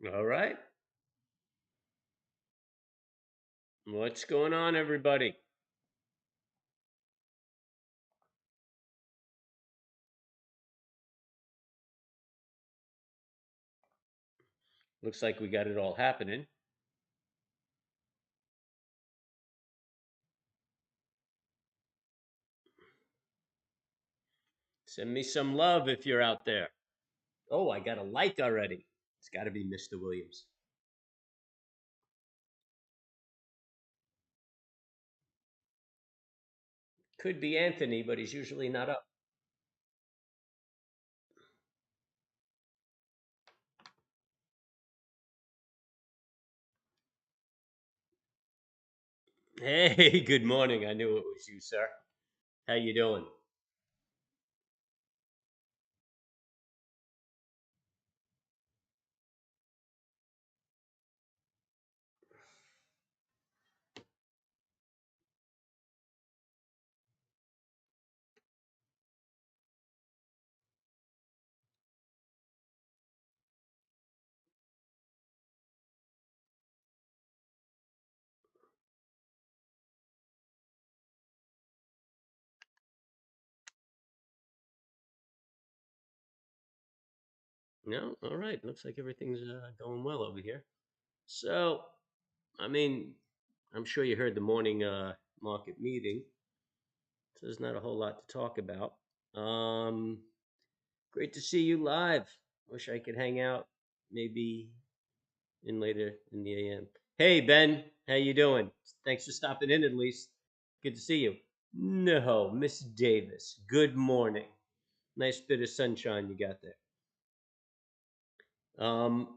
All right. What's going on, everybody? Looks like we got it all happening. Send me some love if you're out there. Oh, I got a like already. It's got to be Mr. Williams. Could be Anthony, but he's usually not up. Hey, good morning. I knew it was you, sir. How you doing? No, all right. Looks like everything's going well over here. So, I mean, I'm sure you heard the morning market meeting. So there's not a whole lot to talk about. Um, Great to see you live. Wish I could hang out maybe in later in the AM. Hey Ben, how you doing? Thanks for stopping in at least. Good to see you. No, Miss Davis. Good morning. Nice bit of sunshine you got there. Um,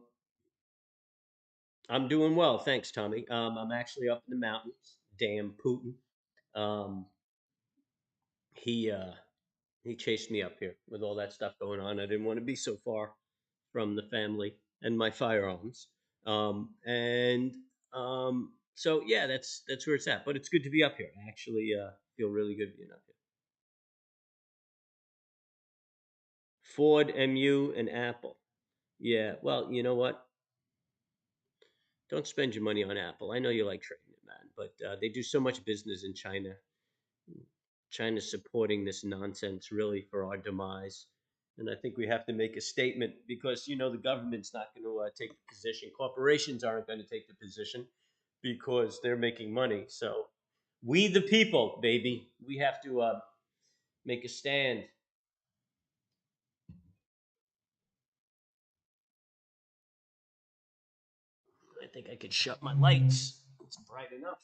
I'm doing well, thanks, Tommy. I'm actually up in the mountains. Damn Putin. Um, he uh, he chased me up here with all that stuff going on. I didn't want to be so far from the family and my firearms. And so yeah, that's where it's at. But it's good to be up here. I actually feel really good being up here. Ford, MU, and Apple. Yeah. Well, you know what? Don't spend your money on Apple. I know you like trading it, man, but they do so much business in China. China's supporting this nonsense really for our demise. And I think we have to make a statement because, the government's not going to take the position. Corporations aren't going to take the position because they're making money. So we, the people, baby, we have to make a stand. I think I could shut my lights. It's bright enough.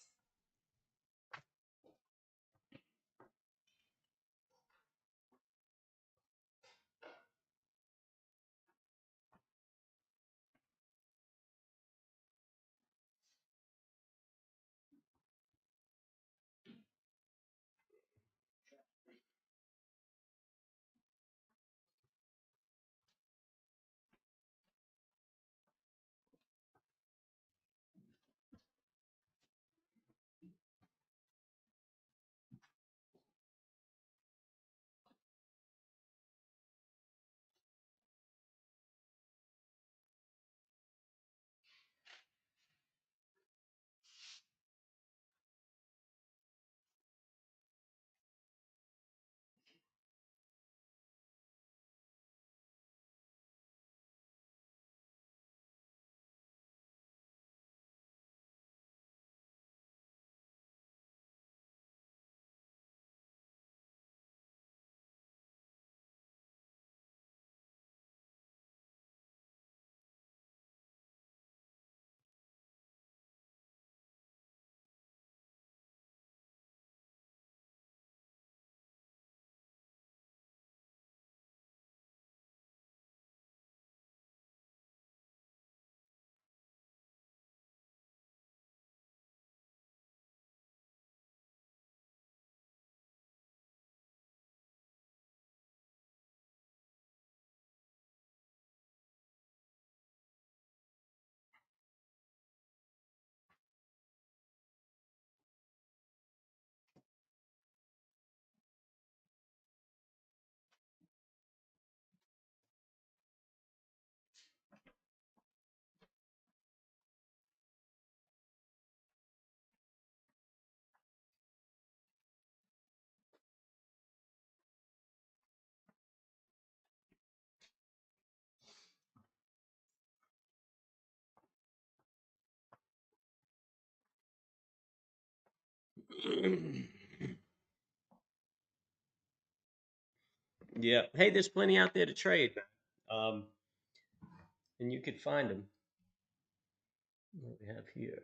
Yeah. Hey, there's plenty out there to trade, um, and you could find them. What we have here.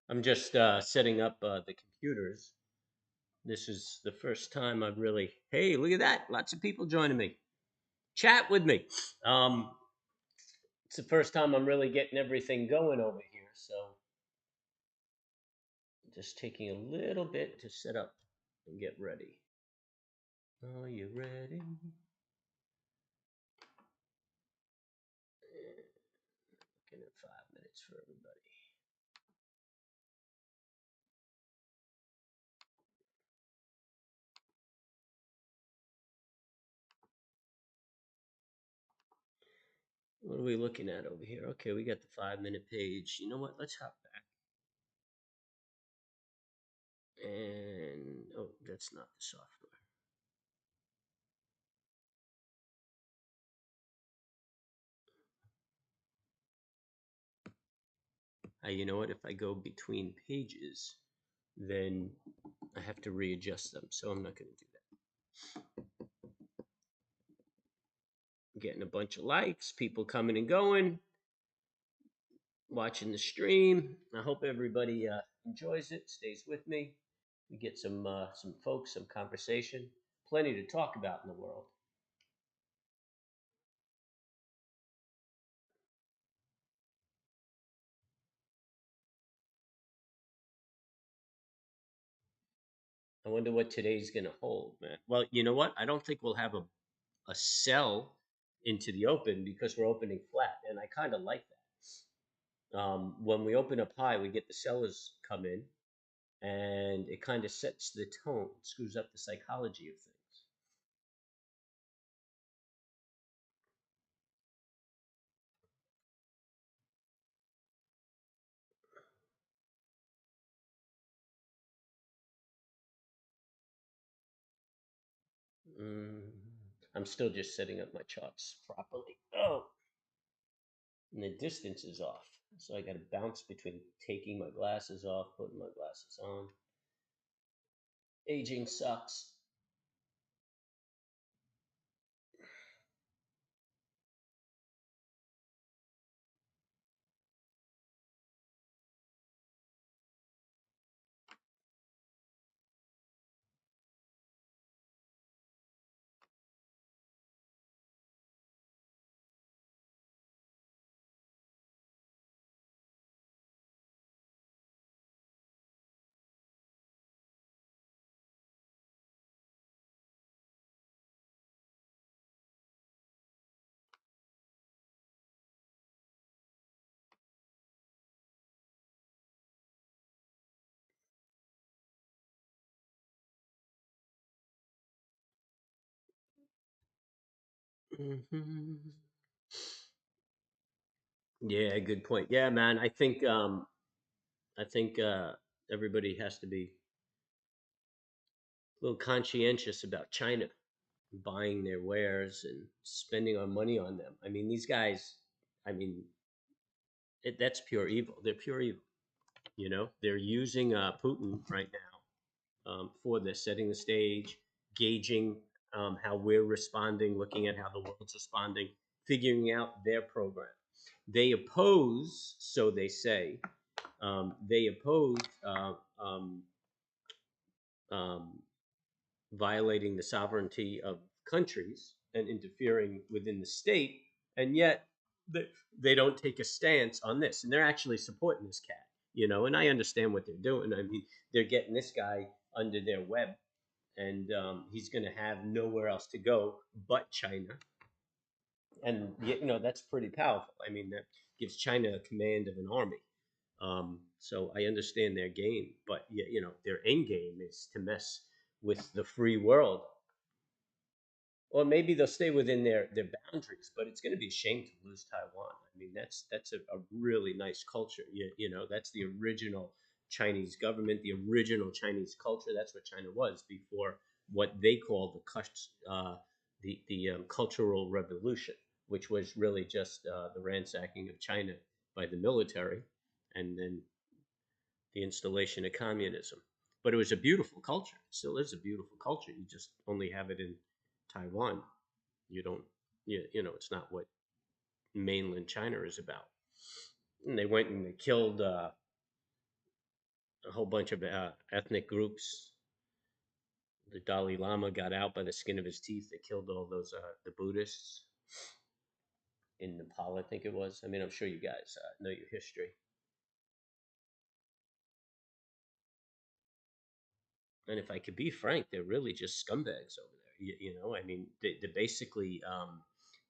I'm just setting up the computers. This is the first time I've really. Hey, look at that! Lots of people joining me. Chat with me. Um, it's the first time I'm really getting everything going over here. So just taking a little bit to set up and get ready. Are you ready? Looking at 5 minutes for everybody. What are we looking at over here? Okay, we got the 5 minute page. You know what? Let's hop back. And oh, that's not the software. You know what? If I go between pages, then I have to readjust them. So I'm not going to do that. I'm getting a bunch of likes, people coming and going, watching the stream. I hope everybody enjoys it, stays with me. We get some folks, some conversation, plenty to talk about in the world. I wonder what today's going to hold, man. Well, you know what? I don't think we'll have a sell into the open because we're opening flat, and I kind of like that. When we open up high, we get the sellers come in, and it kind of sets the tone, screws up the psychology of things. Mm, I'm still just setting up my charts properly. Oh, and the distance is off, so I got to bounce between taking my glasses off, putting my glasses on. Aging sucks. Hmm. Yeah, good point. Yeah, man. I think everybody has to be a little conscientious about China buying their wares and spending our money on them. I mean, these guys. I mean, That's pure evil. They're pure evil. They're using Putin right now for this, setting the stage, gauging how we're responding, looking at how the world's responding, figuring out their program. They oppose, so they say, they oppose um, um, violating the sovereignty of countries and interfering within the state, and yet they, they don't take a stance on this, and they're actually supporting this cat. And I understand what they're doing. I mean, they're getting this guy under their web, and he's going to have nowhere else to go but China, and that's pretty powerful. I mean, that gives China a command of an army. So I understand their game, but their end game is to mess with the free world. Or maybe they'll stay within their boundaries, but it's going to be a shame to lose Taiwan. I mean, that's a really nice culture. That's the original Chinese government, the original Chinese culture. That's what China was before what they call the Cultural Revolution, which was really just the ransacking of China by the military, and then the installation of communism. But it was a beautiful culture. It still is a beautiful culture. You just only have it in Taiwan. You don't, it's not what mainland China is about. And they went and they killed a whole bunch of ethnic groups. The Dalai Lama got out by the skin of his teeth. They killed all those the Buddhists in Nepal, I think it was. I mean, I'm sure you guys know your history. And if I could be frank, they're really just scumbags over there. I mean, they basically,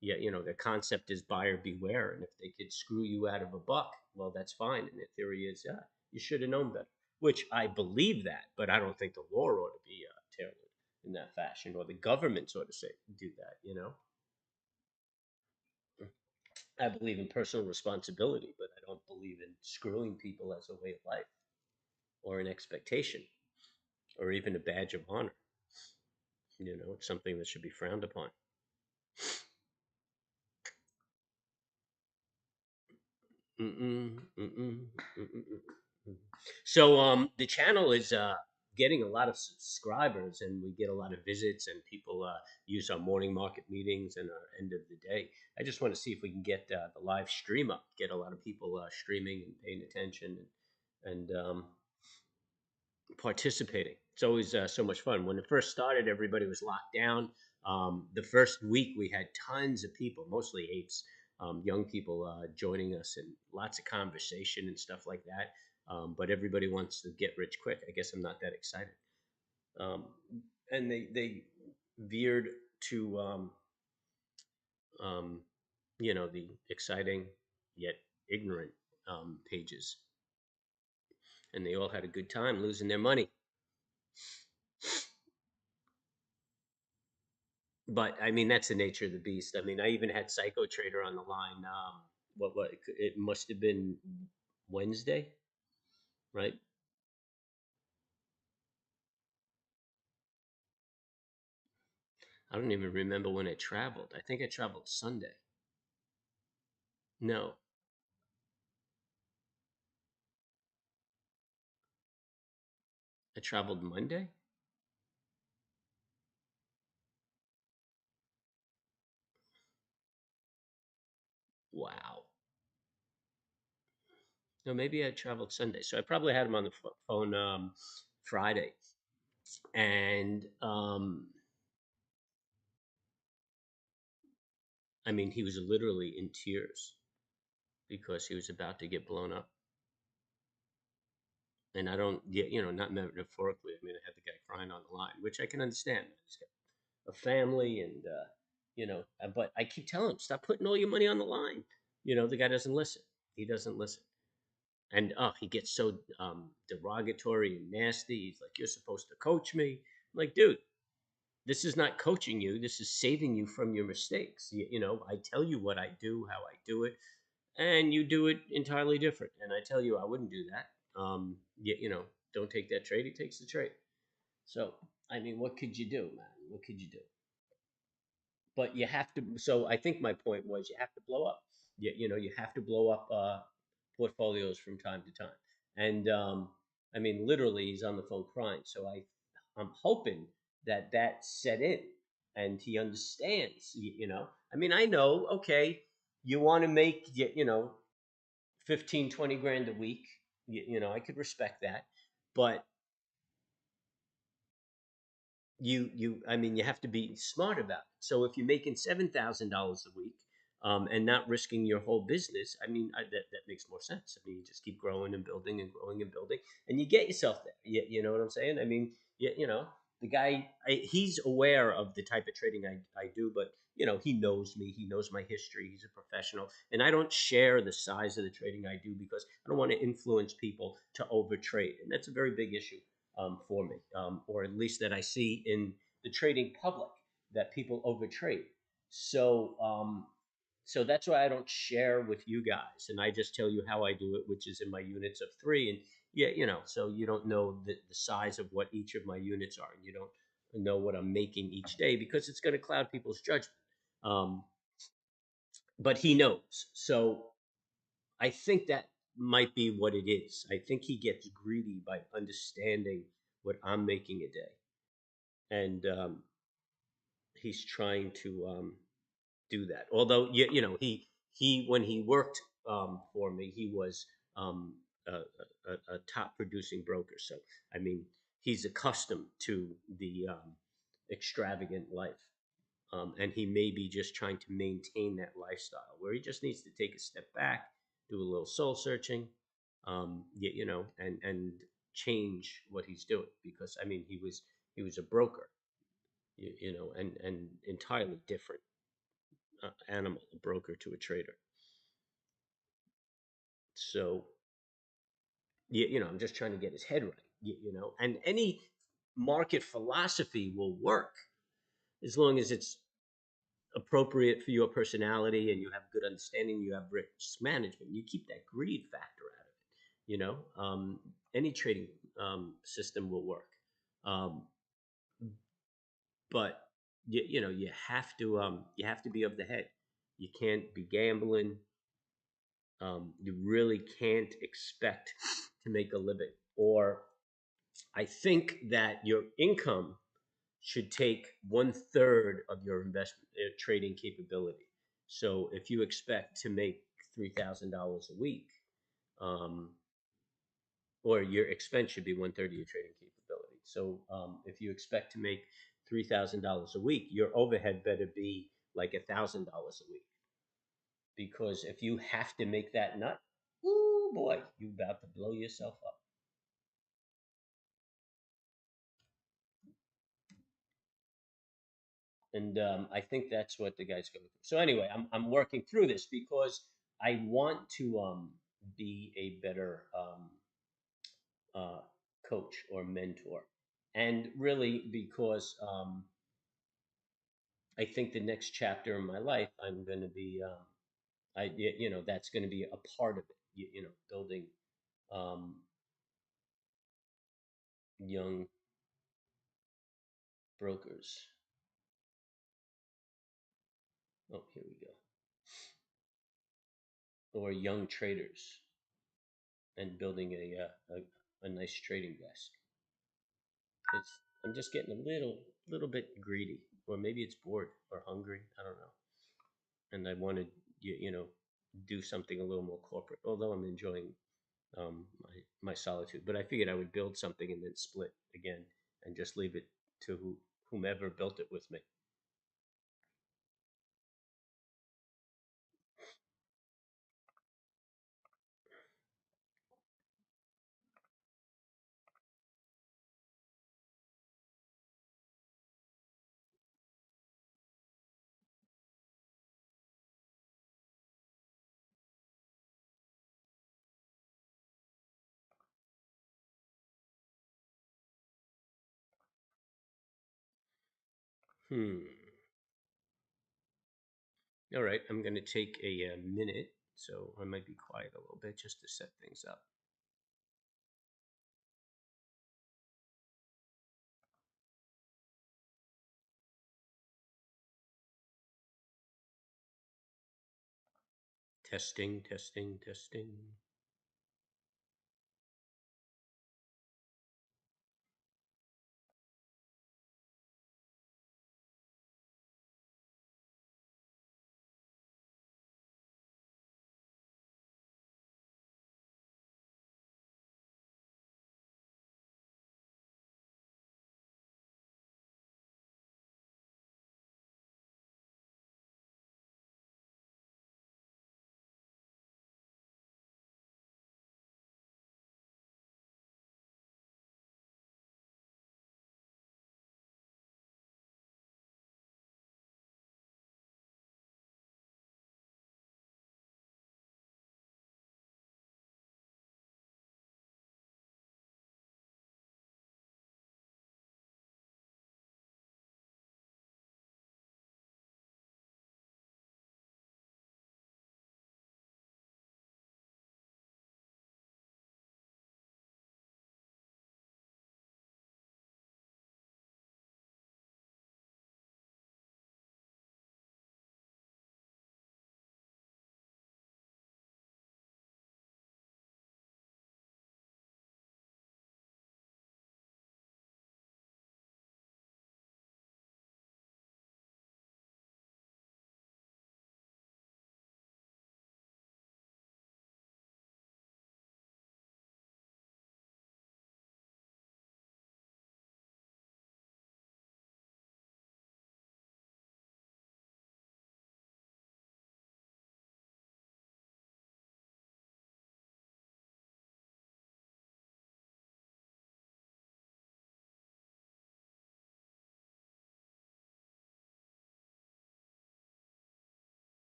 yeah, their concept is buyer beware. And if they could screw you out of a buck, well, that's fine. And their theory is, yeah, you should have known better, which I believe that, but I don't think the law ought to be tailored in that fashion, or the government ought to say do that. I believe in personal responsibility, but I don't believe in screwing people as a way of life or an expectation or even a badge of honor. It's something that should be frowned upon. Mm-mm, mm-mm, mm-mm, mm. So the channel is getting a lot of subscribers, and we get a lot of visits, and people use our morning market meetings and our end of the day. I just want to see if we can get the live stream up, get a lot of people streaming and paying attention, and participating. It's always so much fun. When it first started, everybody was locked down. The first week, we had tons of people, mostly apes, young people joining us, and lots of conversation and stuff like that. But everybody wants to get rich quick. I guess I'm not that excited. Um, and they veered to um, the exciting yet ignorant pages, and they all had a good time losing their money. But I mean, that's the nature of the beast. I mean, I even had Psycho Trader on the line. What it must have been Wednesday, right? I don't even remember when I traveled. I think I traveled Sunday. No, I traveled Monday. Wow. No, maybe I traveled Sunday. So I probably had him on the phone Friday, and I mean, he was literally in tears because he was about to get blown up. And I don't get, not metaphorically. I mean, I had the guy crying on the line, which I can understand. He's got a family, and but I keep telling him, stop putting all your money on the line. The guy doesn't listen. He doesn't listen, and he gets so derogatory and nasty. He's like, "You're supposed to coach me." I'm like, dude, this is not coaching you. This is saving you from your mistakes. I tell you what I do, how I do it, and you do it entirely different. And I tell you, I wouldn't do that. Don't take that trade. He takes the trade. So, I mean, what could you do, man? What could you do? But you have to. So, I think my point was you have to blow up. You have to blow up. portfolios from time to time. And I mean, literally, he's on the phone crying. So I'm hoping that that set in and he understands. You know, I mean, I know. Okay, you want to make you know 15, 20 grand a week. You know, I could respect that, but you I mean you have to be smart about it. So if you're making $7,000 a week and not risking your whole business, I mean that makes more sense. I mean you just keep growing and building and growing and building, and you get yourself there. You know what I'm saying? I mean you know the guy he's aware of the type of trading I do, but you know he knows me. He knows my history. He's a professional, and I don't share the size of the trading I do because I don't want to influence people to overtrade, and that's a very big issue for me, or at least that I see in the trading public that people overtrade. So, so that's why I don't share with you guys, and I just tell you how I do it, which is in my units of three. And yeah, you know, so you don't know the size of what each of my units are, and you don't know what I'm making each day because it's going to cloud people's judgment. Um, but he knows. So I think that might be what it is. I think he gets greedy by understanding what I'm making a day, and he's trying to do that. Although you know he when he worked for me, he was a top producing broker. So I mean, he's accustomed to the extravagant life. And he may be just trying to maintain that lifestyle where he just needs to take a step back, do a little soul searching, you know, and change what he's doing because I mean he was a broker, you know, and entirely different animal, a broker to a trader. So you know, I'm just trying to get his head right, you know, and any market philosophy will work as long as it's appropriate for your personality and you have good understanding, you have risk management, you keep that greed factor out of it. You know, any trading system will work, um, but you know you have to be of the head. You can't be gambling. You really can't expect to make a living. Or I think that your income should take one third of your investment trading capability. So if you expect to make $3,000 a week, um, or your expense should be one third of your trading capability. So if you expect to make $3,000 a week, your overhead better be like $1,000 a week. Because if you have to make that nut, oh boy, you about to blow yourself up. And I think that's what the guy's going through. So anyway, I'm working through this because I want to be a better uh, coach or mentor, and really because I think the next chapter in my life I'm going to be you know that's going to be a part of it. You know, building um, young brokers. Oh, here we go. Or young traders and building a nice trading desk. It's I'm just getting a little bit greedy, or maybe it's bored or hungry. I don't know, and I want to you know do something a little more corporate. Although I'm enjoying my solitude, but I figured I would build something and then split again and just leave it to whomever built it with me. Hmm. All right, I'm going to take a minute, so I might be quiet a little bit just to set things up. Testing, testing, testing.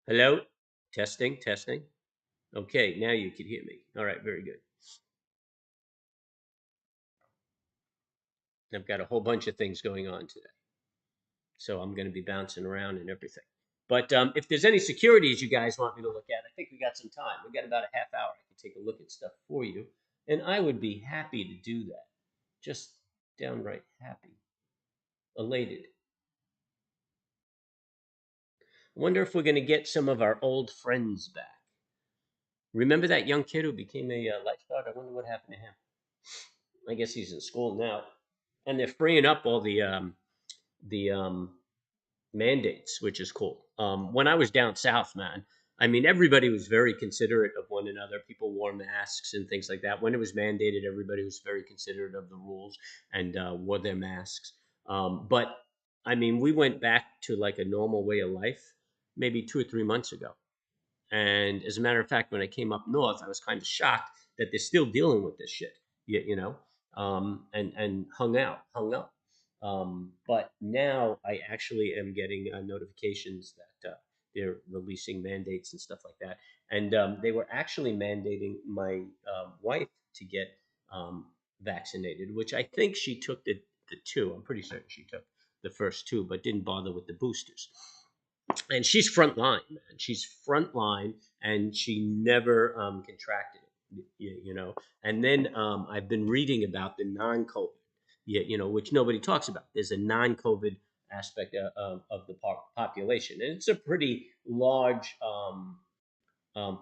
Hello? Testing, testing. Okay, now you can hear me. All right, very good. I've got a whole bunch of things going on today, so I'm going to be bouncing around and everything. But if there's any securities you guys want me to look at, I think we got some time. We got about a half hour. I can take a look at stuff for you, and I would be happy to do that. Just downright happy, elated. I wonder if we're going to get some of our old friends back. Remember that young kid who became a lifeguard? I wonder what happened to him. I guess he's in school now, and they're freeing up all the mandates, which is cool. When I was down south, man, I mean, everybody was very considerate of one another. People wore masks and things like that. When it was mandated, everybody was very considerate of the rules and wore their masks. But I mean, we went back to like a normal way of life maybe 2 or 3 months ago. And as a matter of fact, when I came up north, I was kind of shocked that they're still dealing with this shit, and hung up. But now I actually am getting notifications that they're releasing mandates and stuff like that. And they were actually mandating my wife to get um, vaccinated, which I think she took the two. I'm pretty certain she took the first two, but didn't bother with the boosters. And she's front line, man. She's front line, and she never contracted it, And then I've been reading about the non-COVID, which nobody talks about. There's a non-COVID aspect of the population, and it's a pretty large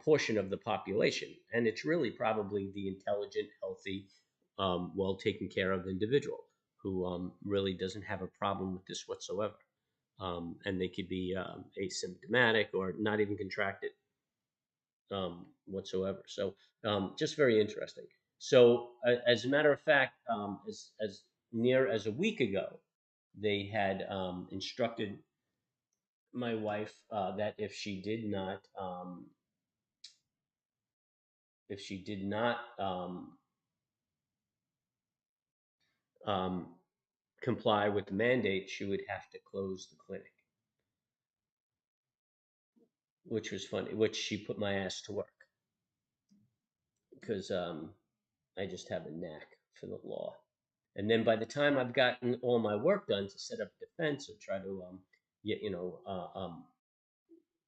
portion of the population, and it's really probably the intelligent, healthy, well taken care of individual who really doesn't have a problem with this whatsoever. And they could be asymptomatic or not even contracted whatsoever. So just very interesting. So as a matter of fact, as near as a week ago, they had instructed my wife that if she did not um, comply with the mandate, she would have to close the clinic, which was funny. Which she put my ass to work because I just have a knack for the law. And then by the time I've gotten all my work done to set up defense or try to,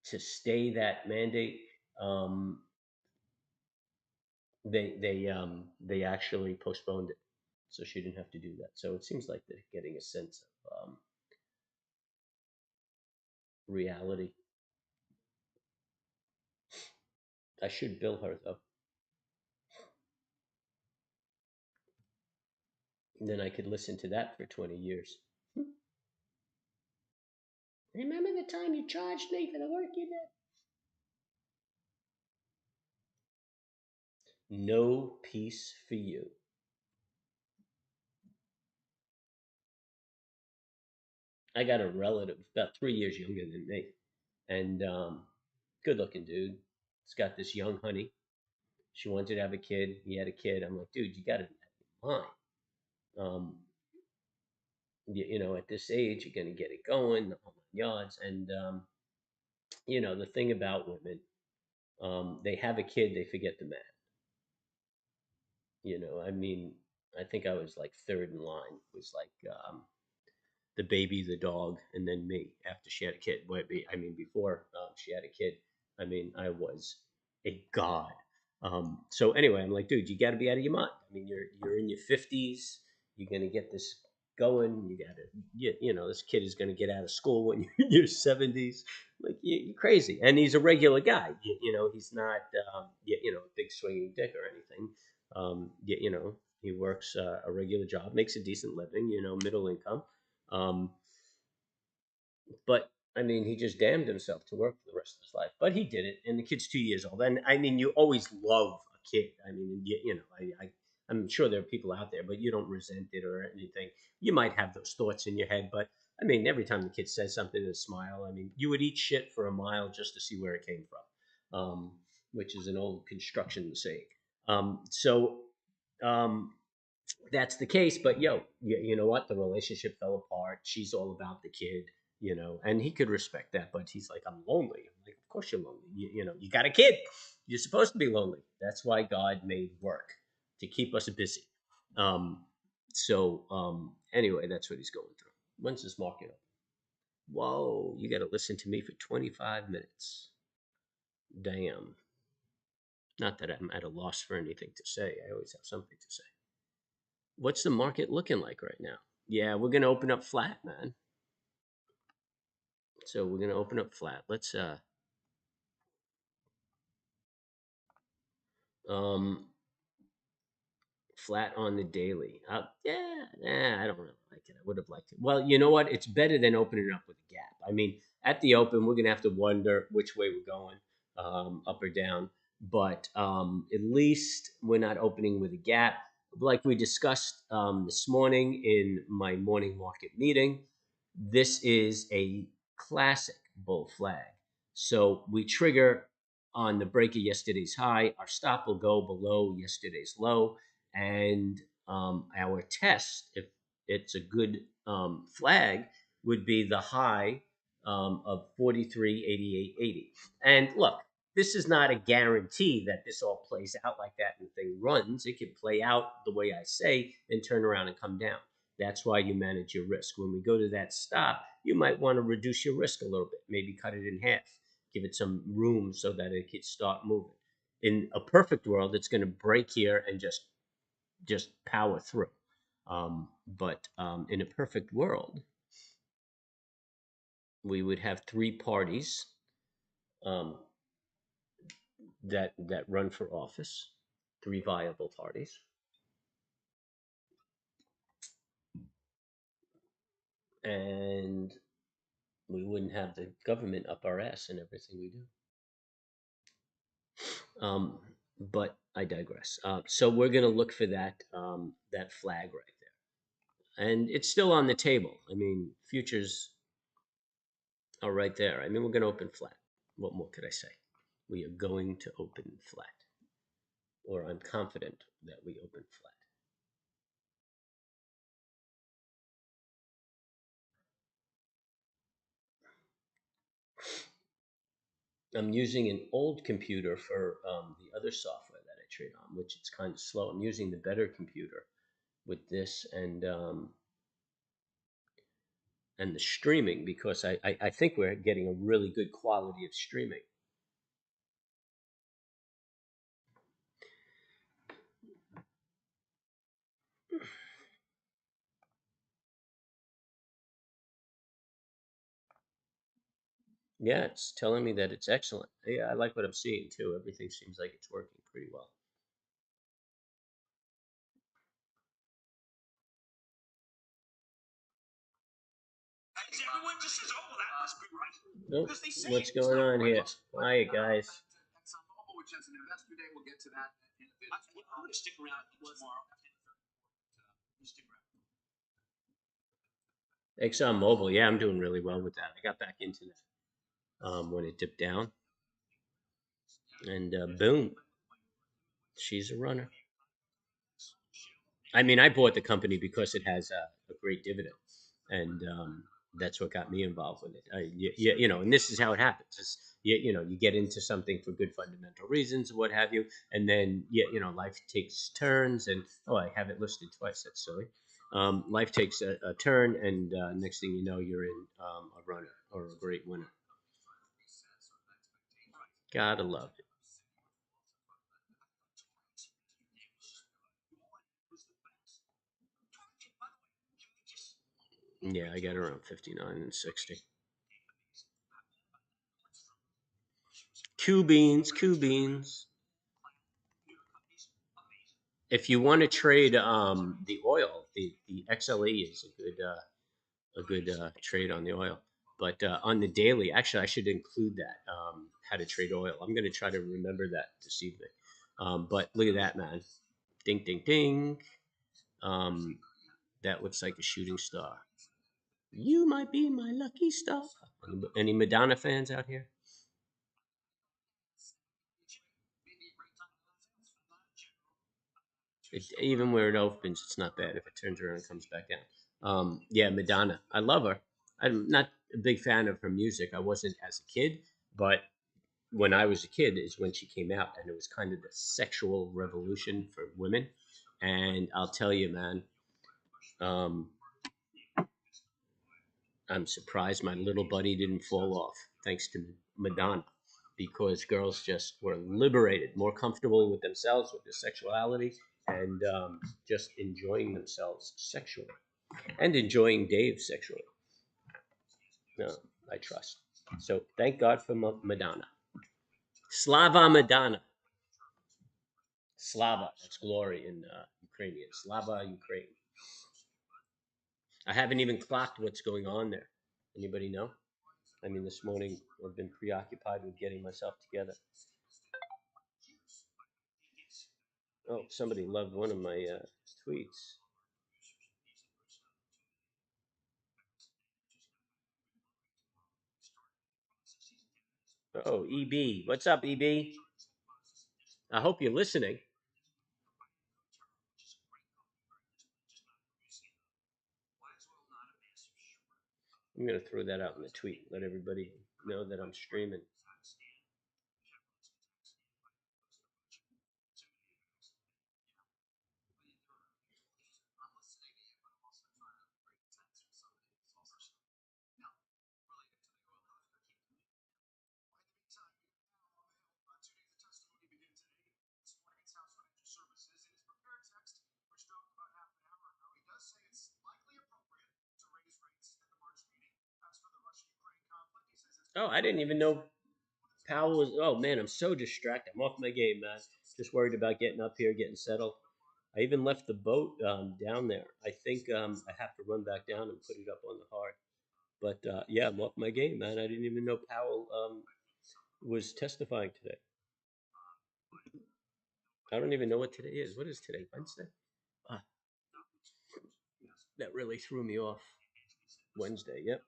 to stay that mandate, um, they actually postponed it, so she didn't have to do that. So it seems like they're getting a sense of reality. I should bill her though. And then I could listen to that for 20 years. Remember the time you charged me for the work you did? No peace for you. I got a relative about 3 years younger than me, and good looking dude. He's got this young honey. She wanted to have a kid. He had a kid. I'm like, dude, you got to be fine. Um, at this age, you're going to get it going, the whole nine yards. And, the thing about women, they have a kid, they forget the man. I mean, I think I was like third in line. It was like the baby, the dog, and then me after she had a kid. I mean, before she had a kid, I mean, I was a god. So anyway, I'm like, dude, you got to be out of your mind. I mean, you're in your 50s. You're gonna get this going. You got to, this kid is gonna get out of school when you're in your 70s. Like you're crazy, and he's a regular guy. He's not, a big swinging dick or anything. He works a regular job, makes a decent living. Middle income. Um, but I mean, he just damned himself to work for the rest of his life. But he did it, and the kid's 2 years old. And I mean, you always love a kid. I mean, I'm sure there are people out there, but you don't resent it or anything. You might have those thoughts in your head, but I mean, every time the kid says something and smile, I mean, you would eat shit for a mile just to see where it came from, which is an old construction saying. So um, that's the case. But you know what? The relationship fell apart. She's all about the kid, and he could respect that. But he's like, I'm lonely. I'm like, of course you're lonely. You got a kid. You're supposed to be lonely. That's why God made work to keep us busy. Um, anyway, that's what he's going through. When's this market up? Whoa, you got to listen to me for 25 minutes. Damn. Not that I'm at a loss for anything to say. I always have something to say. What's the market looking like right now? Yeah, we're gonna open up flat, man. So we're gonna open up flat. Let's um flat on the daily. I don't really like it. I would have liked it. Well, you know what? It's better than opening it up with a gap. I mean, at the open, we're gonna have to wonder which way we're going, up or down. But at least we're not opening with a gap, like we discussed this morning in my morning market meeting. This is a classic bull flag. So we trigger on the break of yesterday's high. Our stop will go below yesterday's low, and our test, if it's a good flag, would be the high of 43.8880. And look, this is not a guarantee that this all plays out like that and the thing runs. It can play out the way I say and turn around and come down. That's why you manage your risk. When we go to that stop, you might want to reduce your risk a little bit, maybe cut it in half, give it some room so that it can start moving. In a perfect world, it's going to break here and just power through. But in a perfect world, we would have three parties um, that run for office, three viable parties, and we wouldn't have the government up our ass in everything we do. Um, but I digress. So we're going to look for that flag right there, and it's still on the table. I mean, futures are right there. I mean, we're going to open flat. What more could I say? We are going to open flat, or I'm confident that we open flat. I'm using an old computer for the other software that I trade on, which it's kind of slow. I'm using the better computer with this and the streaming because I think we're getting a really good quality of streaming. Yeah, it's telling me that it's excellent. Yeah, I like what I'm seeing too. Everything seems like it's working pretty well. Nope. What's going on here? Hiya, guys. ExxonMobil, yeah, I'm doing really well with that. I got back into that when it dipped down, and boom, she's a runner. I mean, I bought the company because it has a great dividend, and that's what got me involved with it. And this is how it happens. You get into something for good fundamental reasons, what have you, and then life takes turns, and oh, I have it listed twice. That's silly. Life takes a turn, and next thing you know, you're in a runner or a great winner. Gotta love it. Yeah, I got around 59 and 60. Q beans, Q beans. If you want to trade the oil, the XLE is a good trade on the oil. But on the daily, actually, I should include that how to trade oil. I'm going to try to remember that this evening. But look at that, man! Ding, ding, ding. Um, that looks like a shooting star. You might be my lucky star. Any Madonna fans out here? Even where it opens, it's not bad. If it turns around and comes back down. Yeah, Madonna. I love her. I'm not a big fan of her music. I wasn't as a kid, but when I was a kid is when she came out, and it was kind of the sexual revolution for women. And I'll tell you, man, um, I'm surprised my little buddy didn't fall off, thanks to Madonna, because girls just were liberated, more comfortable with themselves, with their sexuality, and just enjoying themselves sexually, and enjoying Dave sexually. No, I trust. So thank God for Madonna. Slava Madonna. Slava, that's glory in Ukrainian. Slava, Ukraine. I haven't even clocked what's going on there. Anybody know? I mean, this morning I've been preoccupied with getting myself together. Oh, somebody loved one of my tweets. Oh, EB. What's up, EB? I hope you're listening. I'm going to throw that out in the tweet. Let everybody know that I'm streaming. Oh, I didn't even know Powell was. Oh, man, I'm so distracted. I'm off my game, man. Just worried about getting up here, getting settled. I even left the boat down there. I think I have to run back down and put it up on the hard. But yeah, I'm off my game, man. I didn't even know Powell was testifying today. I don't even know what today is. What is today? Wednesday? Ah, that really threw me off. Wednesday, yep.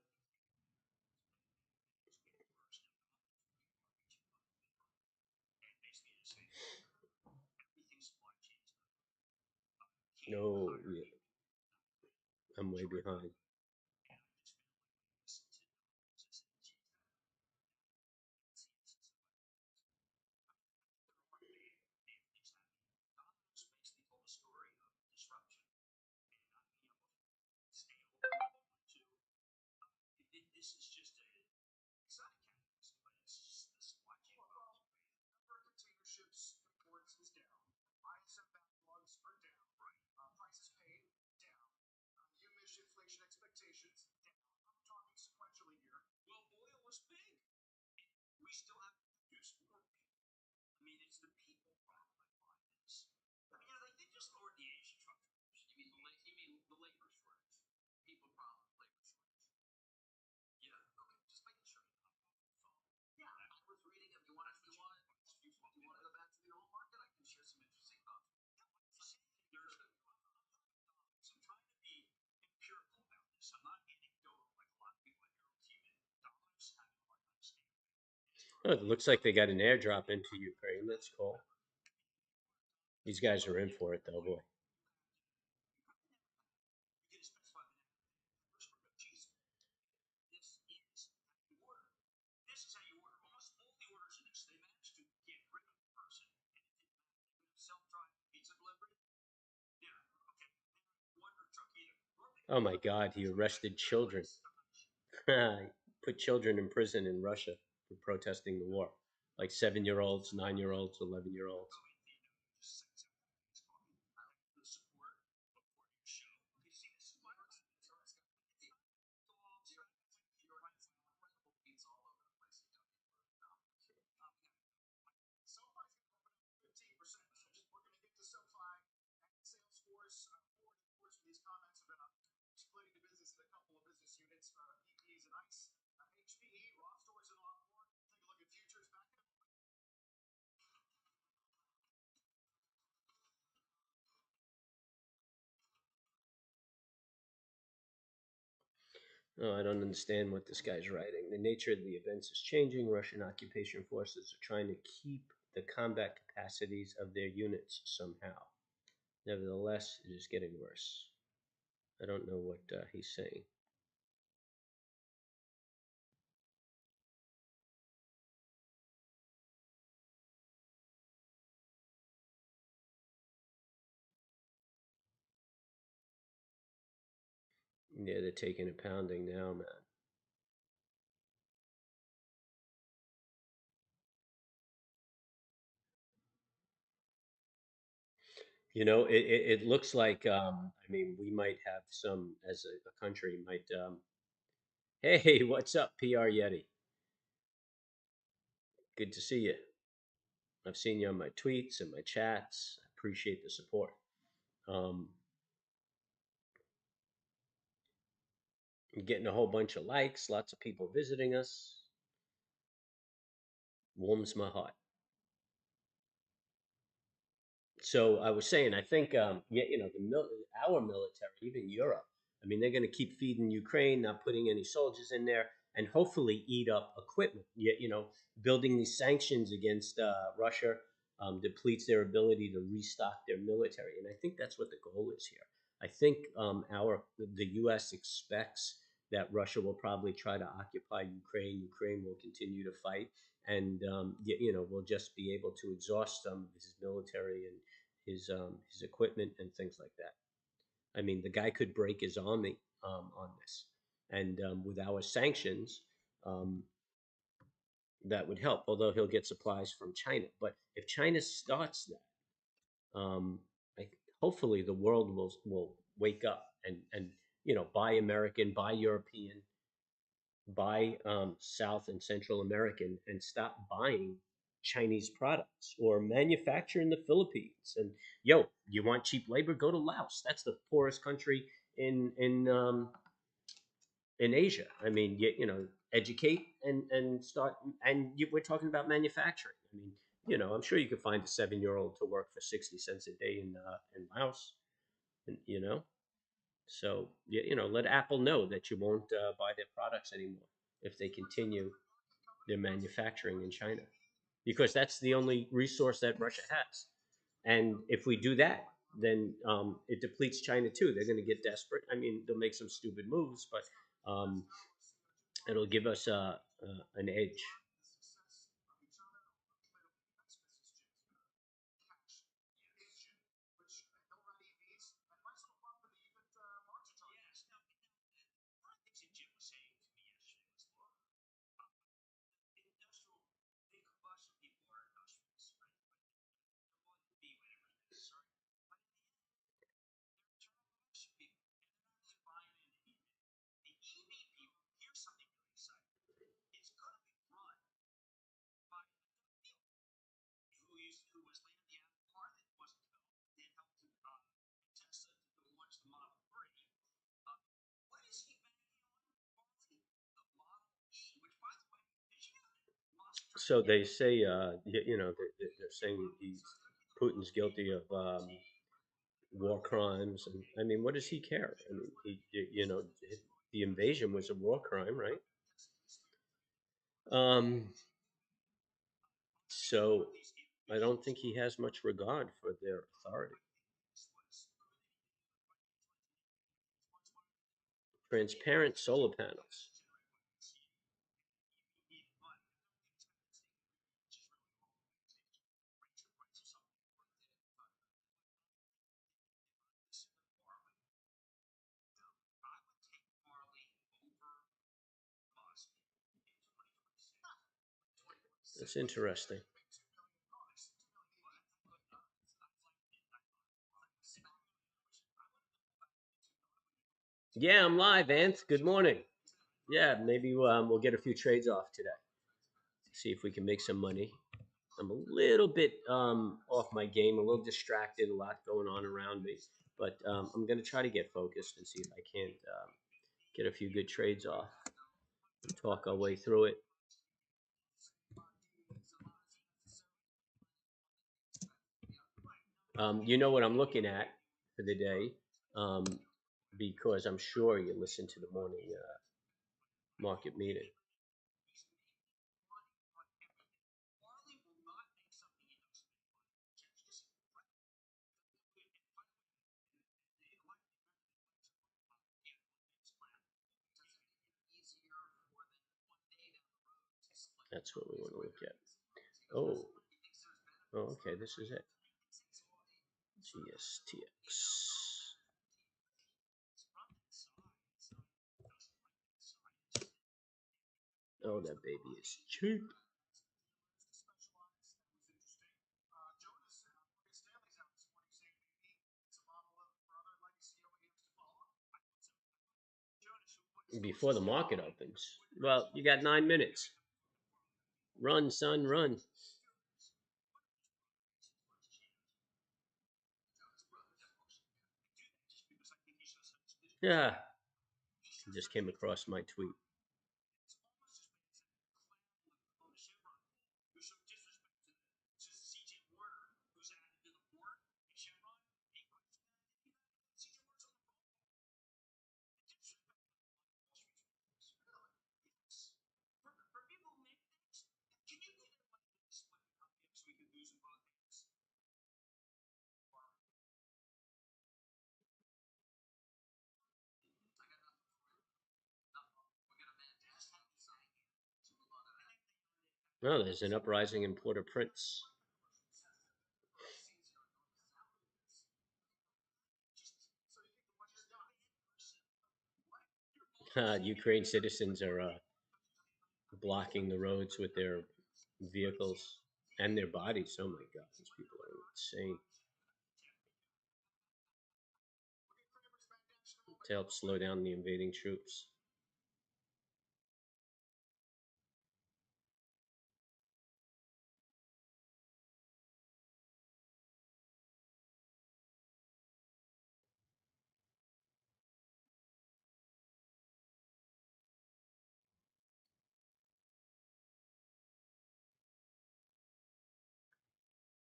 No, yeah, I'm way behind. Oh, it looks like they got an airdrop into Ukraine. That's cool. These guys are in for it, though, boy. Oh my God, he arrested children. Put children in prison in Russia for protesting the war, like 7 year olds, 9 year olds, 11 year olds. Oh, I don't understand what this guy's writing. The nature of the events is changing. Russian occupation forces are trying to keep the combat capacities of their units somehow. Nevertheless, it is getting worse. I don't know what he's saying. Yeah, they're taking a pounding now, man. It looks like I mean, we might have some as a country might. Hey, what's up, PR Yeti? Good to see you. I've seen you on my tweets and my chats. I appreciate the support. Um, I'm getting a whole bunch of likes, lots of people visiting us. Warms my heart. So I was saying, I think, yeah, our military, even Europe, I mean, they're going to keep feeding Ukraine, not putting any soldiers in there, and hopefully eat up equipment. Yet, building these sanctions against Russia depletes their ability to restock their military, and I think that's what the goal is here. I think the U.S. expects that Russia will probably try to occupy Ukraine. Ukraine will continue to fight, and we'll just be able to exhaust some of his military and his equipment and things like that. I mean, the guy could break his army on this, and with our sanctions, um, that would help. Although he'll get supplies from China, but if China starts that, I, hopefully the world will wake up and buy American, buy European, buy South and Central American, and stop buying Chinese products or manufacture in the Philippines. And you want cheap labor? Go to Laos. That's the poorest country in Asia. I mean, educate and start. And we're talking about manufacturing. I mean, I'm sure you could find a 7-year-old to work for 60 cents a day in Laos. And, so let Apple know that you won't buy their products anymore if they continue their manufacturing in China, because that's the only resource that Russia has. And if we do that, then it depletes China too. They're going to get desperate. I mean, they'll make some stupid moves, but it'll give us an edge. So they say, they're saying Putin's guilty of war crimes, and I mean, what does he care? I mean, the invasion was a war crime, right? Um, so I don't think he has much regard for their authority. Transparent solar panels. That's interesting. Yeah, I'm live, Ant. Good morning. Yeah, maybe we'll get a few trades off today. See if we can make some money. I'm a little bit off my game, a little distracted, a lot going on around me. But I'm going to try to get focused and see if I can't get a few good trades off and talk our way through it. You know what I'm looking at for the day, um, because I'm sure you listen to the morning market meeting. That's what we want to look at. Oh, oh, okay, this is it. GSTX. Oh, that baby is cheap. Before the market opens. Well, you got 9 minutes. Run, son, run. Yeah, just came across my tweet. Oh, there's an uprising in Port-au-Prince. Ukraine citizens are blocking the roads with their vehicles and their bodies. Oh my God, these people are insane. To help slow down the invading troops.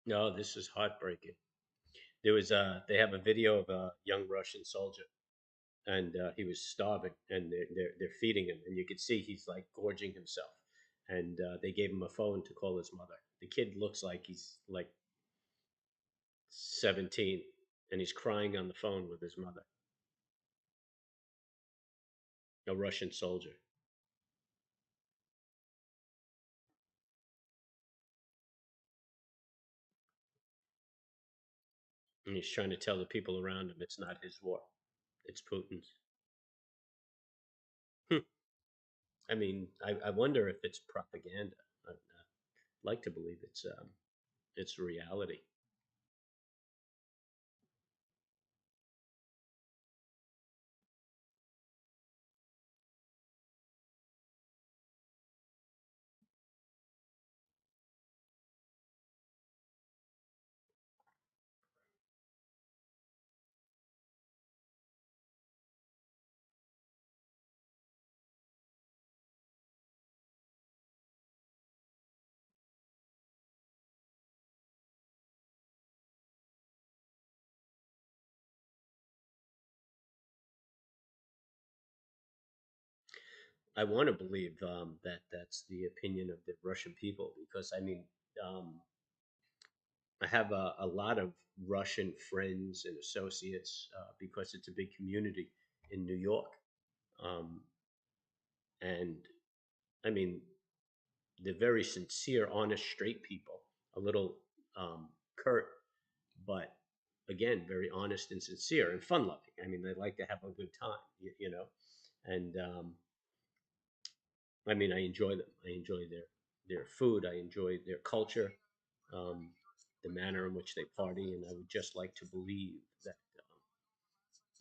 No, this is heartbreaking. There was they have a video of a young Russian soldier, and he was starving, and they're feeding him, and you could see he's like gorging himself, and they gave him a phone to call his mother. The kid looks like he's like 17, and he's crying on the phone with his mother. A Russian soldier, and he's trying to tell the people around him it's not his war, it's Putin's. Hmm. I mean, I wonder if it's propaganda. I'd like to believe it's reality. I want to believe that that's the opinion of the Russian people because I mean, um, I have a lot of Russian friends and associates because it's a big community in New York. Um, and I mean, they're very sincere, honest, straight people, a little curt, but again, very honest and sincere and fun loving. I mean, they like to have a good time, you know, and I mean, I enjoy them. I enjoy their food. I enjoy their culture, um, the manner in which they party, and I would just like to believe that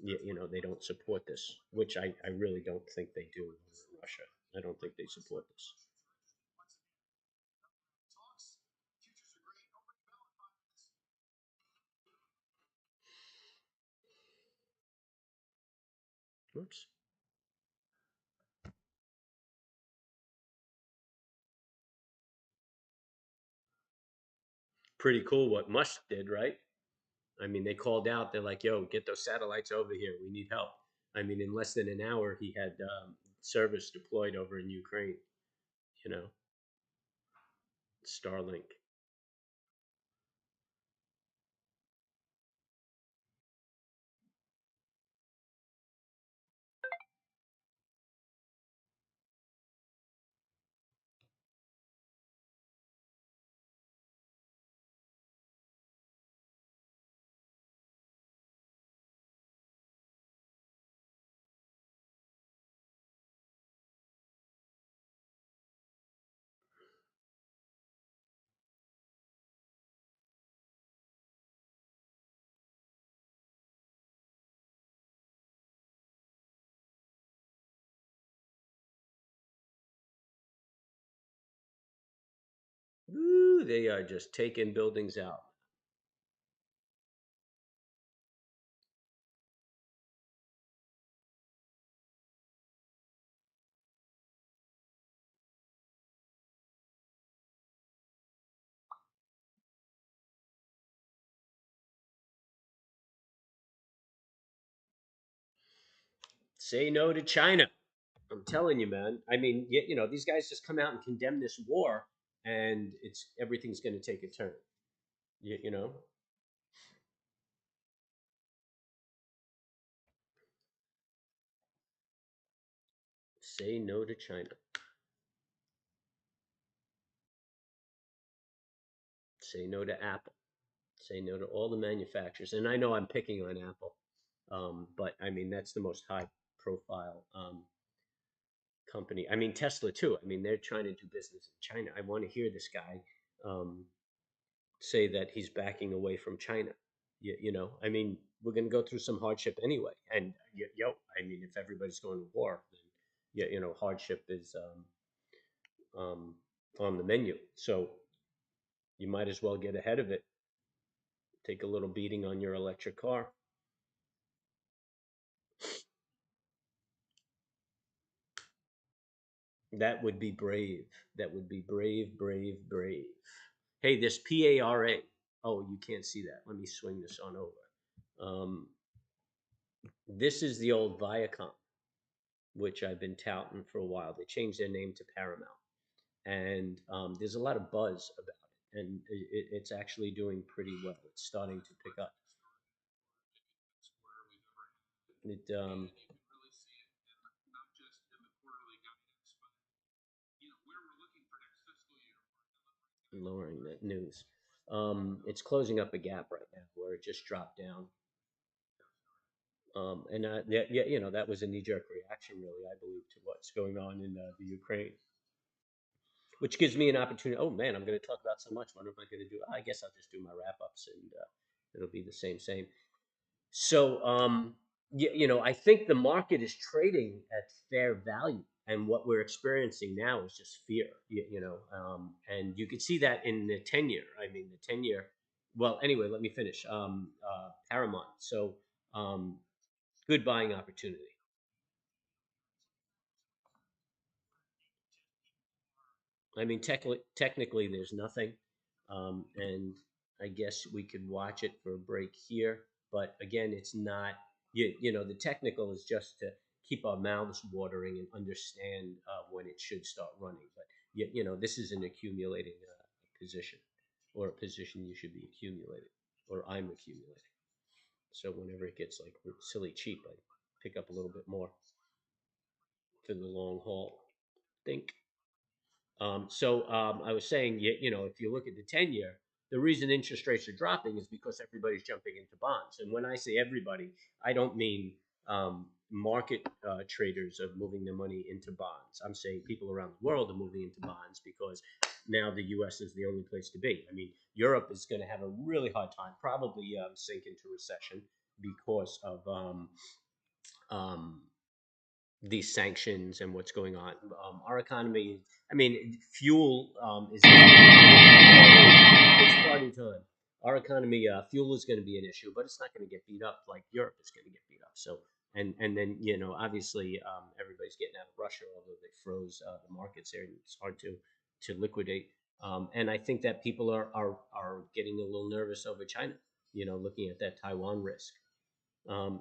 you know they don't support this, which I really don't think they do in Russia. I don't think they support this. Oops. Pretty cool what Musk did, right? I mean, they called out. They're like, "Yo, get those satellites over here. We need help." I mean, in less than an hour, he had service deployed over in Ukraine. You know, Starlink. They are just taking buildings out. Say no to China. I'm telling you, man. I mean, these guys just come out and condemn this war, and it's everything's going to take a turn. You know, say no to China. Say no to Apple. Say no to all the manufacturers. And I know I'm picking on Apple, but I mean that's the most high profile company. I mean Tesla too. I mean they're trying to do business in China. I want to hear this guy um, say that he's backing away from China. I mean we're going to go through some hardship anyway. And I mean if everybody's going to war, then hardship is um, on the menu. So you might as well get ahead of it. Take a little beating on your electric car. That would be brave. That would be brave, brave, brave. Hey, this PARA. Oh, you can't see that. Let me swing this on over. Um, this is the old Viacom, which I've been touting for a while. They changed their name to Paramount, and there's a lot of buzz about it, and it's actually doing pretty well. It's starting to pick up. It lowering that news. It's closing up a gap right now where it just dropped down. And yeah, that was a knee-jerk reaction, really, I believe, to what's going on in the Ukraine, which gives me an opportunity. Oh man, I'm going to talk about so much. What am I going to do? I guess I'll just do my wrap-ups, and it'll be the same. So, I think the market is trading at fair value, and what we're experiencing now is just fear. And you could see that in the 10-year. I mean, the 10-year. Well, anyway, let me finish. Paramount. So, um, good buying opportunity. I mean, technically, there's nothing, and I guess we could watch it for a break here. But again, it's not. The technical is just to keep our mouths watering and understand when it should start running. But this is an accumulating position, or a position you should be accumulating, or I'm accumulating. So whenever it gets like silly cheap, I pick up a little bit more for the long haul. Think. I was saying, if you look at the 10-year, the reason interest rates are dropping is because everybody's jumping into bonds. And when I say everybody, I don't mean market traders are moving their money into bonds. I'm saying people around the world are moving into bonds because now the U.S. is the only place to be. I mean, Europe is going to have a really hard time, probably sink into recession because of um, these sanctions and what's going on. Our economy, I mean, fuel is it's party time. Our economy, fuel is going to be an issue, but it's not going to get beat up like Europe is going to get beat up. So, and then obviously, everybody's getting out of Russia, although they froze the markets there, and it's hard to liquidate. And I think that people are getting a little nervous over China. Looking at that Taiwan risk.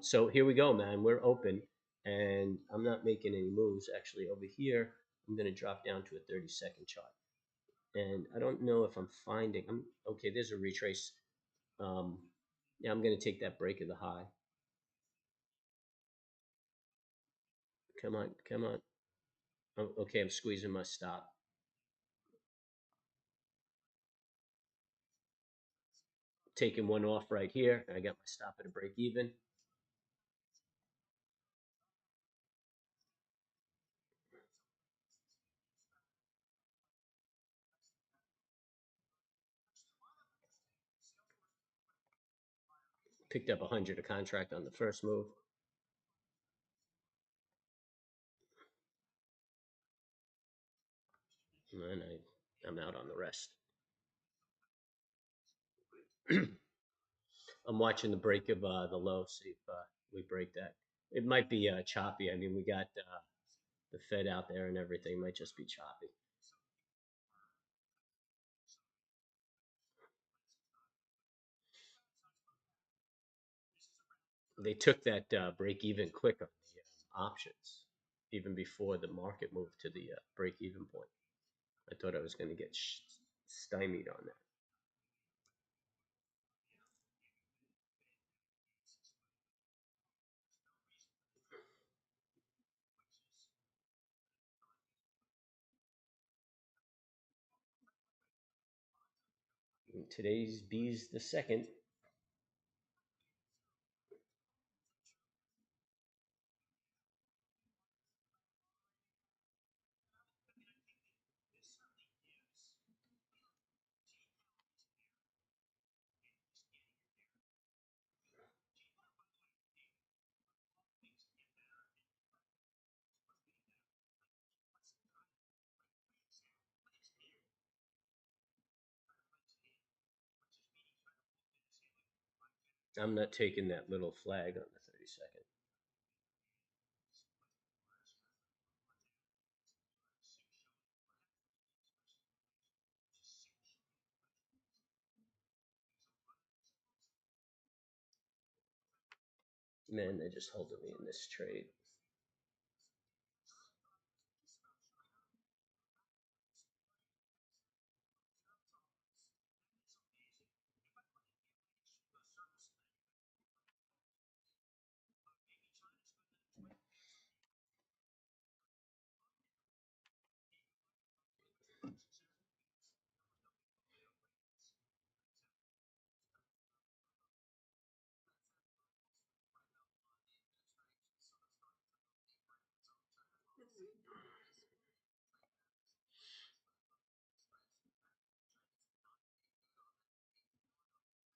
So here we go, man. We're open, and I'm not making any moves. Actually, over here, I'm going to drop down to a 30-second chart, and I don't know if I'm finding. I'm okay. There's a retrace. Um, yeah, I'm going to take that break of the high. Come on, come on. Oh, okay, I'm squeezing my stop. Taking one off right here. I got my stop at a break even. Picked up 100 a contract on the first move, and I'm out on the rest. I'm watching the break of the low, see if we break that. It might be choppy. I mean, we got the Fed out there and everything. It might just be choppy. They took that break even quick on the options, even before the market moved to the break even point. I thought I was going to get stymied on that. And today's B's the second. I'm not taking that little flag on the 32nd. Man, they're just holding me in this trade.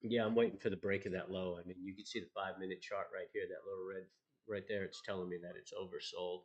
Yeah, I'm waiting for the break of that low. I mean, you can see the 5 minute chart right here, that little red right there. It's telling me that it's oversold.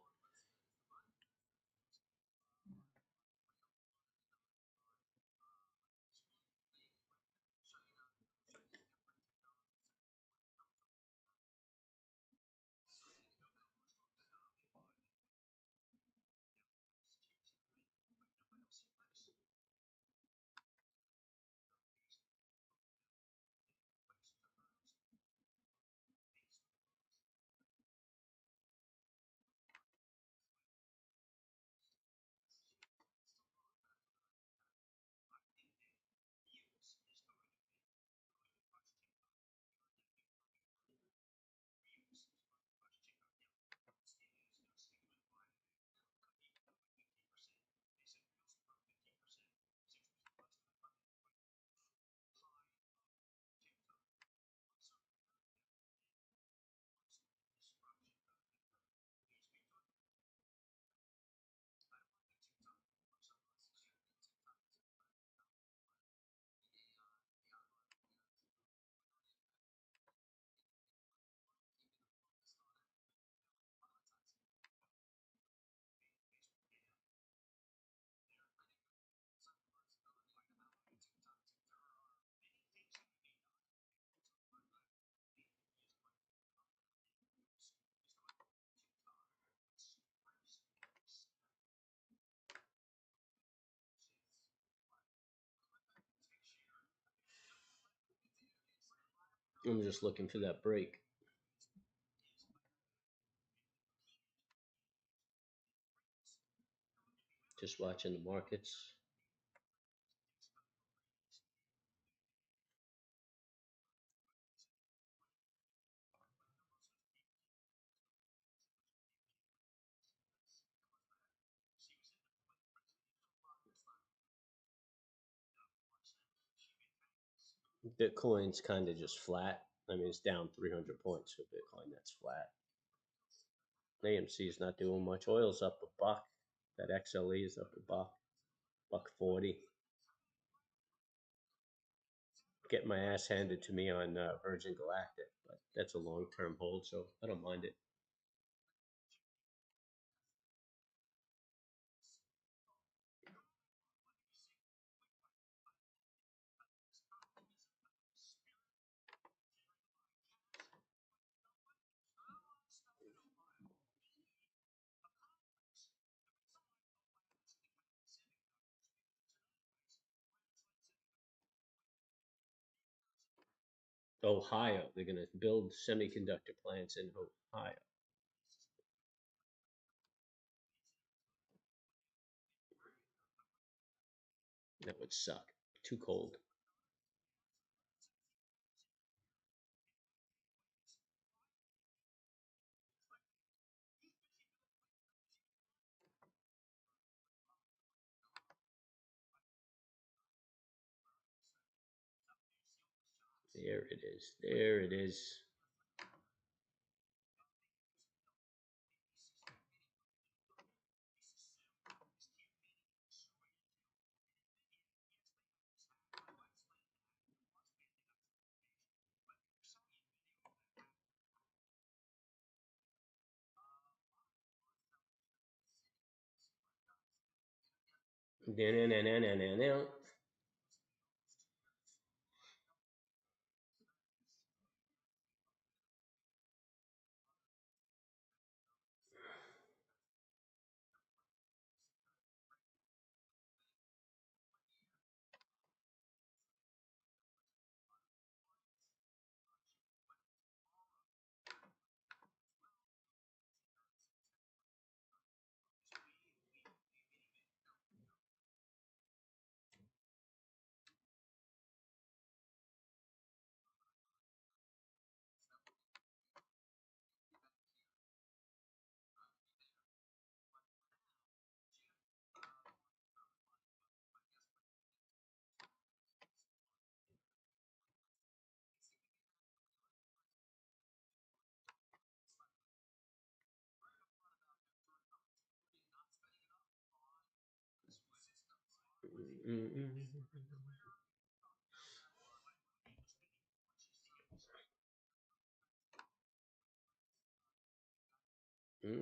I'm just looking for that break. Just watching the markets. Bitcoin's kind of just flat. I mean, it's down 300 points for Bitcoin. That's flat. AMC is not doing much. Oil's up a buck. That XLE is up a buck, buck 40. Getting my ass handed to me on Virgin Galactic, but that's a long term hold, so I don't mind it. Ohio. They're going to build semiconductor plants in Ohio. That would suck. Too cold. There it is. There it is.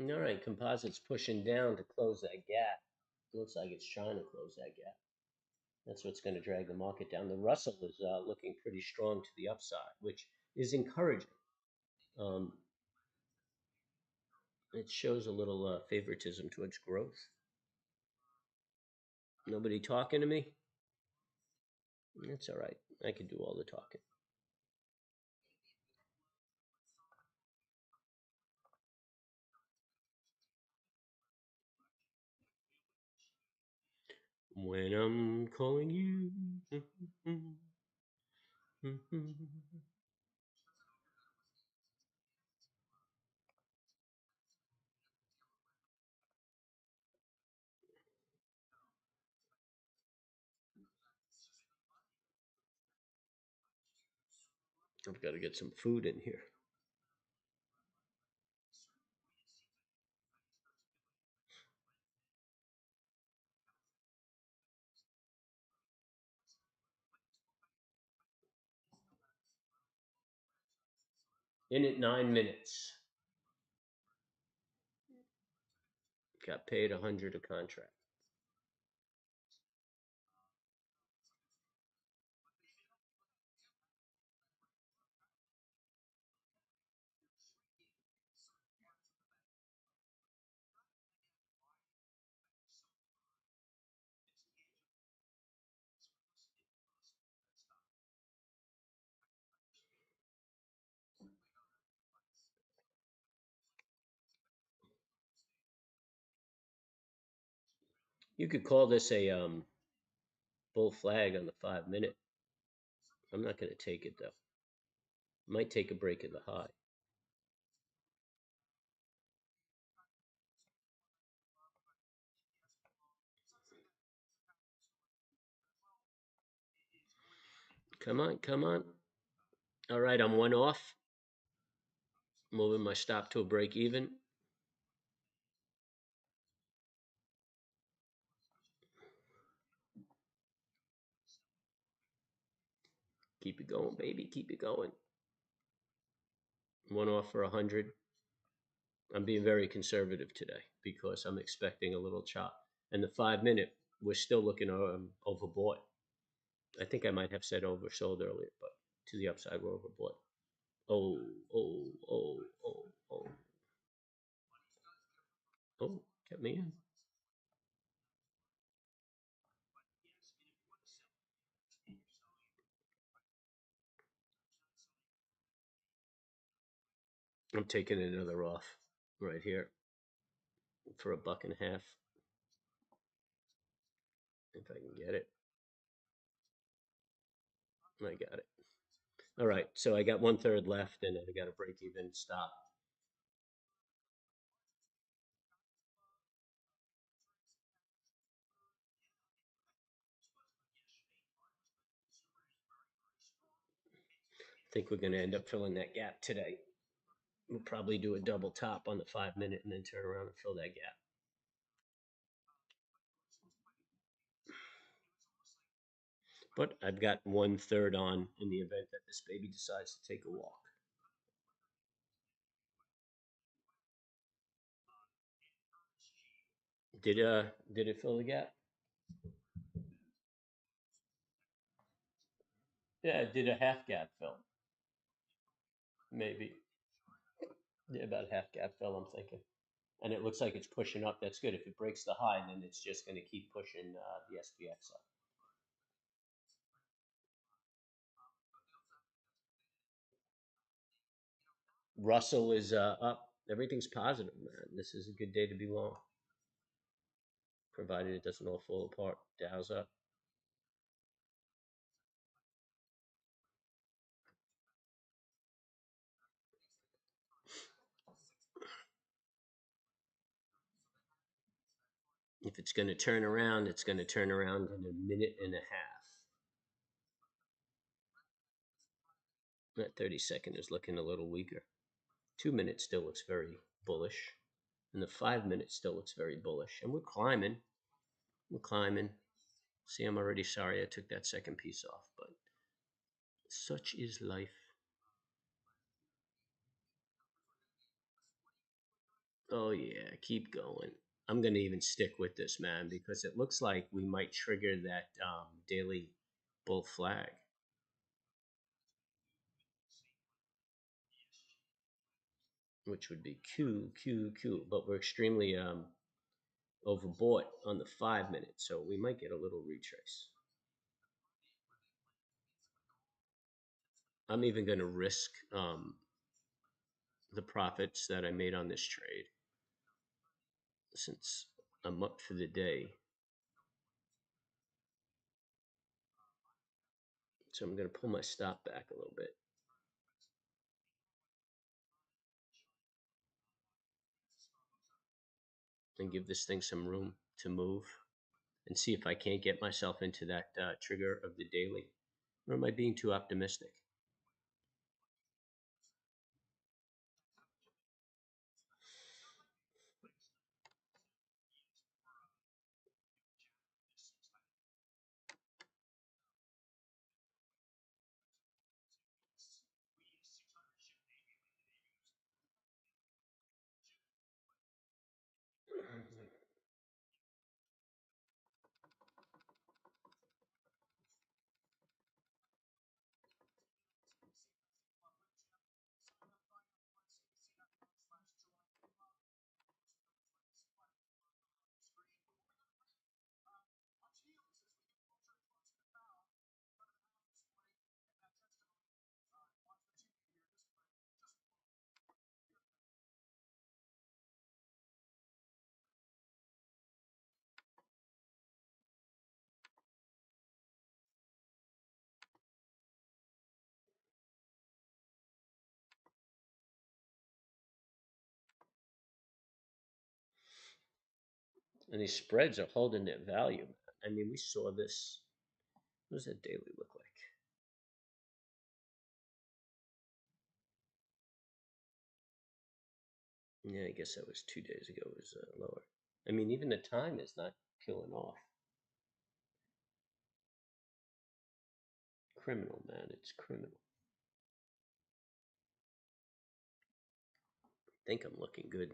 All right, composite's pushing down to close that gap. Looks like it's trying to close that gap. That's what's going to drag the market down. The Russell is looking pretty strong to the upside, which is encouraging. Um, it shows a little favoritism towards growth. Nobody talking to me? That's all right. I can do all the talking. When I'm calling you. I've got to get some food in here. In at 9 minutes. Got paid 100 a contract. You could call this a bull flag on the 5 minute. I'm not going to take it though. Might take a break in the high. Come on, come on. All right, I'm one off. Moving my stop to a break even. Keep it going, baby. Keep it going. One off for 100. I'm being very conservative today because I'm expecting a little chop. And the 5 minute, we're still looking overbought. I think I might have said oversold earlier, but to the upside, we're overbought. Oh, oh, oh, oh, oh. Oh, kept me in. I'm taking another off right here for a buck and a half if I can get it. I got it. All right, so I got one third left, and I got a break even stop. I think we're going to end up filling that gap today. We'll probably do a double top on the 5 minute and then turn around and fill that gap. But I've got one third on in the event that this baby decides to take a walk. Did it fill the gap? Yeah, it did a half gap fill. Maybe. Yeah, about a half gap fill, I'm thinking. And it looks like it's pushing up. That's good. If it breaks the high, then it's just going to keep pushing the SPX up. Russell is up. Everything's positive, man. This is a good day to be long, provided it doesn't all fall apart. Dow's up. If it's going to turn around, it's going to turn around in a minute and a half. That 30-second is looking a little weaker. 2 minutes still looks very bullish. And the 5 minute still looks very bullish. And we're climbing. We're climbing. See, I'm already sorry I took that second piece off, but such is life. Oh, yeah, keep going. I'm going to even stick with this, man, because it looks like we might trigger that daily bull flag, which would be Q, Q, Q. But we're extremely overbought on the 5 minute, so we might get a little retrace. I'm even going to risk the profits that I made on this trade since I'm up for the day. So I'm going to pull my stop back a little bit. And give this thing some room to move and see if I can't get myself into that trigger of the daily. Or am I being too optimistic? And these spreads are holding their value. I mean, we saw this. What does that daily look like? Yeah, I guess that was 2 days ago. It was lower. I mean, even the time is not peeling off. Criminal, man. It's criminal. I think I'm looking good.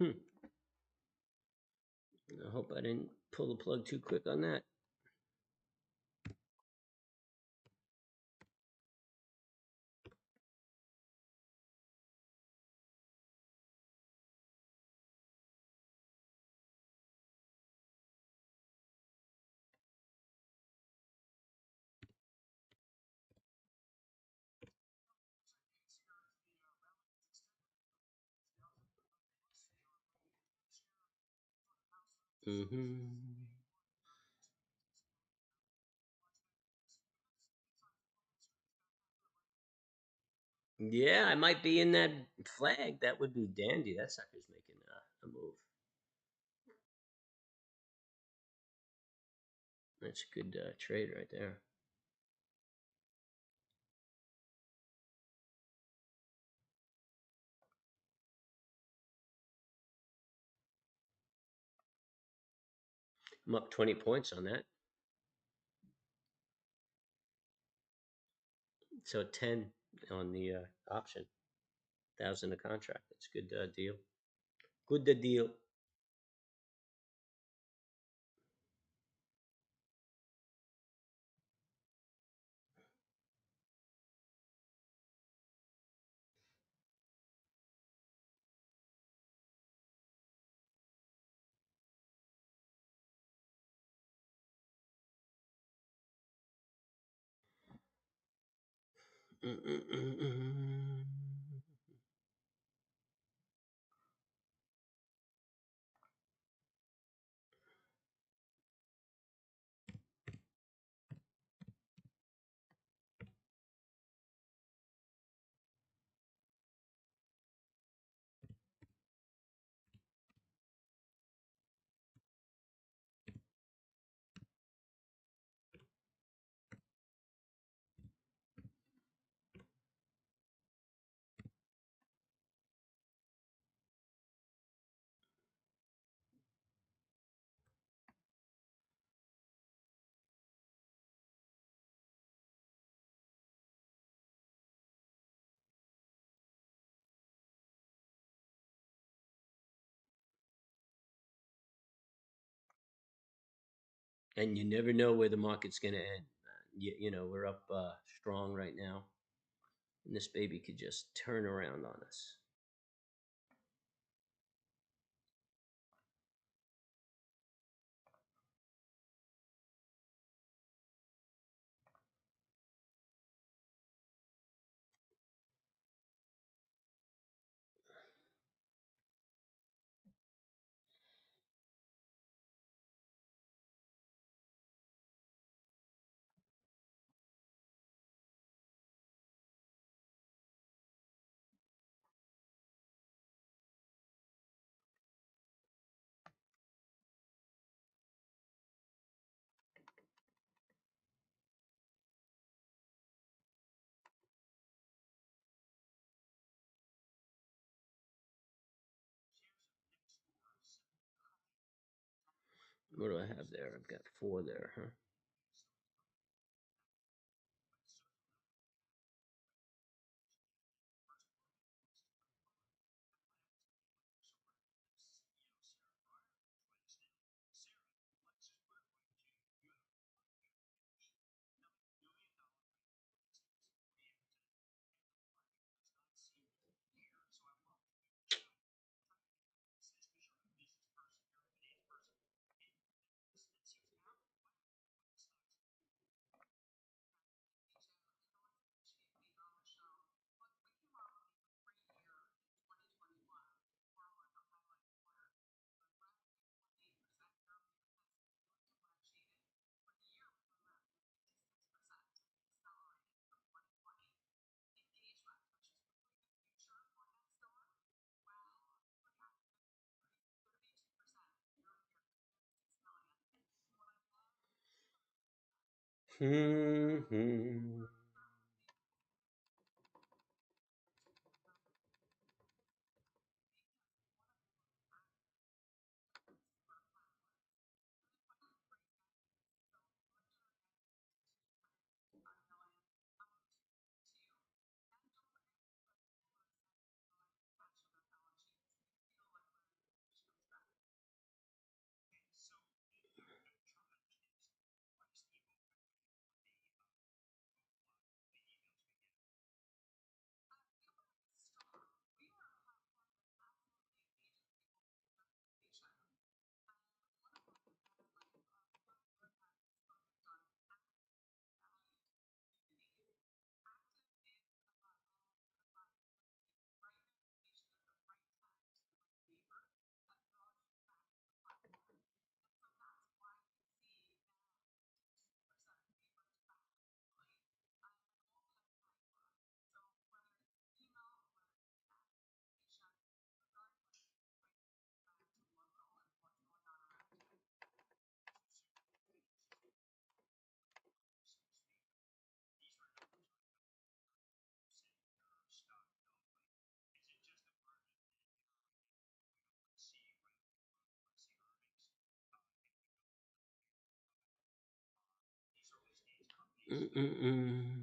Hmm. I hope I didn't pull the plug too quick on that. Hmm. Yeah, I might be in that flag. That would be dandy. That sucker's making a move. That's a good trade right there. I'm up 20 points on that. So 10 on the option. 1,000 a contract. That's a good deal. Good deal. Mm-mm-mm-mm. And you never know where the market's going to end. We're up strong right now, and this baby could just turn around on us. What do I have there? I've got 4 there, huh? Hmm. Mm-mm-mm.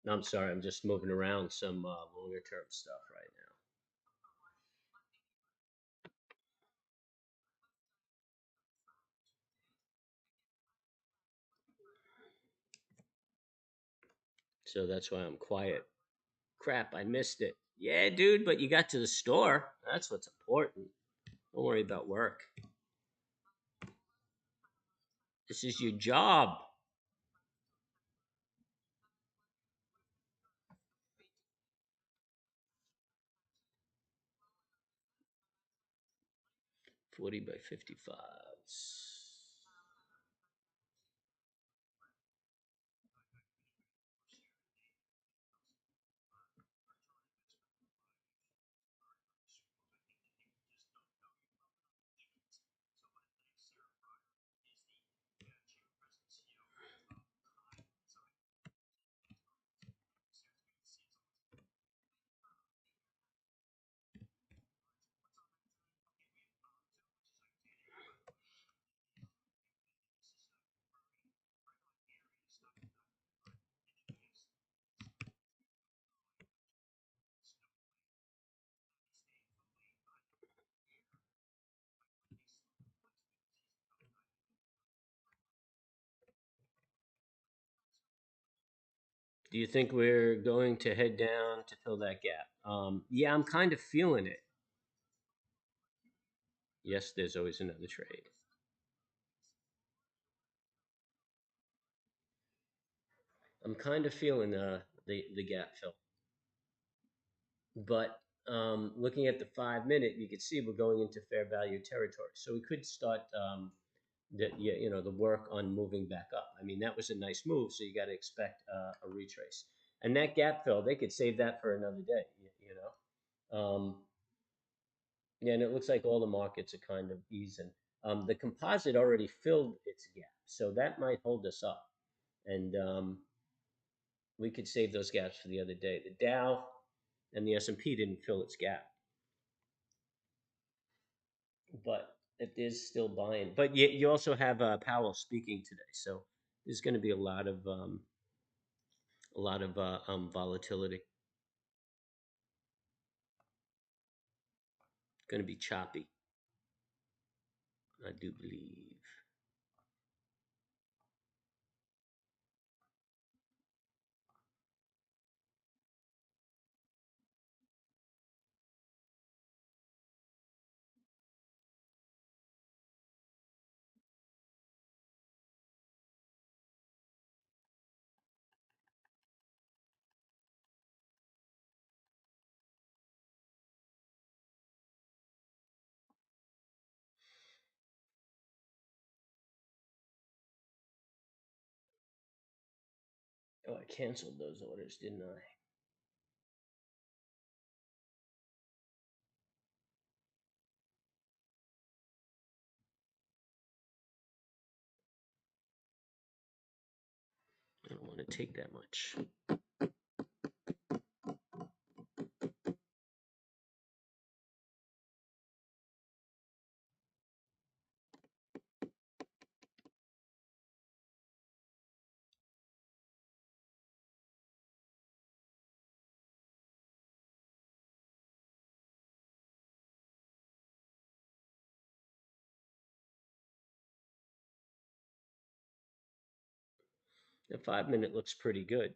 I'm sorry, I'm just moving around some longer term stuff right now. So that's why I'm quiet. Crap, I missed it. Yeah, dude, but you got to the store. That's what's important. Don't worry about work. This is your job. 40 by 55s. Do you think we're going to head down to fill that gap? Yeah, I'm kind of feeling it. Yes, there's always another trade. I'm kind of feeling the gap fill, but looking at the 5 minute, you can see we're going into fair value territory. So we could start the yeah, the work on moving back up. I mean, that was a nice move, so you got to expect a retrace. And that gap fill, they could save that for another day. Yeah, and it looks like all the markets are kind of easing. The composite already filled its gap, so that might hold us up, and we could save those gaps for the other day. The Dow and the S&P didn't fill its gap, but it is still buying. But you also have Powell speaking today, so there's going to be a lot of volatility. Going to be choppy, I do believe. Oh, I canceled those orders, didn't I? I don't want to take that much. The 5 minute looks pretty good.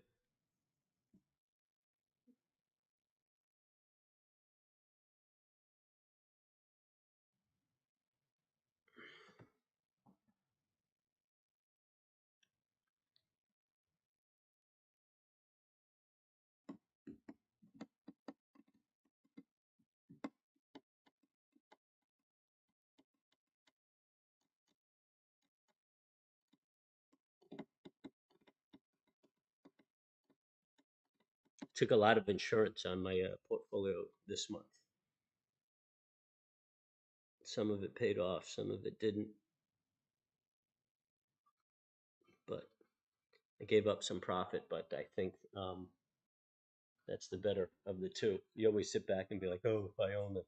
Took a lot of insurance on my portfolio this month. Some of it paid off, some of it didn't, but I gave up some profit. But I think that's the better of the two. You always sit back and be like, "Oh, if I own it."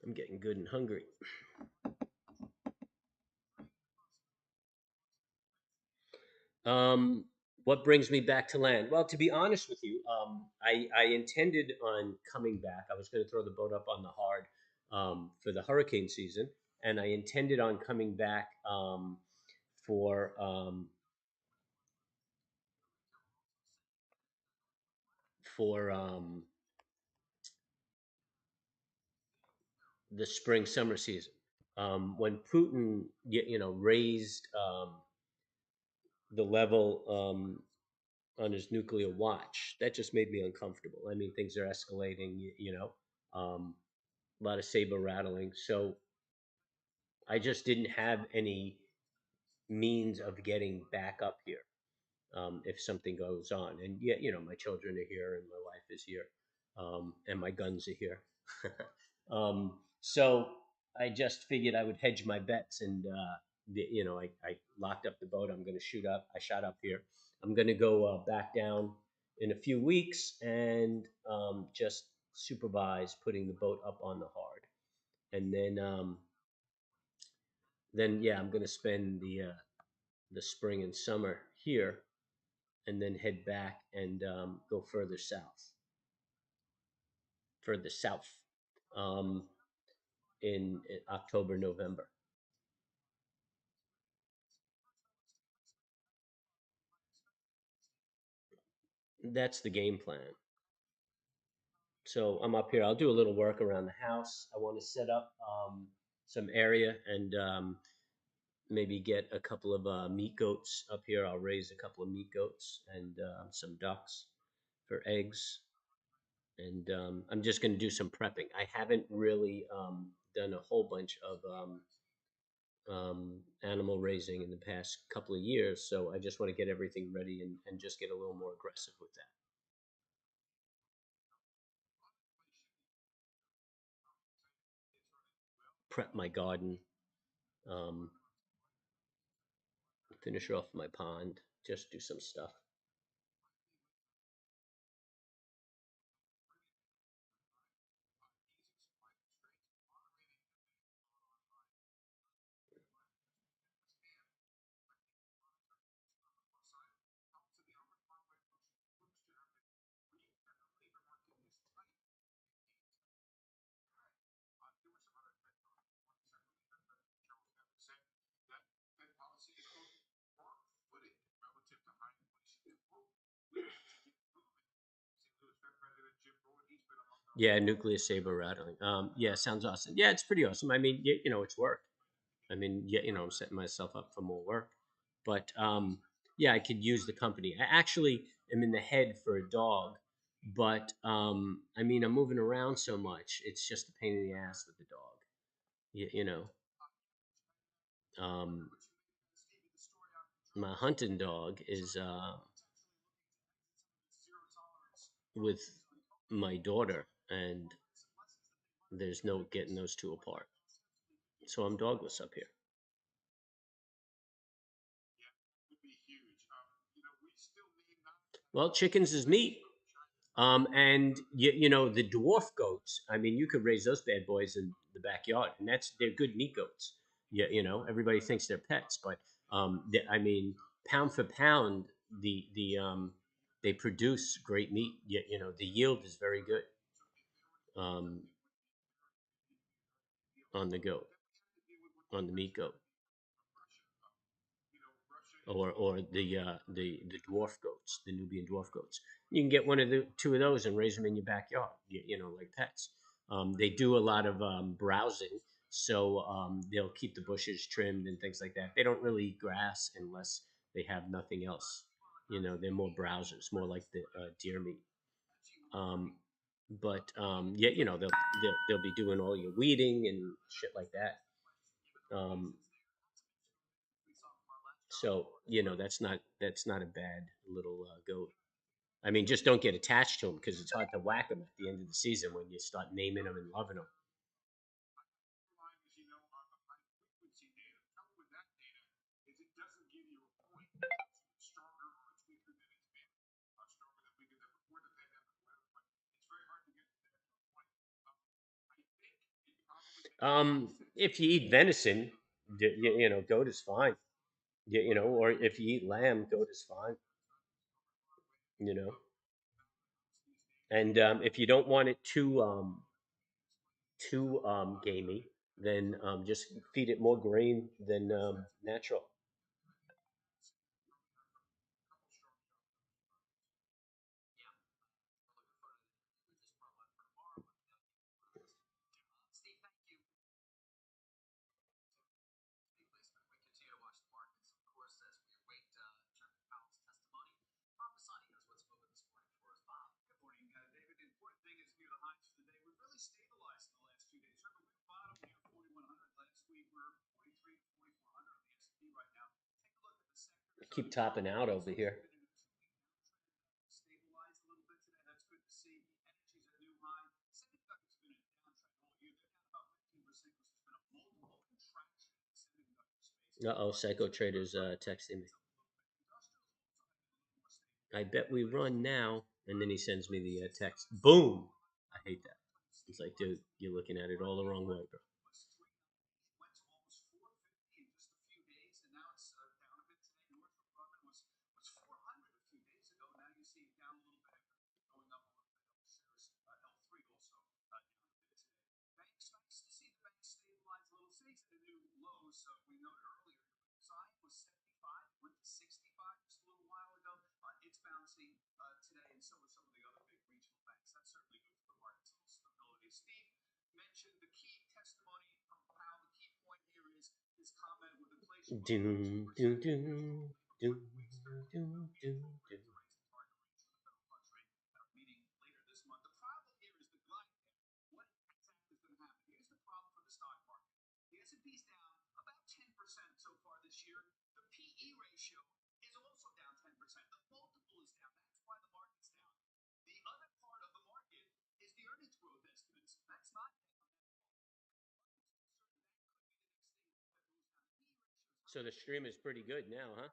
I'm getting good and hungry. Um, what brings me back to land? Well, to be honest with you, I intended on coming back. I was going to throw the boat up on the hard for the hurricane season, and I intended on coming back for for the spring summer season. When Putin, raised the level on his nuclear watch, that just made me uncomfortable. I mean, things are escalating. A lot of saber rattling. So I just didn't have any means of getting back up here if something goes on. And yet, my children are here and my wife is here and my guns are here. So I just figured I would hedge my bets and, I locked up the boat. I'm going to shoot up. I shot up here. I'm going to go back down in a few weeks and just supervise putting the boat up on the hard. And then yeah, I'm going to spend the spring and summer here and then head back and go further south um, in October, November. That's the game plan. So I'm up here. I'll do a little work around the house. I want to set up some area and maybe get a couple of meat goats up here. I'll raise a couple of meat goats and some ducks for eggs. And I'm just going to do some prepping. I haven't really done a whole bunch of animal raising in the past couple of years, so I just want to get everything ready and just get a little more aggressive with that. Prep my garden, um, finish off my pond, just do some stuff. Yeah, nuclear saber rattling. Yeah, sounds awesome. Yeah, it's pretty awesome. I mean, it's work. I mean, yeah, I'm setting myself up for more work, but yeah, I could use the company. I actually am in the head for a dog, but I mean, I'm moving around so much. It's just a pain in the ass with the dog. You know, um, my hunting dog is with my daughter, and there's no getting those two apart. So I'm dogless up here. Well, chickens is meat. And the dwarf goats. I mean, you could raise those bad boys in the backyard, and they're good meat goats. Yeah, everybody thinks they're pets, but I mean, pound for pound, they produce great meat. Yeah, the yield is very good. um, on the goat, on the meat goat, or the dwarf goats, the Nubian dwarf goats. You can get one of the two of those and raise them in your backyard. Like pets. They do a lot of browsing, so they'll keep the bushes trimmed and things like that. They don't really eat grass unless they have nothing else. They're more browsers, more like the deer meat. Um, but yeah, they'll be doing all your weeding and shit like that. Um, so that's not a bad little goat. I mean, just don't get attached to them because it's hard to whack them at the end of the season when you start naming them and loving them. If you eat venison, goat is fine. Or if you eat lamb, goat is fine. You know, and if you don't want it too gamey, then just feed it more grain than natural. Keep topping out over here. Uh oh, Psycho Trader's texting me. I bet we run now. And then he sends me the text. Boom! I hate that. It's like, dude, you're looking at it all the wrong way, bro. Doom, doom, doom, doom, doom, doom, doom. So the stream is pretty good now, huh?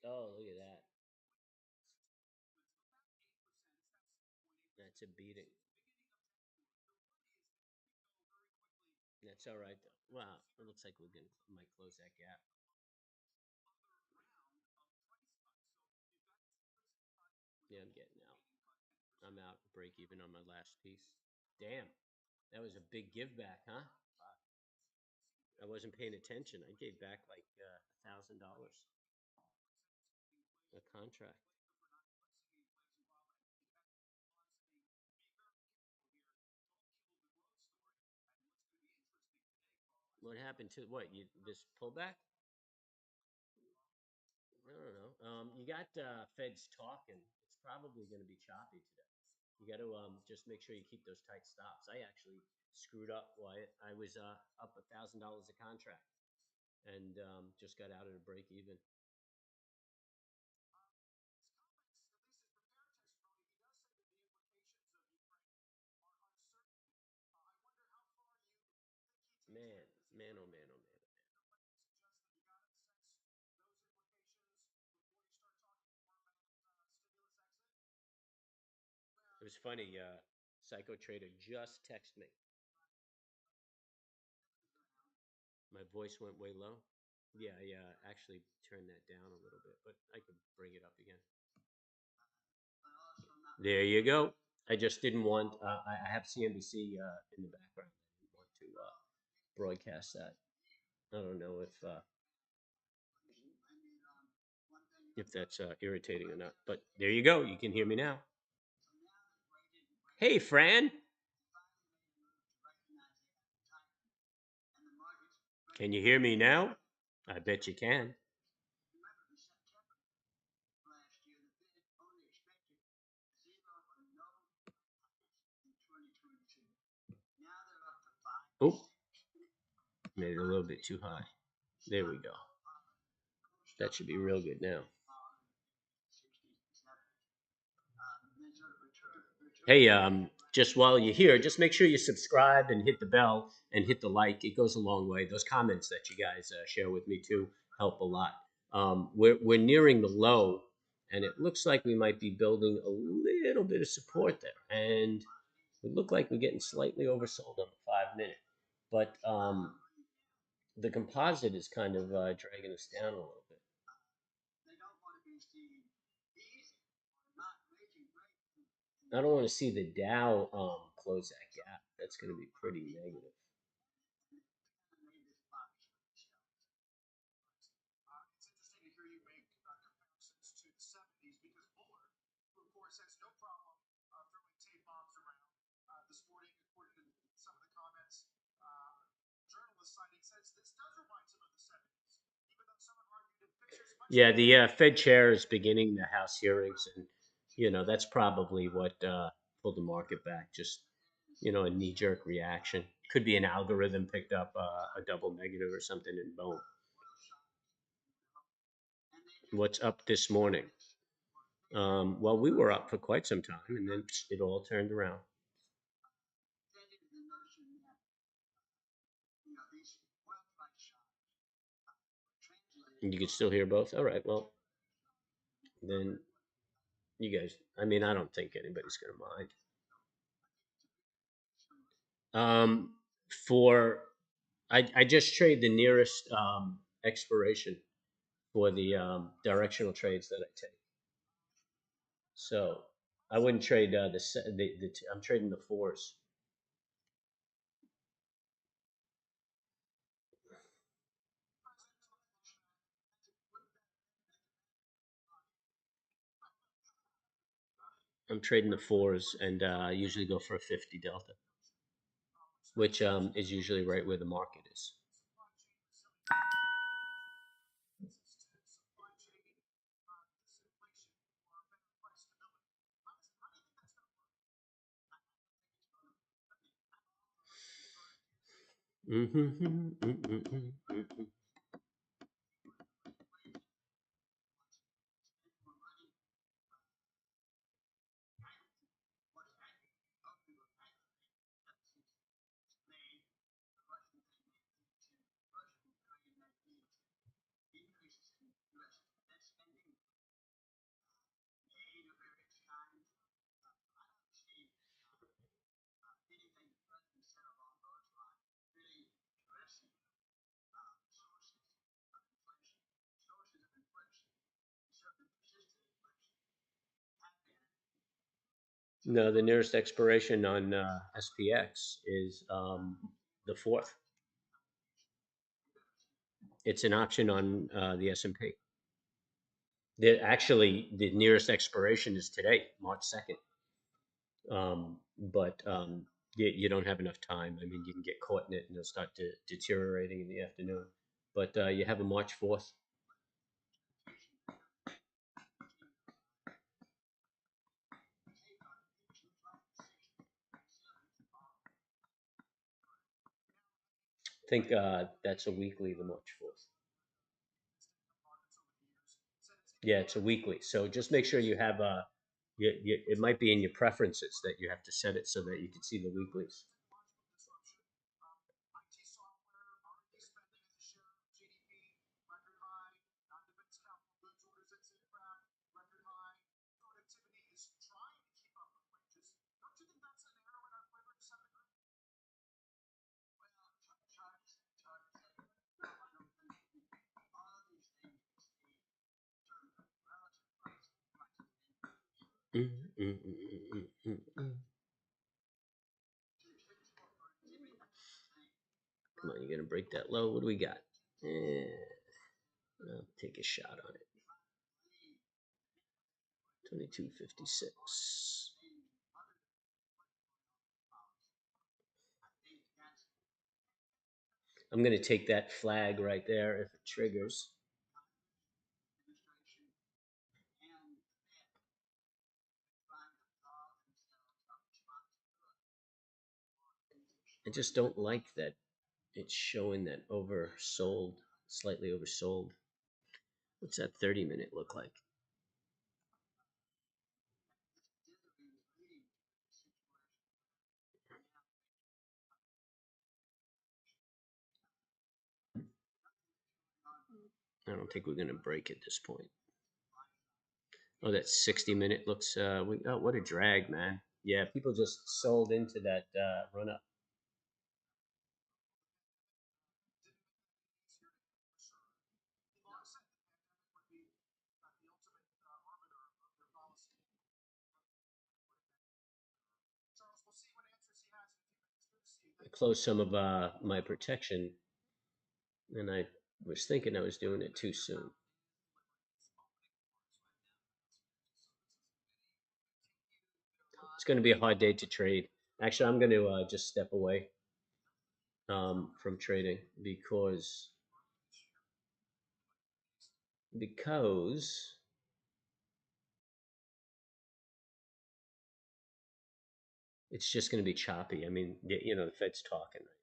Oh, look at that. That's a beating. That's all right, though. Wow, it looks like might close that gap. Yeah, I'm getting out. I'm out. Break even on my last piece. Damn, that was a big give back, huh? Fuck. I wasn't paying attention. I gave back like $1,000 a contract. What happened to what? You this pullback? I don't know. You got Feds talking. It's probably going to be choppy today. You got to just make sure you keep those tight stops. I actually screwed up, Wyatt. I was up $1,000 a contract and just got out at a break even. Man, man, oh man, oh man. It was funny. Psycho Trader just text me. My voice went way low. Yeah, yeah. Actually, turn that down a little bit, but I could bring it up again. There you go. I just didn't want. I have CNBC in the background. I didn't want to broadcast that. I don't know if that's irritating or not. But there you go. You can hear me now. Hey, Fran. Can you hear me now? I bet you can. Oh, made it a little bit too high. There we go. That should be real good now. Hey, just while you're here, just make sure you subscribe and hit the bell and hit the like. It goes a long way. Those comments that you guys share with me too help a lot. We're nearing the low, and it looks like we might be building a little bit of support there. And we look like we're getting slightly oversold on the 5 minute, but the composite is kind of dragging us down a little bit. I don't want to see the Dow close that gap. That's going to be pretty negative. Yeah, the Fed chair is beginning the House hearings, and that's probably what pulled the market back. Just a knee jerk reaction. Could be an algorithm picked up a double negative or something, and boom. What's up this morning? Well, we were up for quite some time, and then it all turned around. And you can still hear both. All right. Well, then you guys. I mean, I don't think anybody's gonna mind. Um, for I just trade the nearest expiration for the directional trades that I take. So I wouldn't trade I'm trading the fours. I'm trading the fours, and I usually go for a 50 delta, which is usually right where the market is. No, the nearest expiration on SPX is the fourth. It's an option on the S&P. Actually, the nearest expiration is today, March 2nd. But you don't have enough time. I mean, you can get caught in it and it'll start deteriorating in the afternoon. But you have a March 4th. I think that's a weekly, the March 4th. Yeah, it's a weekly. So just make sure you have it might be in your preferences that you have to set it so that you can see the weeklies. Mm, mm, mm, mm, mm, mm. Come on, you're gonna break that low. What do we got? Eh, I'll take a shot on it. 22.56. I'm gonna take that flag right there if it triggers. I just don't like that it's showing that oversold, slightly oversold. What's that 30-minute look like? I don't think we're gonna break at this point. Oh, that 60-minute looks. Oh, what a drag, man. Yeah, people just sold into that run up. I closed some of my protection, and I was thinking I was doing it too soon. It's going to be a hard day to trade. Actually, I'm going to just step away from trading because it's just going to be choppy. I mean, the Fed's talking right now.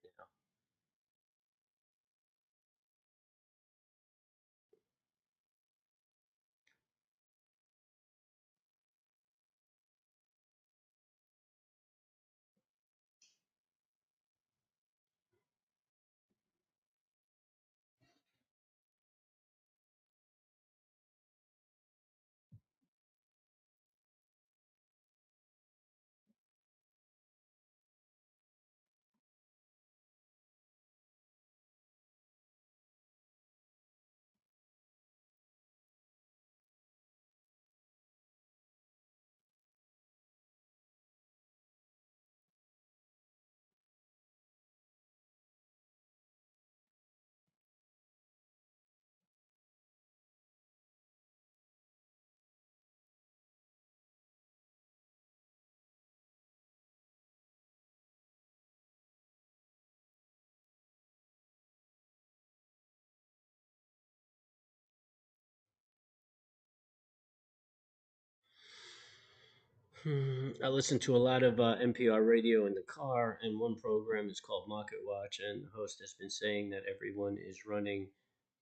I listen to a lot of NPR radio in the car, and one program is called Market Watch, and the host has been saying that everyone is running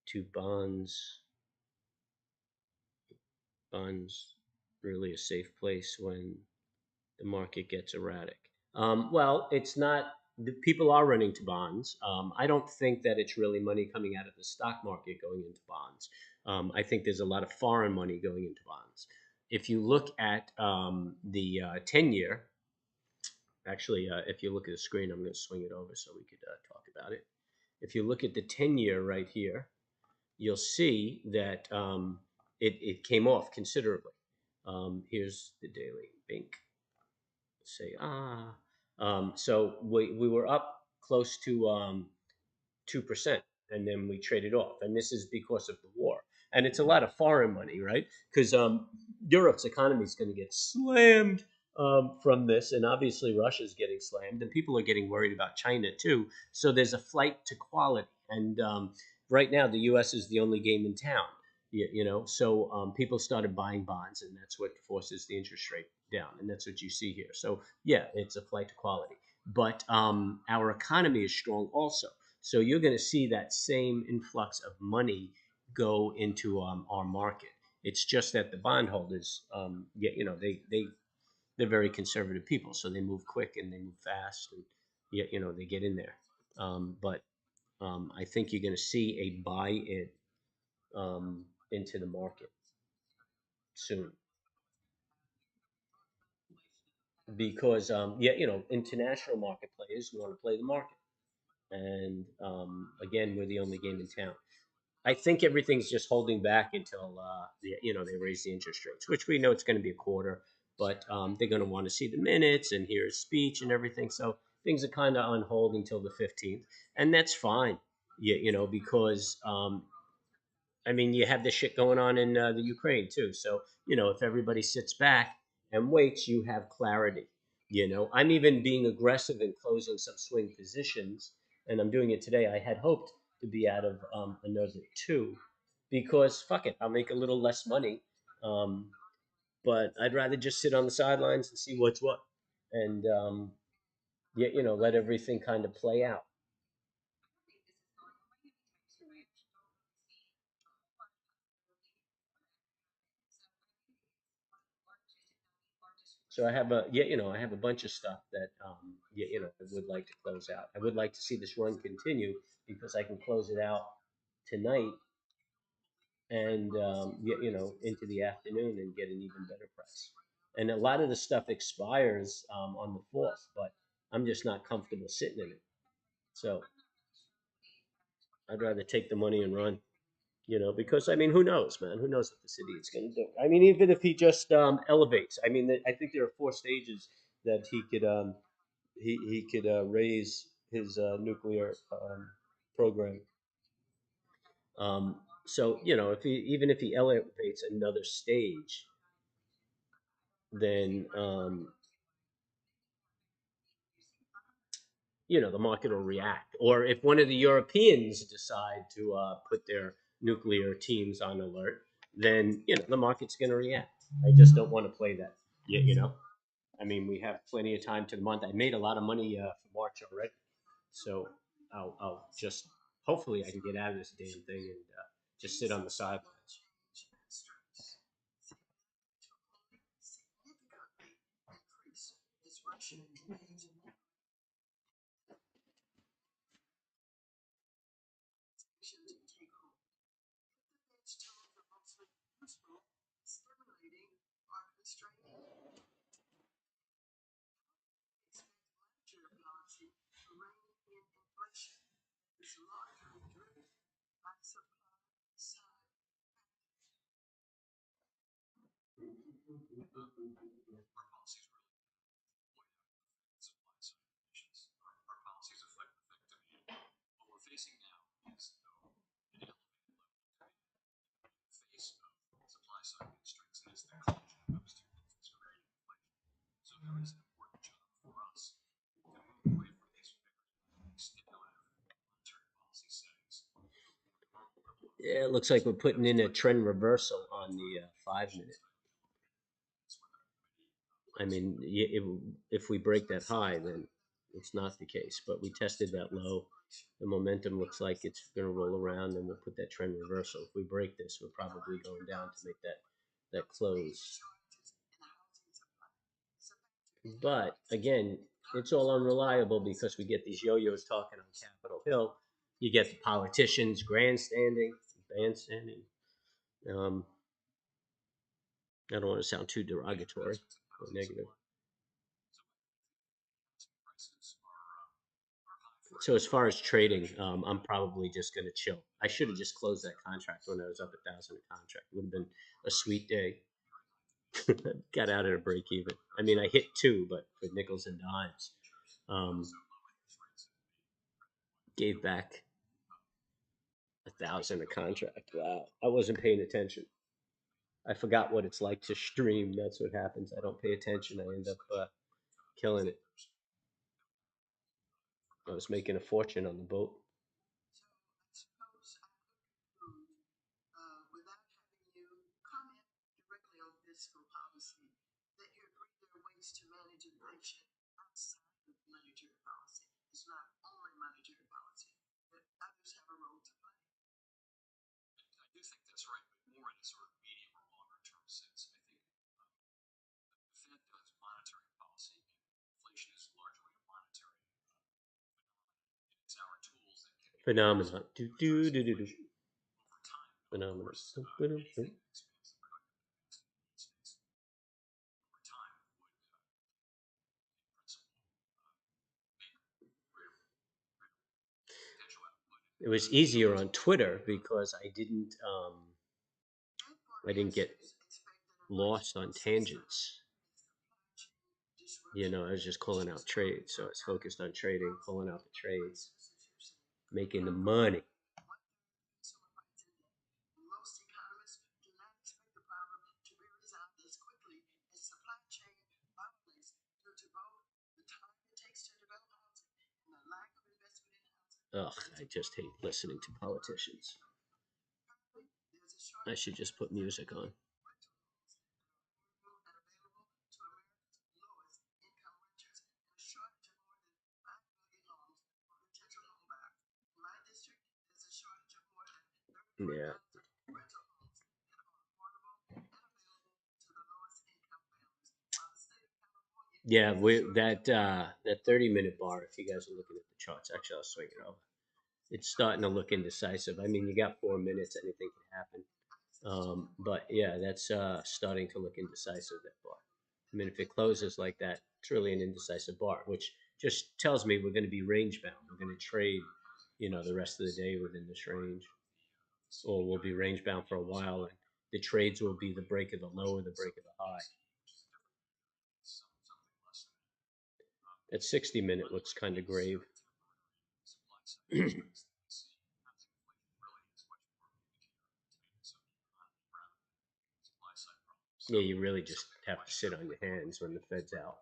to bonds. Bonds really a safe place when the market gets erratic. Well, it's not. The people are running to bonds. I don't think that it's really money coming out of the stock market going into bonds. I think there's a lot of foreign money going into bonds. If you look at the 10-year, actually, if you look at the screen, I'm going to swing it over so we could talk about it. If you look at the 10-year right here, you'll see that it came off considerably. Here's the daily. Bink. Say so we were up close to 2%, and then we traded off, and this is because of the war, and it's a lot of foreign money, right? Because Europe's economy is going to get slammed from this, and obviously Russia's getting slammed, and people are getting worried about China too. So there's a flight to quality, and right now the U.S. is the only game in town. So people started buying bonds, and that's what forces the interest rate down, and that's what you see here. So yeah, it's a flight to quality, but our economy is strong also. So you're going to see that same influx of money go into our market. It's just that the bondholders, they're very conservative people, so they move quick and they move fast, and they get in there. But I think you're going to see a buy-in into the market soon because international market players want to play the market, and again, we're the only game in town. I think everything's just holding back until they raise the interest rates, which we know it's going to be a quarter. but they're going to want to see the minutes and hear his speech and everything. So things are kind of on hold until the 15th, and that's fine. Because I mean, you have this shit going on in the Ukraine too. So if everybody sits back and waits, you have clarity. I'm even being aggressive in closing some swing positions, and I'm doing it today. I had hoped to be out of another two, because fuck it, I'll make a little less money. Um, but I'd rather just sit on the sidelines and see what's what, and let everything kind of play out. So I have I have a bunch of stuff that I would like to close out. I would like to see this run continue because I can close it out tonight and into the afternoon and get an even better price. And a lot of the stuff expires on the fourth, but I'm just not comfortable sitting in it. So I'd rather take the money and run. Because I mean, who knows, man? Who knows what the city is going to do? I mean, even if he just elevates, I mean, I think there are four stages that he could raise his nuclear program. So if he even if he elevates another stage, then the market will react. Or if one of the Europeans decide to put their nuclear teams on alert, then the market's going to react. I just don't want to play that. I mean, we have plenty of time to the month. I made a lot of money for March already, so I'll just hopefully I can get out of this damn thing and just sit on the sidelines. Yeah, it looks like we're putting in a trend reversal on the 5 minute. I mean, if we break that high, then it's not the case. But we tested that low. The momentum looks like it's going to roll around, and we'll put that trend reversal. If we break this, we're probably going down to make that close. But again, it's all unreliable because we get these yo-yos talking on Capitol Hill. You get the politicians grandstanding. Um, I don't want to sound too derogatory or negative. So as far as trading, I'm probably just going to chill. I should have just closed that contract when I was up 1,000 a contract. It would have been a sweet day. Got out at a break even. I mean, I hit two, but for nickels and dimes. Um, Gave back 1,000 a contract. Wow, I wasn't paying attention. I forgot what it's like to stream. That's what happens. I don't pay attention. I end up killing it. I was making a fortune on the boat. Phenomenon. Do do do do do. Phenomenon. It was easier on Twitter because I didn't get lost on tangents. I was just calling out trades, so I was focused on trading, pulling out the trades, making the money. Ugh, I just hate listening to politicians. I should just put music on. Yeah. Yeah, that 30-minute bar, if you guys are looking at the charts, actually I'll swing it over. It's starting to look indecisive. I mean, you got 4 minutes, anything can happen. But yeah, that's starting to look indecisive, that bar. I mean, if it closes like that, it's really an indecisive bar, which just tells me we're going to be range bound. We're going to trade, the rest of the day within this range, or we'll be range bound for a while, and the trades will be the break of the low or the break of the high. That 60-minute looks kind of grave. Yeah, you really just have to sit on your hands when the Fed's out.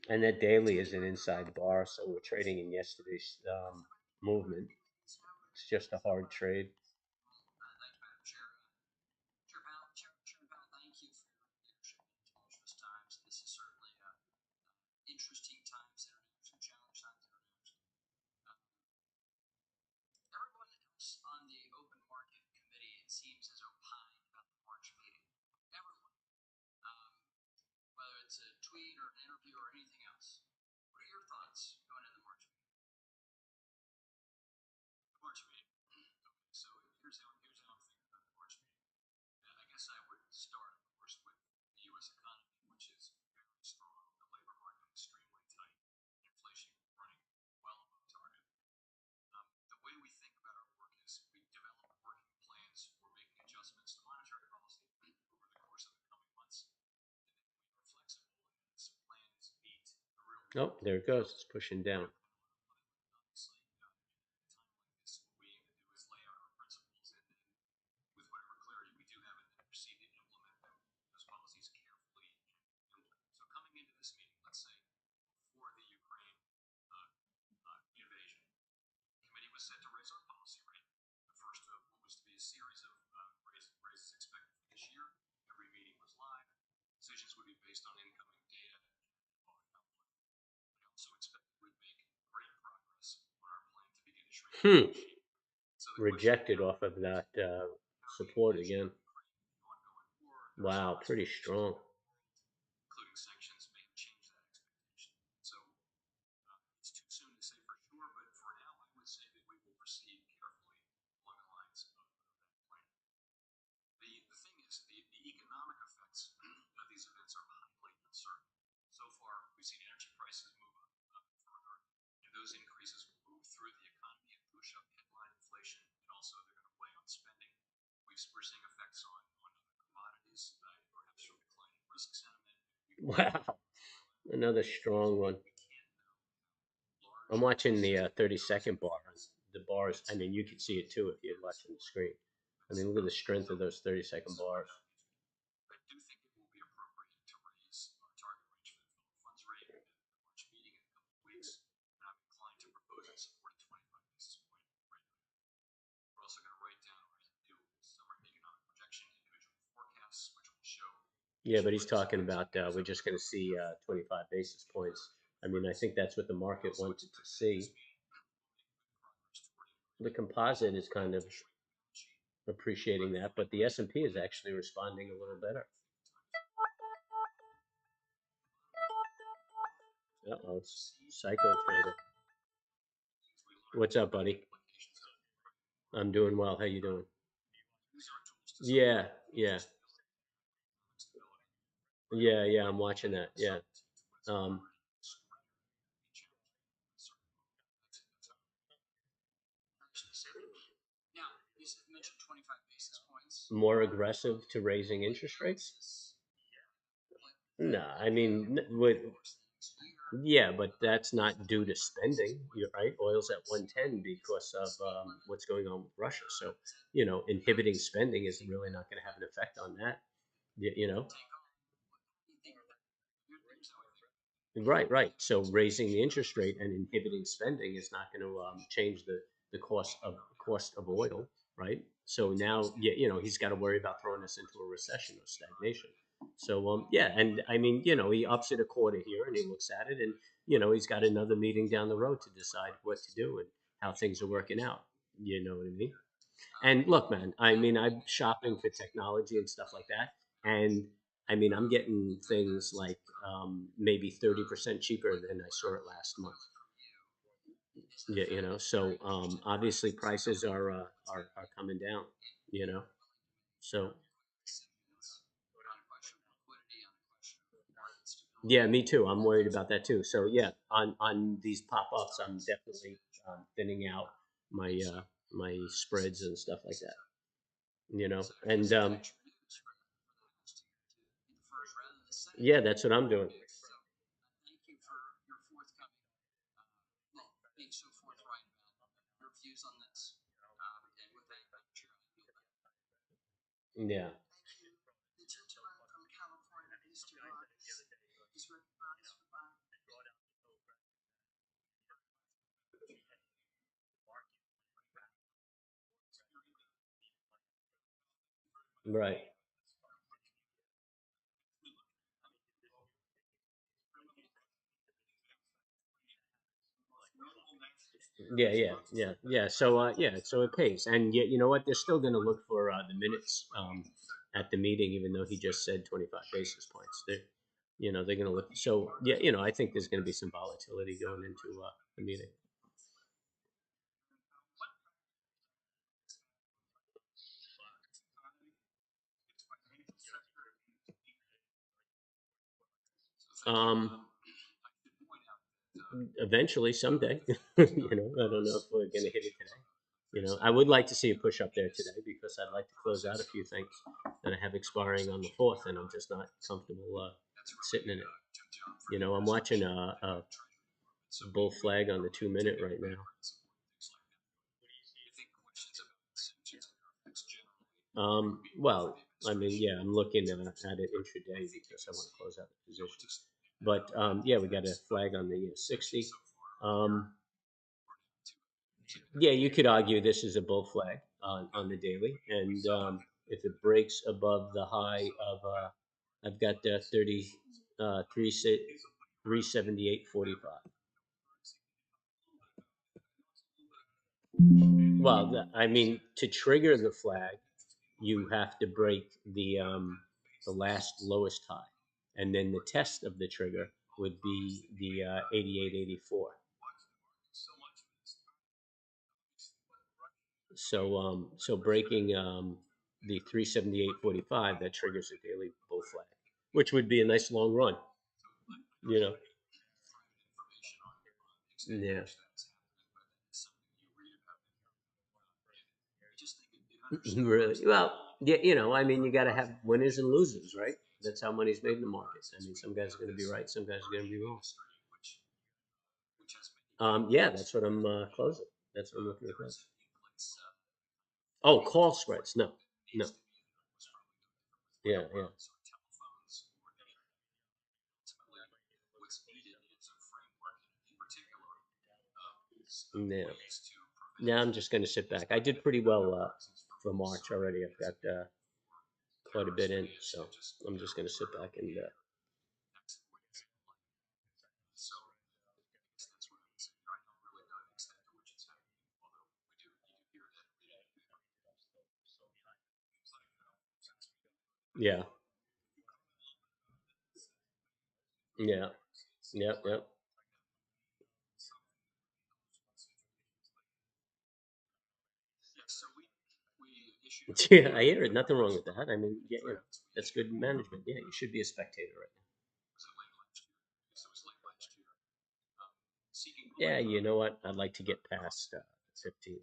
And that daily is an inside bar, so we're trading in yesterday's movement. It's just a hard trade. Oh, there it goes. It's pushing down. Hmm. Rejected off of that support again. Wow, pretty strong. Wow, another strong one. I'm watching the 30-second bar. The bars, I mean, you can see it too if you're watching the screen. I mean, look at the strength of those 30-second bars. Yeah, but he's talking about we're just going to see 25 basis points. I mean, I think that's what the market wanted to see. The composite is kind of appreciating that, but the S&P is actually responding a little better. Uh-oh, psycho trader. What's up, buddy? I'm doing well. How you doing? Yeah, yeah. Yeah, yeah, I'm watching that. Yeah. Um, More aggressive to raising interest rates? No, I mean, yeah, but that's not due to spending. You're right. Oil's at 110 because of what's going on with Russia. So, inhibiting spending is really not going to have an effect on that. You know, right, right. So raising the interest rate and inhibiting spending is not going to change the cost of oil, right? So now, yeah, he's got to worry about throwing us into a recession or stagnation. So yeah, and I mean, he ups it a quarter here, and he looks at it, and he's got another meeting down the road to decide what to do and how things are working out. You know what I mean? And look, man, I mean, I'm shopping for technology and stuff like that. And I mean, I'm getting things like maybe 30% cheaper than I saw it last month. Yeah, so obviously prices are coming down, you know. So yeah, me too. I'm worried about that too. So yeah, on these pop ups, I'm definitely thinning out my my spreads and stuff like that. And yeah, that's what I'm doing. Yeah. Right. Yeah, yeah, yeah, yeah. So, yeah, so it pays, and yet, you know what? They're still going to look for the minutes at the meeting, even though he just said 25 basis points. They're going to look. So, yeah, I think there's going to be some volatility going into the meeting. Um, Eventually, someday, I don't know if we're going to hit it today. I would like to see a push up there today because I'd like to close out a few things that I have expiring on the fourth, and I'm just not comfortable sitting in it. I'm watching a bull flag on the 2 minute right now. Well, I mean, yeah, I'm looking at it intraday because I want to close out the positions. But yeah, we got a flag on the 60. Um, yeah, you could argue this is a bull flag on the daily, and if it breaks above the high of, I've got 378.45. Well, I mean, to trigger the flag, you have to break the last lowest high, and then the test of the trigger would be the 88.84. So breaking the 378.45 that triggers a daily bull flag, which would be a nice long run. You know, yeah. Really? Well, yeah. I mean, you got to have winners and losers, right? That's how money's made in the markets. I mean, some guys are going to be right, some guys are going to be wrong. Yeah, that's what I'm closing. That's what I'm looking to close. Oh, call spreads? No, no. Yeah, yeah. Yeah. Yeah, I'm just going to sit back. I did pretty well for March already. I've got quite a bit in, so I'm just going to sit back and yeah, yeah, yep, yep. Yeah, I hear it. Nothing wrong with that. I mean, yeah, that's good management. Yeah, you should be a spectator right now. Yeah, you know what? I'd like to get past 15.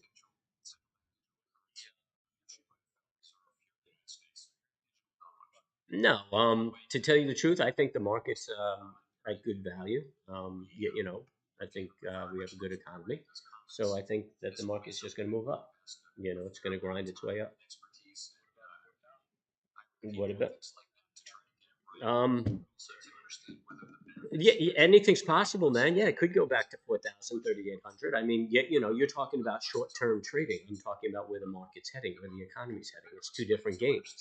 No, to tell you the truth, I think the market's at good value. I think we have a good economy, so I think that the market's just going to move up. It's going to grind its way up. What about? Um, anything's possible, man. Yeah, it could go back to 4,000, 3,800. I mean, you're talking about short-term trading. I'm talking about where the market's heading, where the economy's heading. It's two different games,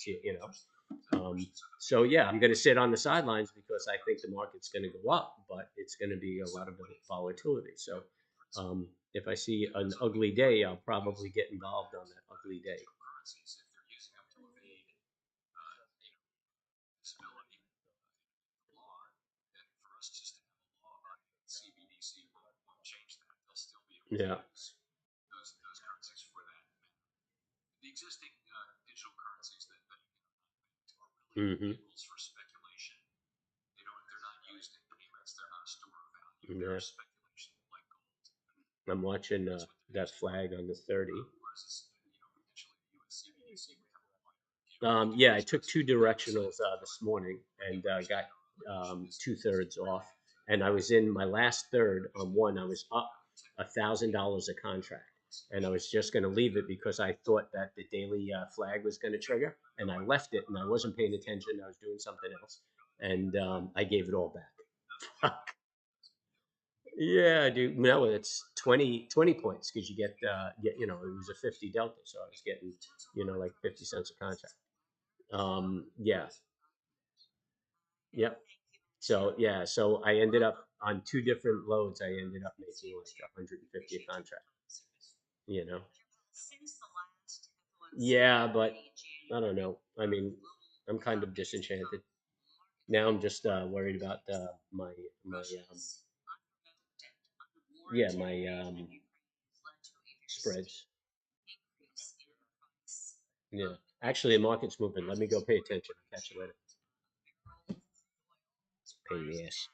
so yeah, I'm going to sit on the sidelines because I think the market's going to go up, but it's going to be a lot of volatility. So if I see an ugly day, I'll probably get involved on that ugly day. Yeah. Hmm. Yeah. I'm watching that flag on the 30. Yeah, I took two directionals this morning and got 2/3 off. And I was in my last third on one. I was up $1,000 a contract, and I was just going to leave it because I thought that the daily flag was going to trigger, and I left it, and I wasn't paying attention. I was doing something else, and I gave it all back. Yeah, dude. No, it's 20 points because it was a 50 delta, so I was getting like 50 cents a contract. Yeah. Yep. So yeah, so I ended up on two different loads. I ended up making like 150 a contract. You know. Yeah, but I don't know. I mean, I'm kind of disenchanted. Now I'm just worried about my yeah my spreads. Yeah. Actually, the market's moving. Let me go pay attention. I'll catch you later. Pain in the ass.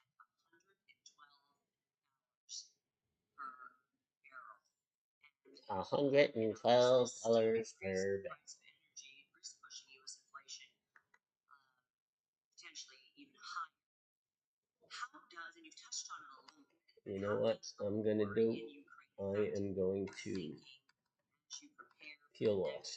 $112 per barrel. You know what I'm gonna do? I am going to peel off.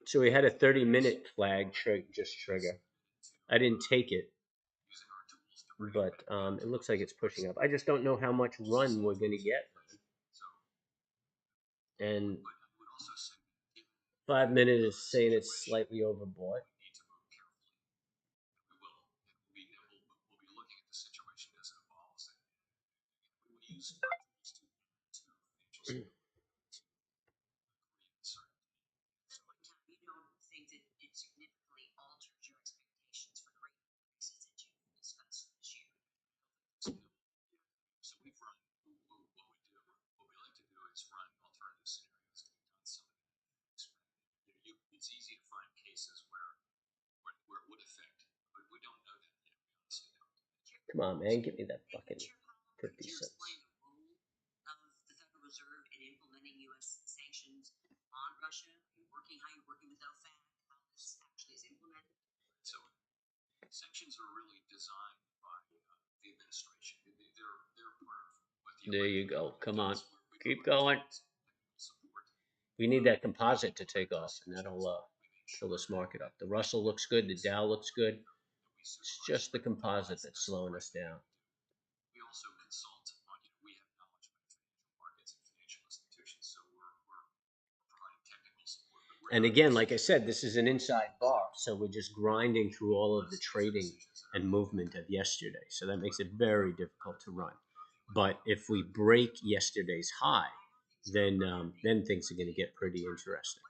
So we had a 30-minute flag just trigger. I didn't take it, but it looks like it's pushing up. I just don't know how much run we're going to get. And 5 minutes is saying it's slightly overbought. Come on, man, give me that fucking 50 cents. There you go. Come on, keep going. We need that composite to take off, and that'll fill this market up. The Russell looks good. The Dow looks good. It's just the composite that's slowing us down. And again, like I said, this is an inside bar, so we're just grinding through all of the trading and movement of yesterday. So that makes it very difficult to run. But if we break yesterday's high, then things are going to get pretty interesting.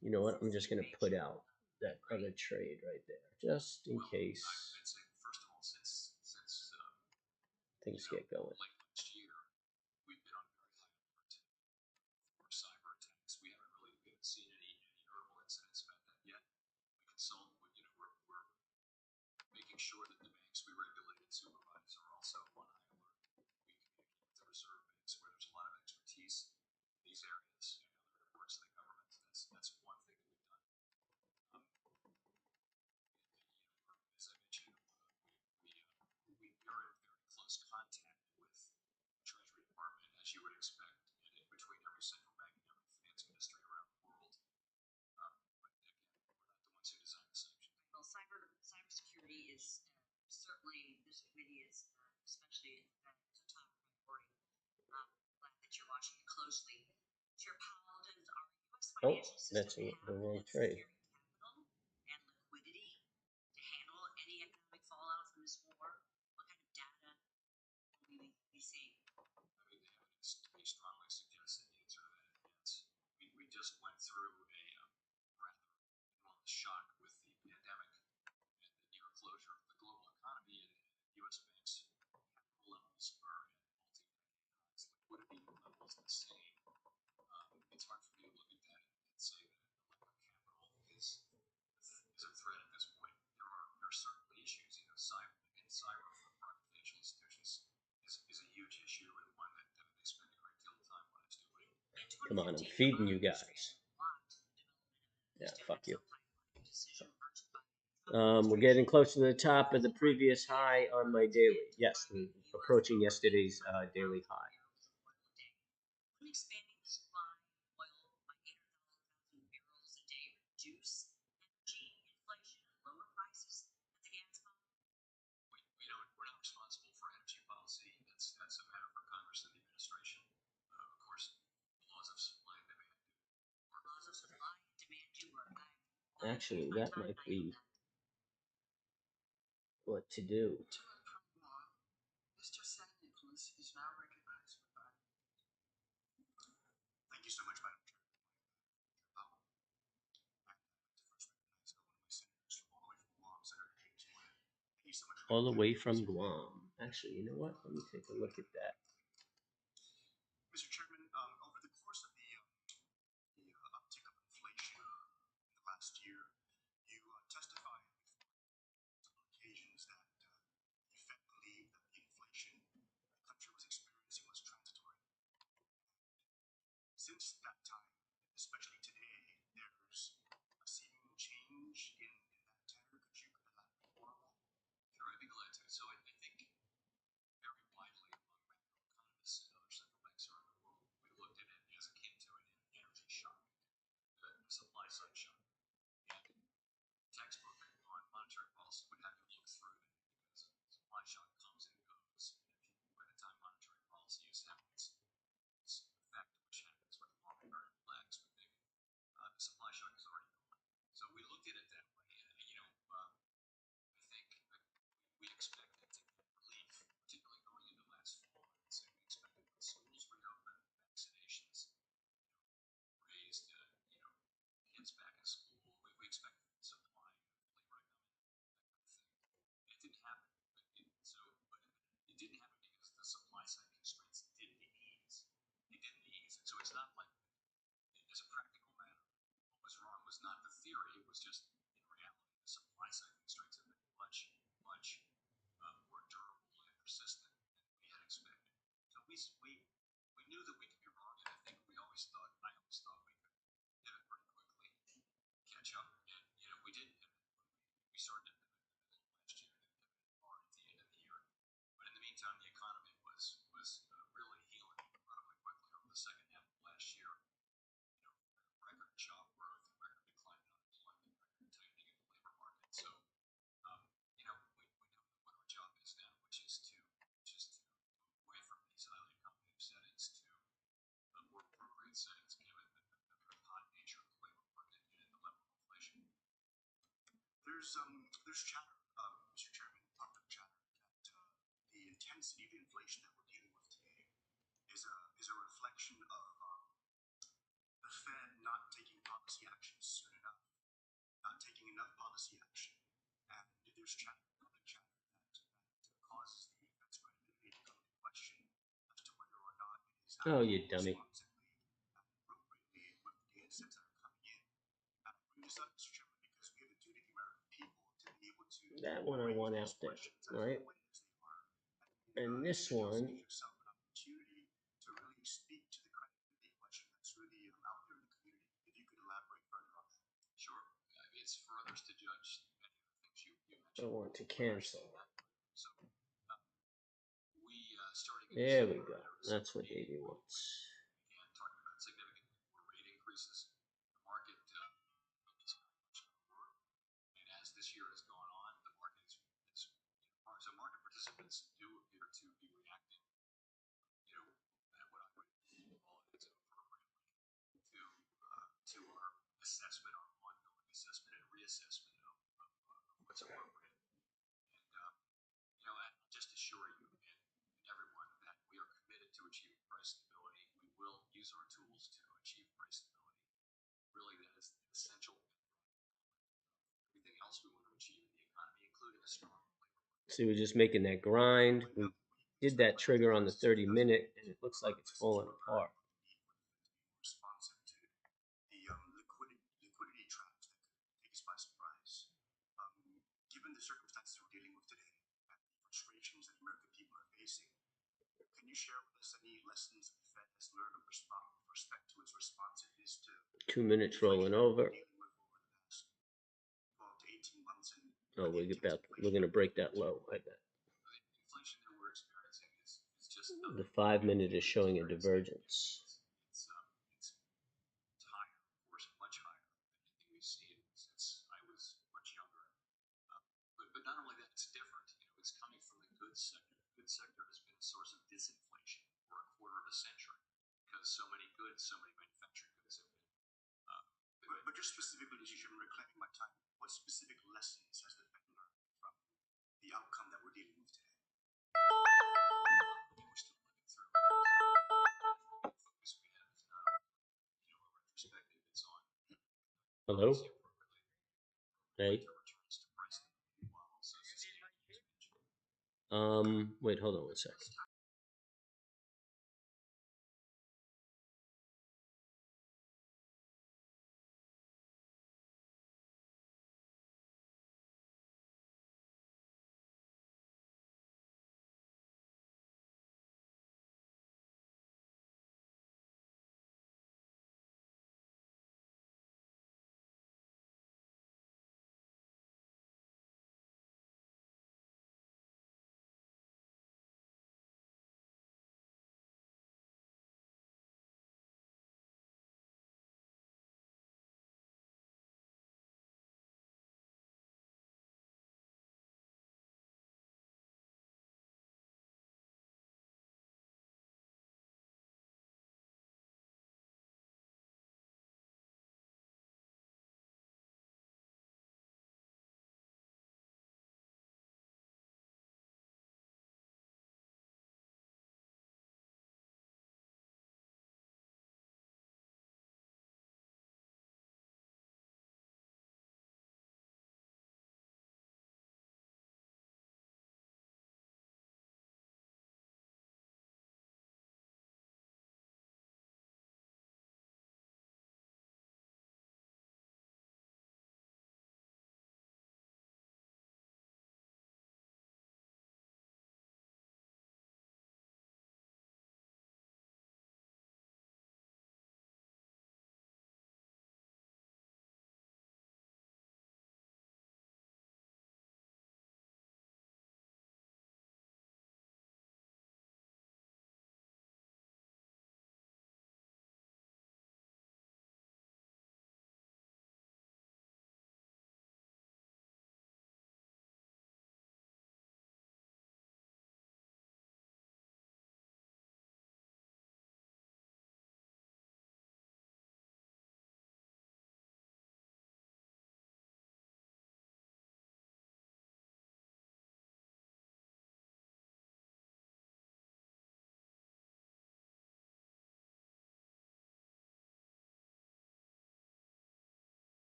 You know what? I'm just going to put out that other trade right there, just in case things get going. Oh, that's the wrong trade. Come on, I'm feeding you guys. Yeah, fuck you. We're getting close to the top of the previous high on my daily. Yes, we're approaching yesterday's daily high. Actually, that might be what to do. All the way from Guam. Actually, you know what? Let me take a look at that. there's chatter, Mr. Chairman, public chatter that the intensity of the inflation that we're dealing with today is a reflection of the Fed not taking policy action soon enough, not taking enough policy action, and there's chatter, public chatter that causes the Fed's credibility to come into question as to whether or not it is Oh, acting you dummy. responsibly and appropriately with the data sets that are coming in. And I bring this up, Mr. Chairman, because we have a duty to the American people to be able to That one I want out there, right? And this one, yourself an opportunity to really speak to the credibility question that's really out there in the community. If you could elaborate further on that. Sure. It's for others to judge many of the things you I mentioned. want to cancel. So we starting. There we go. That's what Davey wants. Began talking about significant rate increases. The market is very much lower, and as this year has gone on, the market is so market participants do appear to be reacting, at what I would call it appropriately to our assessment, our ongoing assessment and reassessment of what's appropriate. And I just assure you and everyone that we are committed to achieving price stability. We will use our tools to achieve price stability. Really, that is essential. Everything else we want to achieve in the economy, including a strong labor market. See, we're just making that grind. We did that trigger on the 30-minute, and it looks like it's falling apart. Responsive to the liquidity traps that could take us by surprise. Given the circumstances we're dealing with today and the frustrations that the American people are facing, can you share with us any lessons the Fed has learned with respect to its responsiveness to 2 minutes rolling over. dealing with over the past 12 to 18 months? And Oh, we're gonna break that low. I bet. The inflation that we're experiencing is just The 5-minute is showing a divergence. It's higher, of course, much higher than anything we've seen since I was much younger. But not only that, it's different. It's coming from the goods sector. The goods sector has been a source of disinflation for a quarter of a century because so many manufactured goods have been. But just specifically, as you should be reclaiming my time, what specific lessons has the Fed learned from the outcome that we're dealing with today? We're still living through. The focus we have is not on, a retrospective. It's on Hello? appropriately Hey. returns to price while also sustaining expansion. Wait, hold on one second.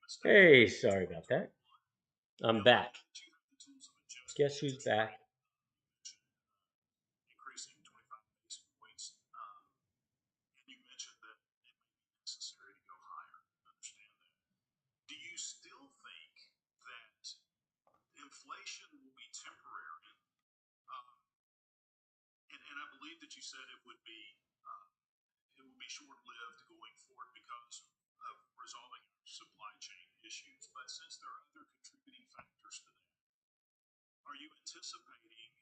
Hey, sorry about that. I'm back. Guess who's back? Increasing 25 basis points. And you mentioned that it may be necessary to go higher. I understand that. Do you still think that inflation will be temporary? Um, and I believe that you said it will be short-lived going forward because of resolving our supply chain issues. But since there are other contributing factors to that, are you anticipating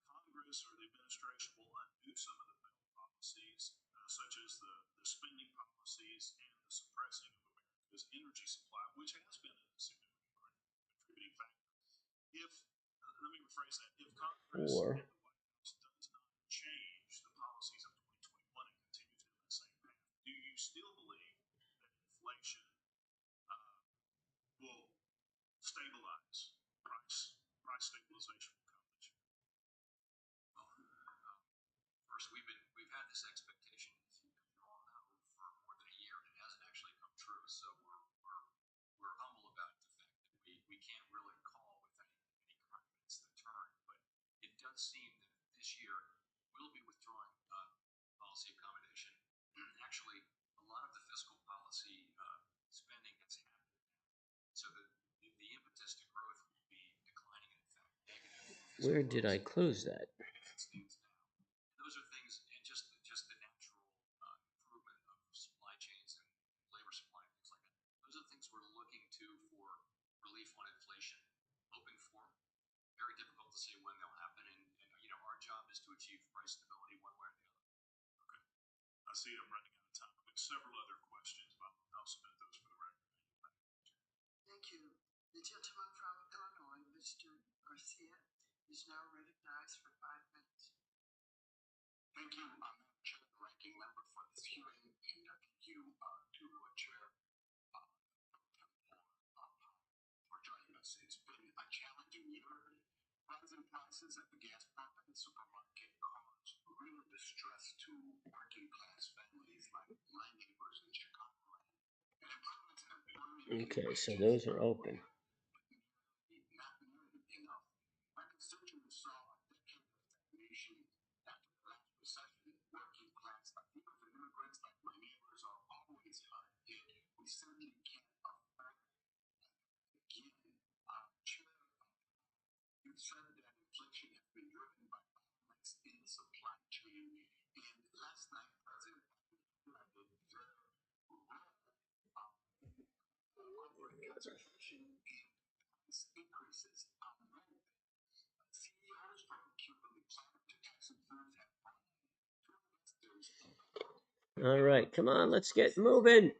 Congress or the administration will undo some of the failed policies, such as the spending policies and the suppressing of America's energy supply, which has been a significant contributing factor? If, let me rephrase that, if Congress Or and the White House does not change the policies of 2021 and continues down the same path, do you still believe that inflation will stabilize, price stabilization will come this year? First, we've had this expectation, if you all know, for more than a year, and it hasn't actually come true. So we're humble about the fact that we can't really call with any confidence the turn. But it does seem that this year we'll be withdrawing policy accommodation. Actually, a lot of the fiscal policy spending has happened now, so the impetus to growth will be declining, and in fact negative. where did I close that? Those are things, and just the natural improvement of supply chains and labor supply and things like that. Those are the things we're looking to for relief on inflation, hoping for. Very difficult to say when they'll happen, and our job is to achieve price stability one way or the other. Okay. I see I'm running out of time. I've got several other questions, but I'll submit those for the record. Thank you. The gentleman from Illinois, Mr. Garcia, is now recognized for 5 minutes. Thank you. I'm the chair, the ranking member for this hearing, and thank you to Chair for joining us. It's been a challenging year. Rising prices at the gas pump and supermarket cause real distress to working class families like my neighbors in Chicago. And improvements have been Okay, so those are open. not nearly enough. My constituents saw a decade of stagnation after the last recession. Working class ideas and immigrants like my neighbors are always hard hit. We certainly can't afford again. Chair, you said that inflation has been driven by bottlenecks in the supply chain, and last night President Biden highlighted their role concentration and price increases on milk. CEOs from Kimberly Clark to Tyson Foods have brought to investors. All right, come on, let's get moving.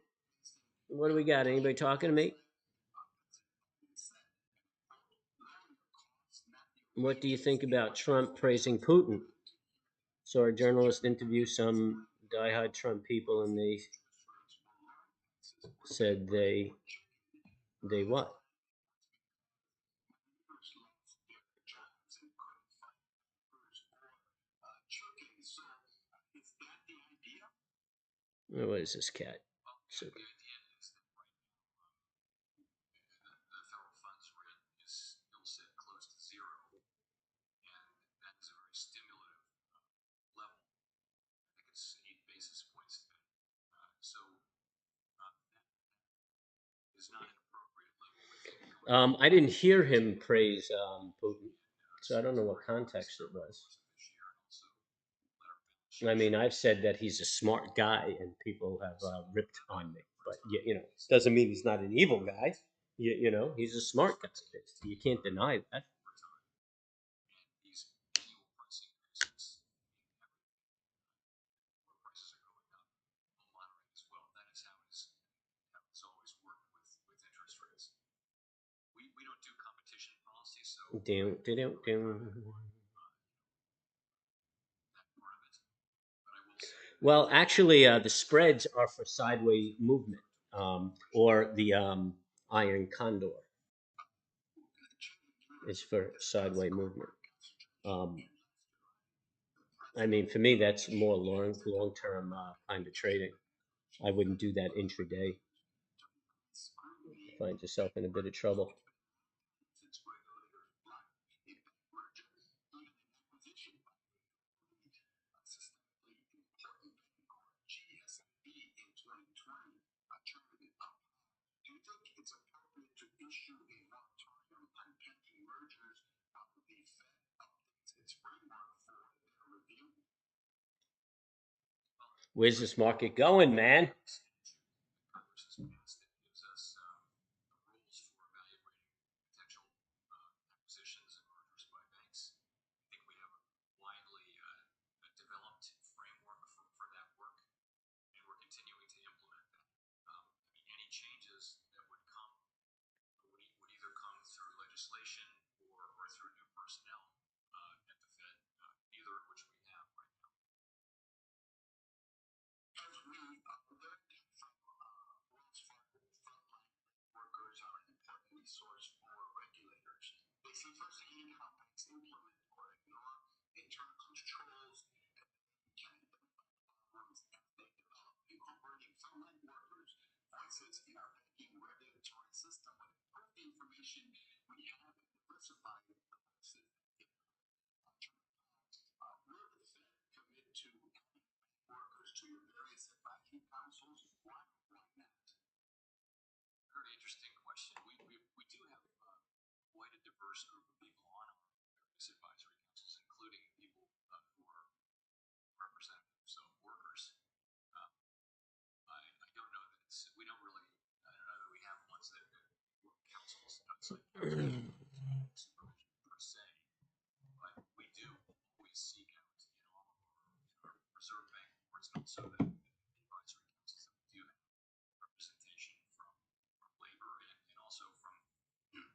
What do we got? Anybody talking to me? What do you think about Trump praising Putin? So our journalist interviewed some diehard Trump people, and they said they what? What is this cat? So, The idea is that right now the federal funds rate is still set close to zero, and that's a very stimulative level. I think it's 8 basis points today. So that is not an appropriate level. I didn't hear him praise Putin, so I don't know what context it was. I mean, I've said that he's a smart guy, and people have ripped on me. But doesn't mean he's not an evil guy. He's a smart guy. You can't deny that. These annual price increases where prices are going up will moderate as well. That is how it's always worked with interest rates. We don't do competition policy, so Well, actually, the spreads are for sideways movement, or the iron condor is for sideways movement. I mean, for me, that's more long term kind of trading. I wouldn't do that intraday. find yourself in a bit of trouble. Since regulators block a big merger, even an acquisition by a systemically important bank GSB in 2020, a terminated up. Do you think it's appropriate to issue a moratorium on pending mergers while the Fed updates its framework for their review? Where's this market going, man? Congress has passed that gives us rules for evaluating potential acquisitions and mergers by banks. I think we have a widely developed framework for that work, and we're continuing to implement that. Any changes that would come would either come through legislation or through new personnel at the Fed, neither of which we have right now. As we learned from Wells Fargo, frontline workers are an important resource for regulators. They see firsthand how banks implement or ignore internal controls and can identify problems as they develop. Incorporating frontline workers' voices in our banking regulatory system would improve the information we have and diversify the voices that give will the Fed commit to adding workers to your various advisory councils? Why not? Very interesting question. We do have quite a diverse group of people on our various advisory councils, including people who are representatives of workers. I don't know that we don't really, I don't know that we have ones that work councils outside supervision per se, but we do always seek out all of our reserve bank boards and also the advisory councils that we do have representation from labor and also from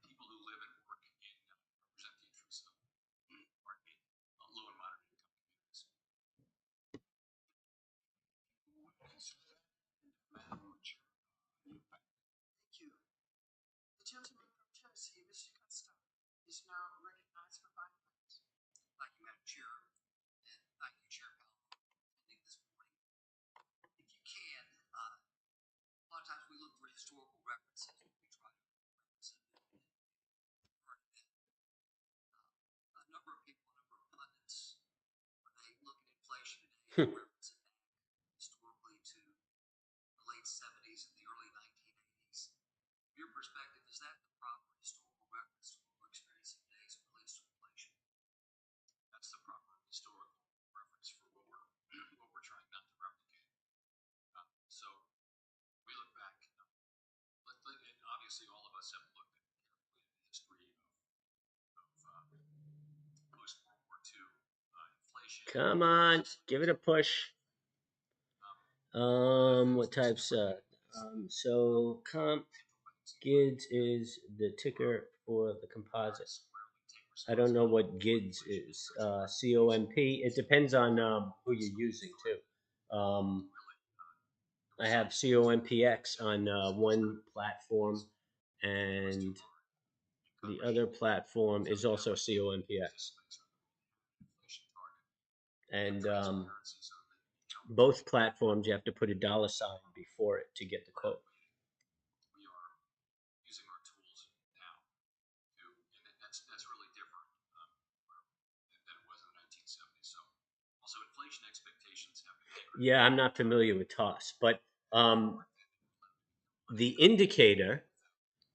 people who live and work in represent the interests of low and moderate income communities. Thank you. The gentleman from Tennessee, Mr. Costa, is now recognized for 5 minutes. Thank you, Madam Chair, and thank you, Chair Powell, for attending this morning. If you can, a lot of times we look for historical references when we try to represent current event. A number of people, a number of pundits, when they look at inflation today, reference it back historically to the late 70s and the early 1980s. From your perspective, is that the proper historical reference to what we're experiencing today as it relates to inflation? That's the proper historical reference for what we're trying not to replicate. So we look back. And obviously, all of us have looked at carefully at the history of post World War II inflation. Come on, give it a push. What types? So comp GIDS is the ticker for the composite. I don't know what GIDS is. COMP. It depends on who you're using too. I have COMPX on one platform, and the other platform is also COMPX. And both platforms, you have to put a $sign before it to get the quote. We are using our tools now and that's really different than it was in the 1970s. So also inflation expectations have been. Yeah, I'm not familiar with TOS, but the indicator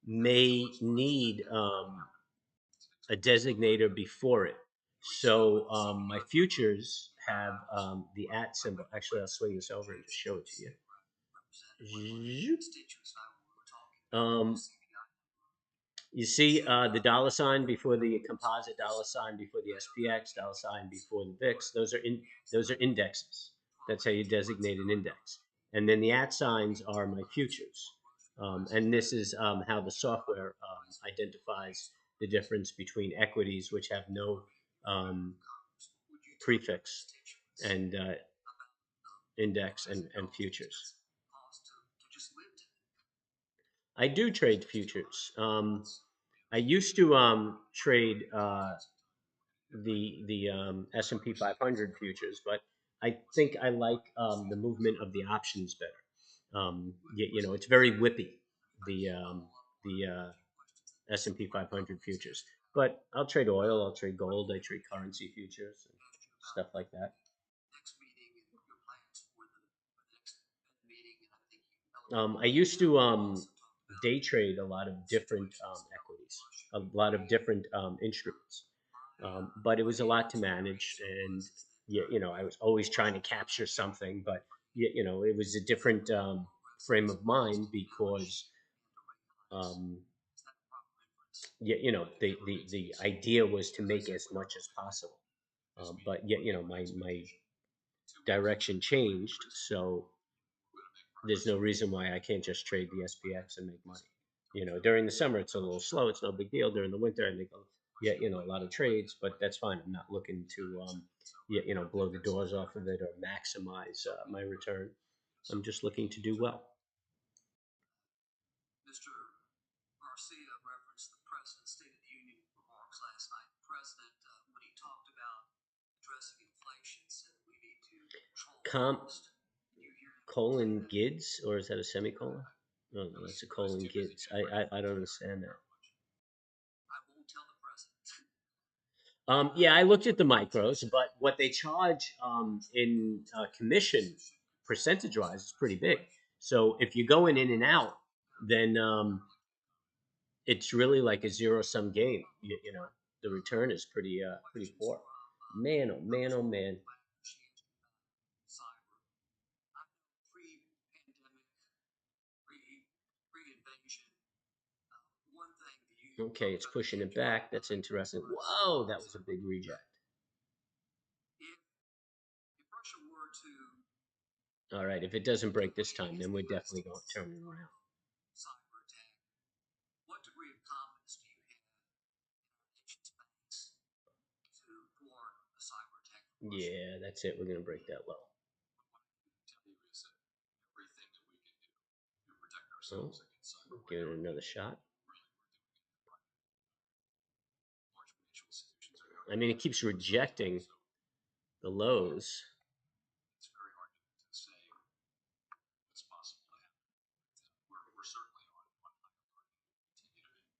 may need a designator before it. So my futures have the @ symbol. Actually, I'll swing this over and just show it to you. You see the $sign before the composite, $sign before the SPX, $sign before the VIX. Those are indexes. That's how you designate an index. And then the @ signs are my futures. And this is how the software identifies the difference between equities, which have no prefix, and index and futures. I do trade futures. I used to trade the S&P 500 futures, but I think I like the movement of the options better. You know, it's very whippy. the S&P 500 futures. But I'll trade oil, I'll trade gold, I trade currency futures and stuff like that. next meeting and your plans for the next meeting, and I think you I used to day trade a lot of different equities, a lot of different instruments, but it was a lot to manage, and I was always trying to capture something, but it was a different frame of mind because um, the idea was to make as much as possible, but yet my direction changed, so there's no reason why I can't just trade the SPX and make money. During the summer it's a little slow. It's no big deal. During the winter I make a lot of trades, but that's fine. I'm not looking to blow the doors off of it or maximize my return. I'm just looking to do well. Mr. Garcia referenced the President's State of the Union remarks last night. The President, when he talked about addressing inflation, said we need to control Com cost. You hear him colon Gids, or is that a semicolon? No, no, that's a colon Gids. I don't understand that. I won't tell the President. Yeah, I looked at the micros, but what they charge in commission percentage wise is pretty big. So if you're going in and out, then it's really like a zero sum game. The return is pretty poor. Man, oh man, oh man. Cyber. I know pre-pandemic, pre-invasion, one thing that you Okay, it's pushing it back. That's interesting. Whoa, that was a big reject. if Russia were to All right, if it doesn't break this time, then we're definitely going to turn it around. cyber attack, what degree of confidence do you have in our nation's banks to thwart a cyber attack from Russia? Yeah, that's it. We're going to break that low. What I can tell you is that everything that we can do to protect Oh, ourselves against cyber give it another shot. really we're doing it in private. Large financial institutions are I mean, it keeps rejecting the lows. it's very hard to say what's possible to happen. We're certainly on high alert and will continue to be.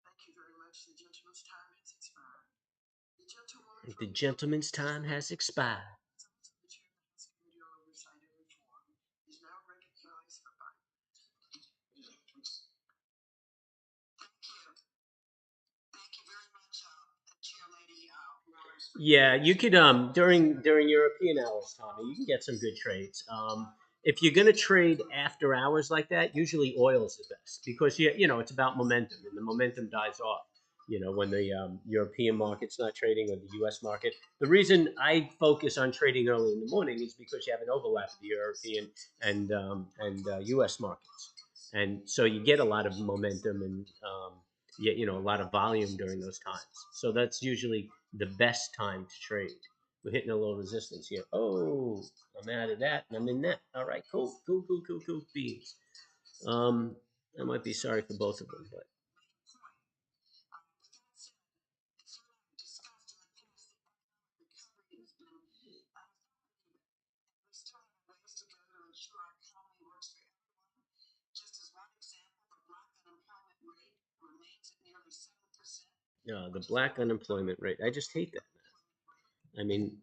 Thank you very much. The gentleman's time has expired. The gentlewoman The from gentleman's time has expired. the chair of the House Committee on Oversight and Reform is now recognized for 5 minutes. Thank you very much, Chair Lady Waters. Yeah, you could during European hours, Tommy, you can get some good trades. If you're gonna trade after hours like that, usually oil is the best because it's about momentum, and the momentum dies off. When the European market's not trading or the U.S. market. The reason I focus on trading early in the morning is because you have an overlap of the European and U.S. markets, and so you get a lot of momentum and a lot of volume during those times. So that's usually the best time to trade. We're hitting a little resistance here. Oh, I'm out of that and I'm in that. All right, cool, cool, cool, cool, cool beans. Um, I might be sorry for both of them, but the black unemployment rate. I just hate that, man. I mean,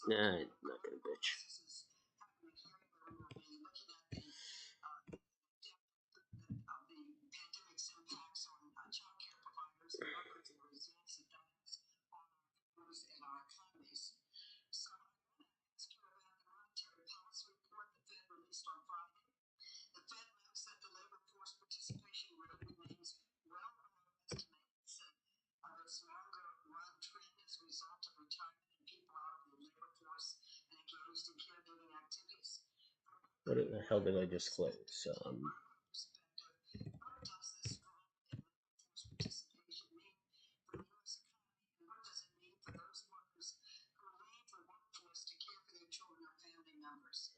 nah, I'm not gonna bitch. The Fed notes that the labor force participation rate remains well below estimates of a stronger run trend as a result of retirement and people out of the labor force and engaged in caregiving activities. What the hell did I just close? What does this strong labor force participation mean for the U.S. economy, and what does it mean for those workers who leave the workforce to care for their children or family members?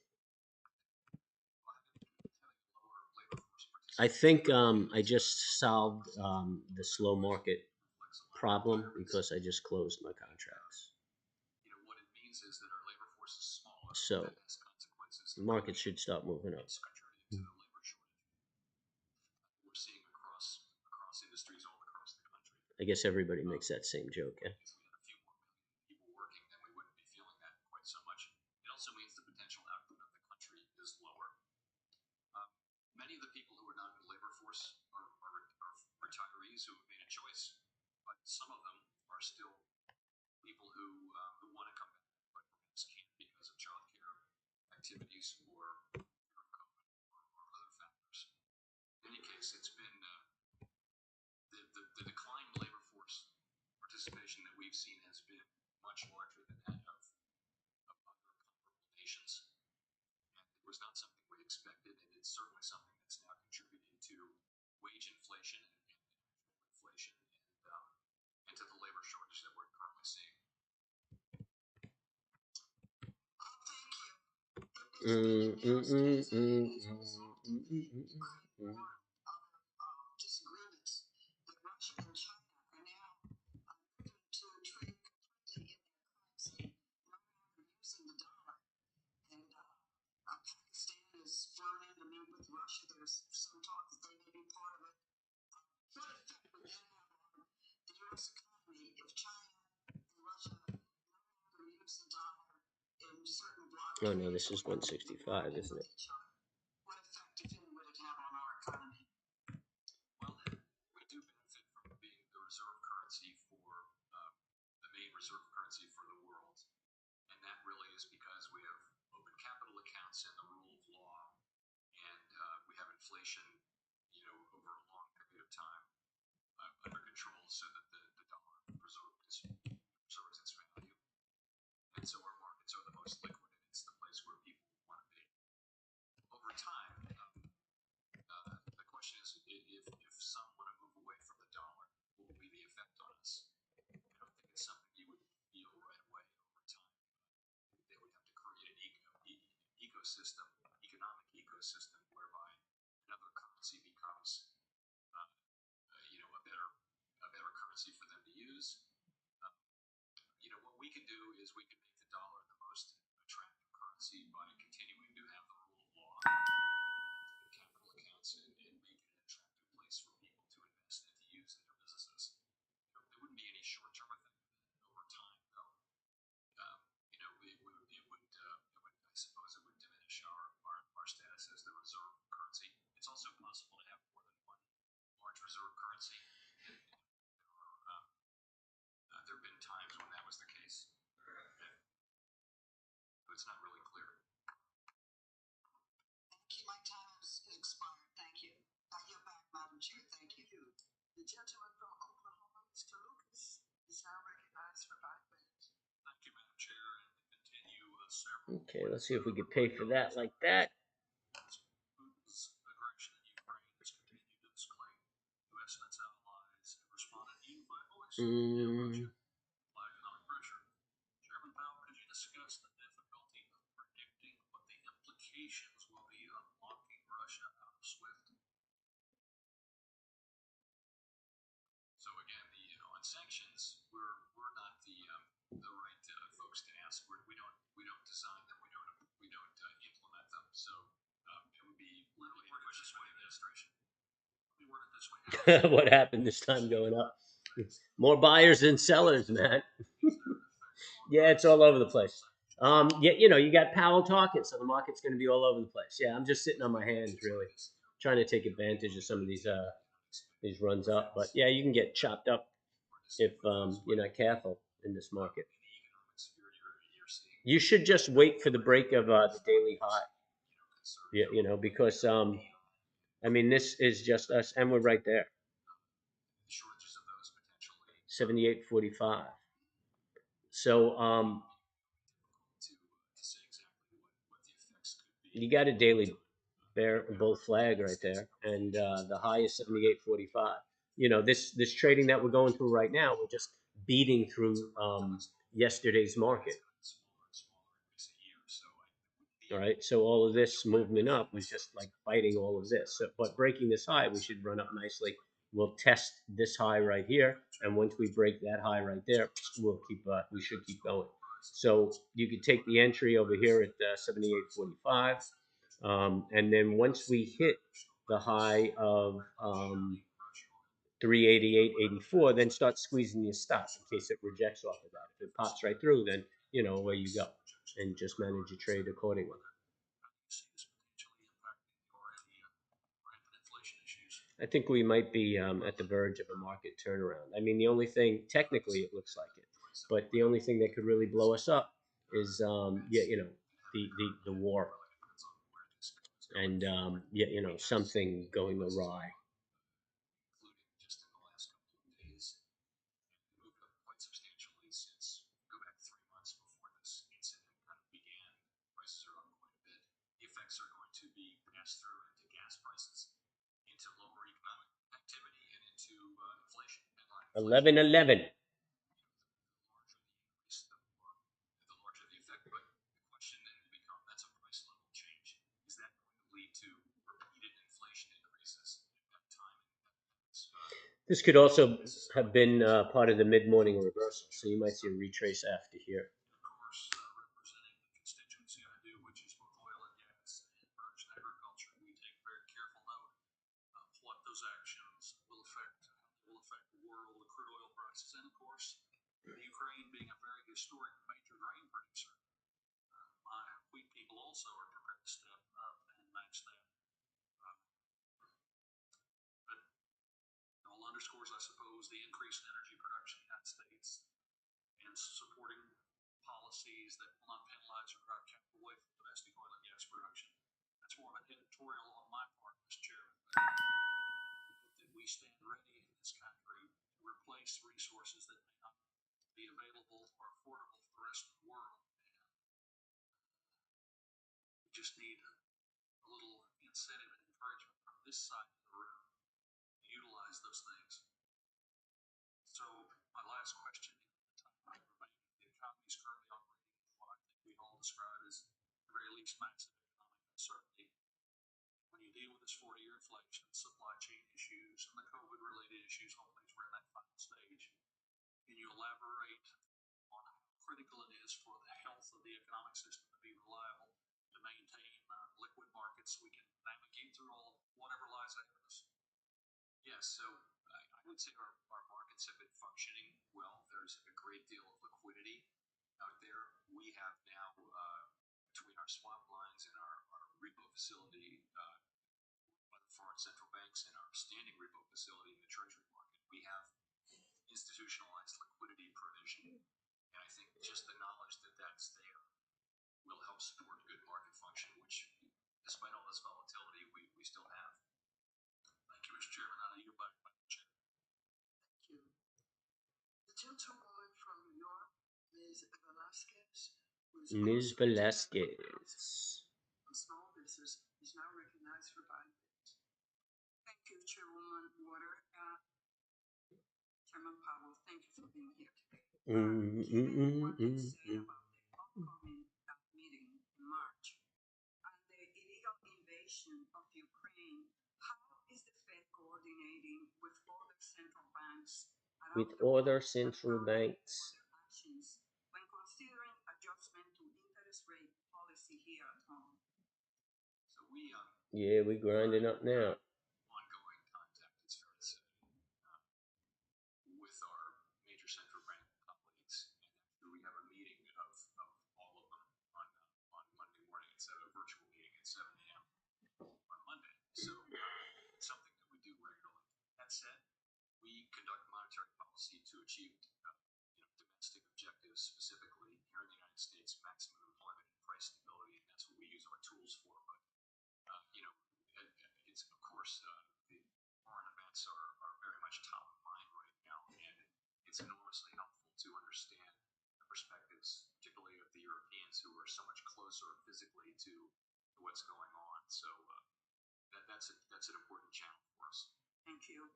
I think I just solved the slow market problem because I just closed my contracts. What it means is that our labor force is smaller. So That has consequences. the market should stop moving up. Contributing to the labor shortage. I guess everybody makes that same joke. Yeah. If we had a few more million people working, then we wouldn't be feeling that quite so much. It also means the potential output of the country is lower. Um, Many of the people who are not in the labor force are retirees who have made a choice, but some of them are still people who want to come back, but perhaps can't because of childcare activities or fear of COVID or other factors. In any case, it's been the decline in labor force participation that we've seen has been much larger than that of other comparable nations. And it was not something we expected, and it's certainly something that's now contributing to wage inflation and inflation and to the labor shortage that we're currently seeing. Disagreements that Russia and China are now moving to trade completely in their currency, no longer using the dollar. And Pakistan is flown in to meet with Russia. There's some talk that they may be part of it. What effect would that have on the U.S. economy if China and Russia no longer use the dollar in certain block Oh no, trade this is 165, isn't it? each other? What effect, if any, would it have on our economy? Well, we do benefit from being the reserve currency for the main reserve currency for the world, and that really is because we have open capital accounts and the rule of law, and we have inflation, over a long period of time under control, so that the dollar preserves its value, and so our markets are the most liquid, and it's the place where people want to be. Over time, the question is, if some want to move away from the dollar, what will be the effect on us? I don't think it's something you would feel right away. Over time, they would have to create an ecosystem, economic ecosystem, whereby another currency becomes, a better currency for them to use. What we can do is we can make the dollar the most attractive currency by continuing to have the rule of law, capital accounts, and make it an attractive place for people to invest and to use in their businesses. There wouldn't be any short-term effect of that over time, though. I suppose it would diminish our status as the reserve currency. It's also possible to have more than one large reserve currency. There have been times when that was the case, but it's not really clear. Thank you. My time has expired. Thank you. I yield back, Madam Chair. Thank you. The gentleman from Oklahoma, Mr. Lucas, is now recognized for 5 minutes. Thank you, Madam Chair, and continue several. Okay, let's see if we can pay for that like that. Putin's aggression in Ukraine has continued to display U.S. and its allies have responded in unified voice to economic pressure. Chairman Powell, could you discuss the difficulty of predicting what the implications will be of locking Russia out of SWIFT? So again, on sanctions, we're not the right folks to ask. We don't design them. We don't implement them. So it would be literally a question for the administration. Let me word it this way. What happened this time going up? More buyers than sellers, man. Yeah, it's all over the place. Yeah, you got Powell talking, so the market's going to be all over the place. Yeah, I'm just sitting on my hands, really, trying to take advantage of some of these runs up. But yeah, you can get chopped up if you're not careful in this market. You should just wait for the break of the daily high. Yeah, because I mean, this is just us, and we're right there. 78.45. So you got a daily bear bull flag right there, and the high is 78.45. This trading that we're going through right now, we're just beating through yesterday's market. All right, so all of this movement up was just like fighting all of this. So, but breaking this high, we should run up nicely. We'll test this high right here, and once we break that high right there, we should keep going. So you could take the entry over here at 78.45, and then once we hit the high of 388.84, then start squeezing your stop in case it rejects off of that. If it pops right through, then away you go, and just manage your trade accordingly. I think we might be at the verge of a market turnaround. I mean, the only thing, technically, it looks like it, but the only thing that could really blow us up is, the war, and something going awry. Including just in the last couple of days, moved up quite substantially since go back 3 months before this incident kind of began. Prices are up quite a bit. The effects are going to be passed through into gas prices, into lower economic activity, and into inflation. 11.11. The larger the effect. But the question then will become, that's a price level change. Is that going to lead to repeated inflation increases at that time? This could also have been part of the mid-morning reversal, so you might see a retrace after here. Of course, representing the constituency I do, which is both oil and gas and virgin agriculture, we take very careful note of what those actions will affect, how they will affect world crude oil prices, and of course, Ukraine being a very historic major grain producer. My wheat people also are prepared to step up and match that. But it all underscores, I suppose, the increase in energy production in the United States and supporting policies that will not penalize or drive capital away from domestic oil and gas production. That's more of an editorial on my part, Mr. Chairman. That we stand ready in this country to replace resources that may not be available or affordable for the rest of the world. And we just need a little incentive and encouragement from this side of the room to utilize those things. So my last question, the economy is currently operating in what I think we all describe as, at the very least, massive economic uncertainty. When you deal with this 40-year inflation, supply chain issues, and the COVID-related issues, hopefully we're in that final stage. Can you elaborate on how critical it is for the health of the economic system to be reliable, to maintain liquid markets so we can navigate through all whatever lies ahead of us? Yes, so I would say our markets have been functioning well. There's a great deal of liquidity out there. We have now, between our swap lines and our repo facility, by the foreign central banks and our standing repo facility in the treasury market, we have institutionalized liquidity provision. And I think just the knowledge that that's there will help support good market function, which, despite all this volatility, we still have. Thank you, Mr. Chairman. I yield back my chair. Thank you. The gentlewoman from New York, Ms. Velasquez, Ms. Velasquez. on small business, is now recognized for 5 minutes. Thank you, Chairwoman Water. Chairman Powell, thank you for being here today. Given what you said about the upcoming meeting in March and the illegal invasion of Ukraine, how is the Fed coordinating with other central banks With other central banks. for their actions when considering adjustment to interest rate policy here at home? So we Yeah, we're grinding up now. ongoing contact, it's fair to say, with our major central bank colleagues. And actually, we have a meeting of all of them on Monday morning. It's a virtual meeting at 7 a.m. on Monday. So it's something that we do regularly. That said, we conduct monetary policy to achieve domestic objectives, specifically here in the United States, maximum employment and price stability, and that's what we use our tools for. But it's of course the foreign events are very much top of mind right now, and it's enormously helpful to understand the perspectives, particularly of the Europeans, who are so much closer physically to what's going on. So that's an important channel for us. Thank you.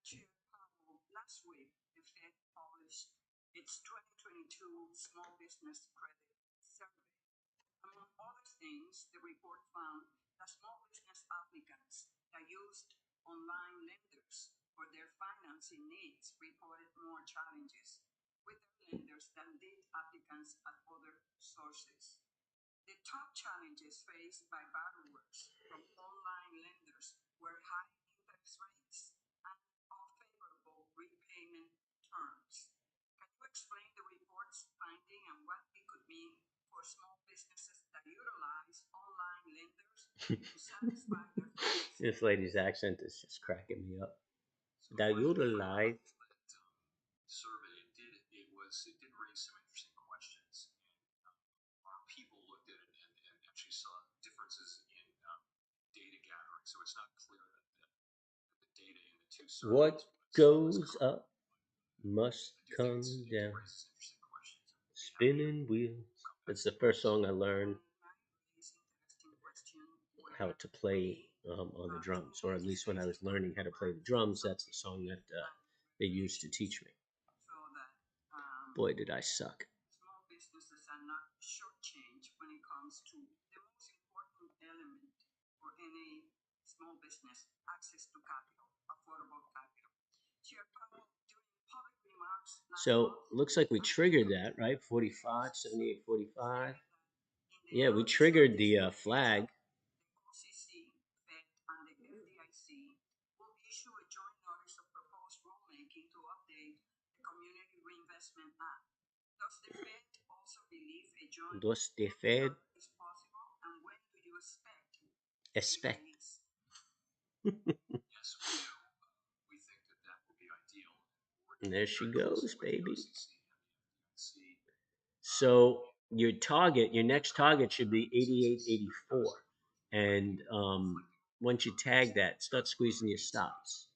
Chair Powell, last week the Fed published its 2022 Small Business Credit Survey. Among other things, the report found that small business applicants that used online lenders for their financing needs reported more challenges with their lenders than did applicants at other sources. The top challenges faced by borrowers from online lenders were high interest rates and often terms. Can you explain the report's finding and what it could mean for small businesses that utilize online lenders to satisfy their financial This lady's accent is just cracking me up. So That the utilize. survey it did raise some interesting questions, and our people looked at it and actually saw differences in data gathering. So it's not clear that the data in the two surveys What was goes correct. up must I do think come it down. raises interesting questions. And we'll be happy Spinning wheels. That's the first song I learned how to play on the drums, or at least when I was learning how to play the drums, that's the song that they used to teach me. Boy, did I suck. Small businesses are not shortchanged when it comes to the most important element for any small business, access to capital, affordable capital. Chair Powell, during public remarks last So month, looks like we triggered that, right? 45, 78, 45. Yeah, we triggered the flag. the OCC, Fed, and the FDIC will issue a joint notice of proposed rulemaking to update the Community Reinvestment Act. Does the Fed also believe a joint Does the Fed is possible, and when do you expect a expect? release? Yes, we do. We think that would be ideal. And there she Very closely goes, with the baby. OCC and the FDIC. So your next target should be 88, 84. And once you tag that, start squeezing your stops.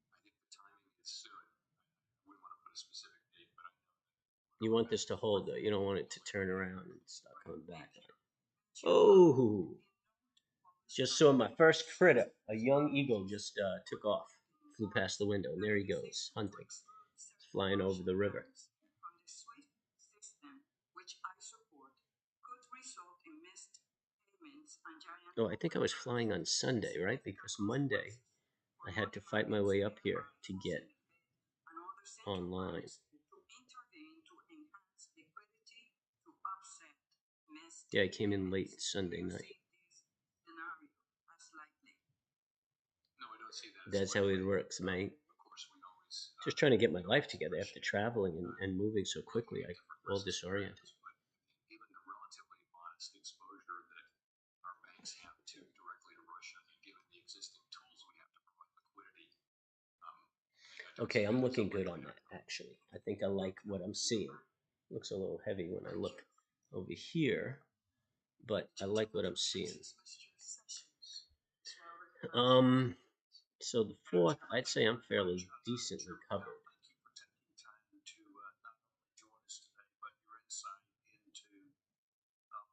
I think the timing is soon. I wouldn't want to put a specific date, but I know You want this to hold, though. You don't want it to turn around and start coming back. Oh, just saw my first critter. A young eagle just took off, flew past the window, and there he goes, hunting. He's flying over the river. From the SWIFT system, which I support, could result in missed payments and giant. Oh, I think I was flying on Sunday, right? Because Monday I had to fight my way up here to get online. To intervene to enhance liquidity to offset missed. Yeah, I came in late Sunday Do you night. see this scenario as likely? no, I don't see that. That's how it works, mate. Of course, we always Just trying to get my life together after traveling and moving so quickly. I all disoriented. but given the relatively modest exposure that our banks have to directly to Russia, and given the existing tools we have to provide liquidity, I don't Okay, see I'm that as a looking good on likely that, actually. I think I like what I'm seeing. Looks a little heavy when I look over here, but I like what I'm seeing. So the fourth, I'd say I'm fairly decently covered. Thank you for taking time to not only join us today, but your insight into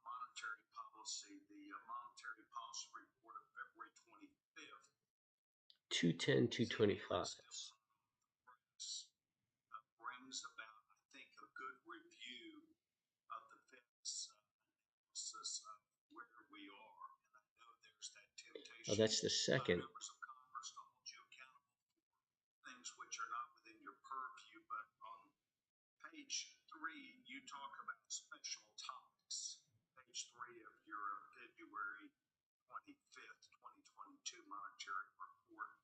monetary policy, the monetary policy report of February 25th. 210, 225. Brings about, I think, a good review of the Fed's analysis of where we are. And I know there's that temptation. Oh, that's the second. Members of Congress to hold you accountable for things which are not within your purview. But on page 3, you talk about special topics. Page 3 of your February 25th, 2022 monetary report.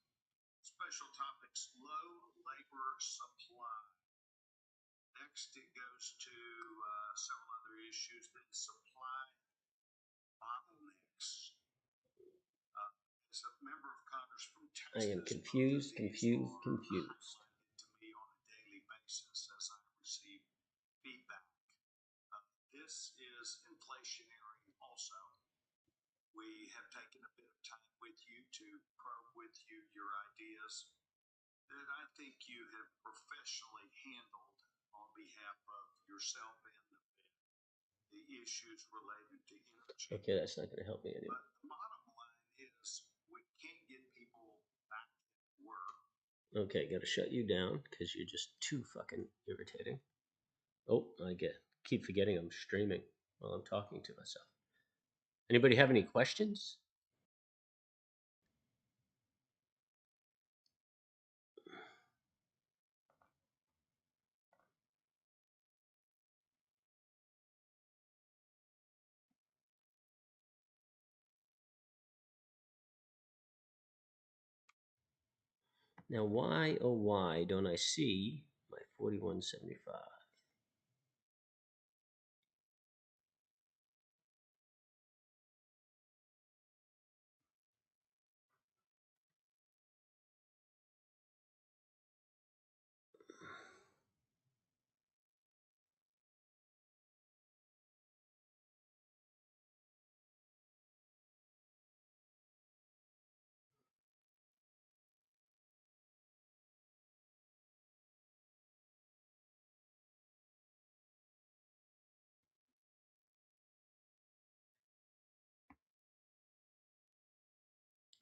Special topics: low labor supply. Next, it goes to several other issues. Then supply bottlenecks. As a member of Congress from Texas, I am confused. highlighted to me on a daily basis as I receive feedback. This is inflationary also. We have taken a bit of time with you to probe with you your ideas that I think you have professionally handled on behalf of yourself and the issues related to energy. Okay, that's not going to help me anymore. But the bottom line is we can't get people back at work. Okay, got to shut you down because you're just too fucking irritating. Oh, keep forgetting I'm streaming while I'm talking to myself. Anybody have any questions? Now, why, oh, why don't I see my 4175?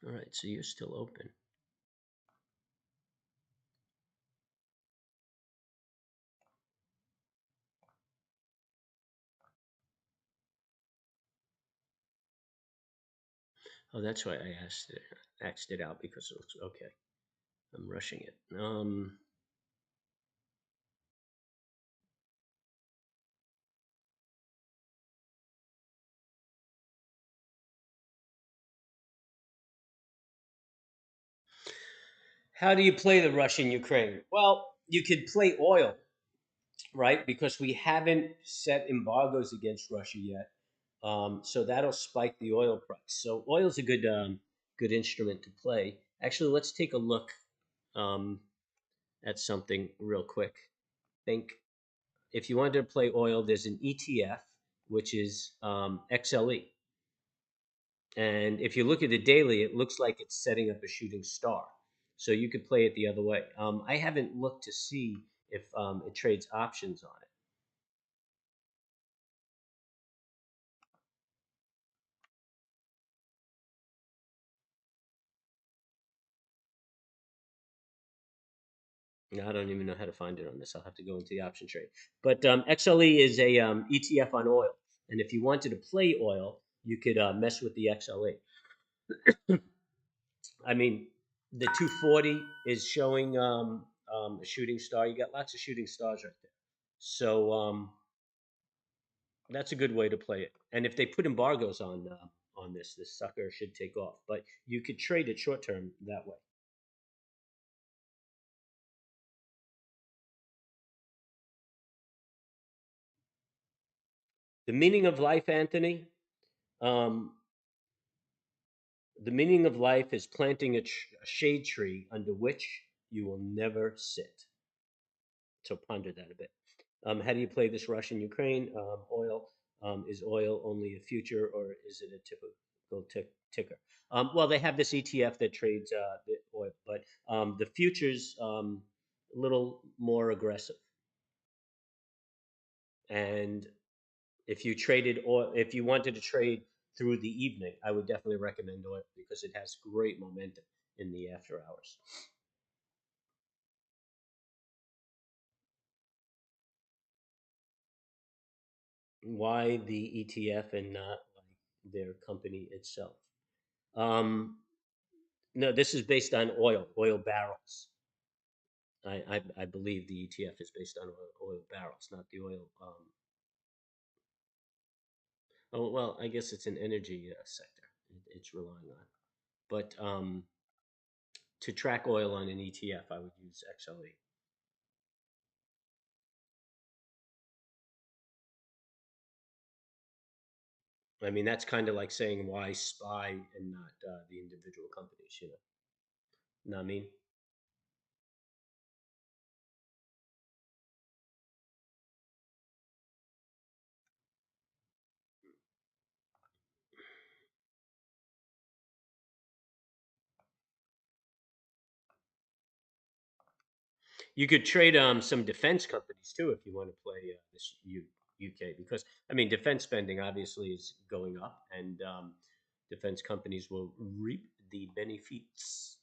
All right, so you're still open. Oh, that's why I asked it out because it looks okay. I'm rushing it. How do you play the Russian Ukraine? Well, you could play oil, right? Because we haven't set embargoes against Russia yet. So that'll spike the oil price. So oil's a good instrument to play. Actually, let's take a look um, at something real quick. Think if you wanted to play oil, there's an ETF which is XLE, and if you look at the daily, it looks like it's setting up a shooting star. So you could play it the other way. I haven't looked to see if it trades options on it. I don't even know how to find it on this. I'll have to go into the option trade. But XLE is a ETF on oil, and if you wanted to play oil, you could mess with the XLE. I mean, the 240 is showing a shooting star. You got lots of shooting stars right there. So that's a good way to play it. And if they put embargoes on this sucker should take off. But you could trade it short term that way. The meaning of life, Anthony. Um, the meaning of life is planting a shade tree under which you will never sit. So ponder that a bit. How do you play this Russian Ukraine oil? Is oil only a future or is it a typical ticker? Well, they have this ETF that trades the oil, but the futures a little more aggressive. And if you traded oil, if you wanted to trade through the evening, I would definitely recommend oil because it has great momentum in the after hours. Why the ETF and not like their company itself? Um, no, this is based on oil barrels. I believe the ETF is based on oil barrels, not the oil. Oh well, I guess it's an energy sector it's relying on. But to track oil on an ETF, I would use XLE. I mean, that's kind of like saying why SPY and not the individual companies. Know what I mean? You could trade some defense companies too if you want to play this UK because I mean defense spending obviously is going up and defense companies will reap the benefits.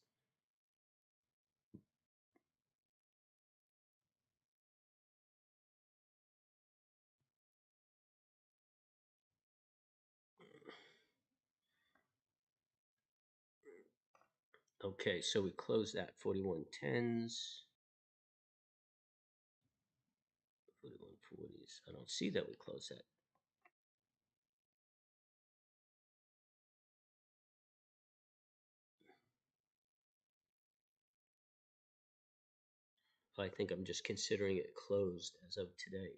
Okay, so we close that 4110s, 4140s. I don't see that we close that. I think I'm just considering it closed as of today.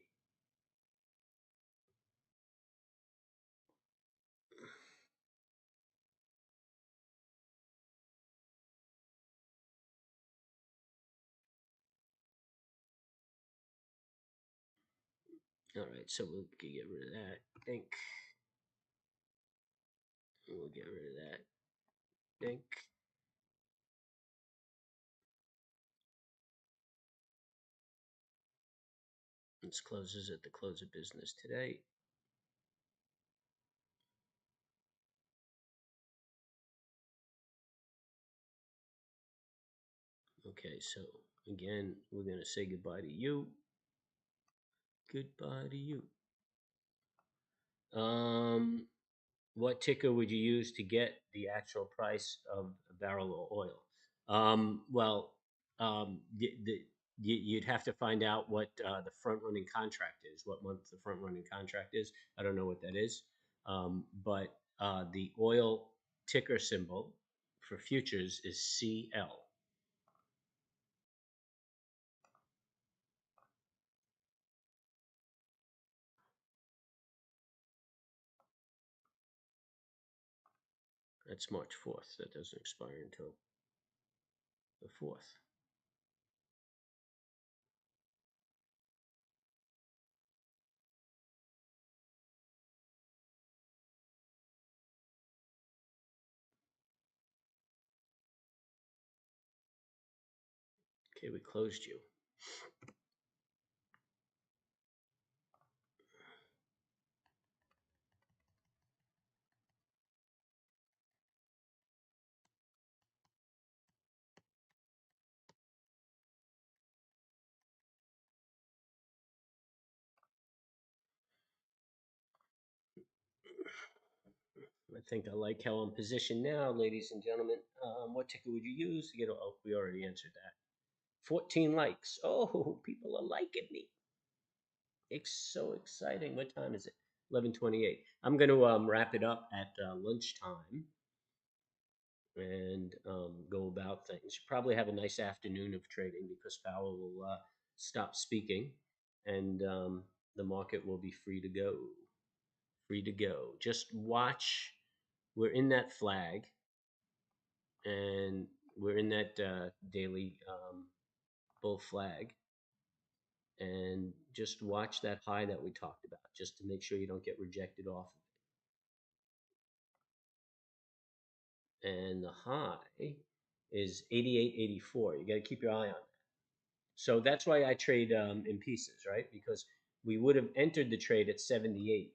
All right, so we'll get rid of that. I think we'll get rid of that. I think. This closes at the close of business today. Okay, so again, we're going to say goodbye to you. Goodbye to you. What ticker would you use to get the actual price of a barrel of oil? Well, you'd have to find out what the front running contract is, what month the front running contract is. I don't know what that is. But the oil ticker symbol for futures is CL. That's March 4th. That doesn't expire until the 4th. Okay, we closed you. I think I like how I'm positioned now, ladies and gentlemen. What ticker would you use to get? Oh, we already answered that. 14 likes. Oh, people are liking me. It's so exciting. What time is it? 11:28. I'm going to wrap it up at lunchtime and go about things. You probably have a nice afternoon of trading because Powell will stop speaking and the market will be free to go. Free to go. Just watch. We're in that flag and we're in that daily bull flag. And just watch that high that we talked about just to make sure you don't get rejected off of it. And the high is 88.84. You got to keep your eye on that. So that's why I trade in pieces, right? Because we would have entered the trade at 78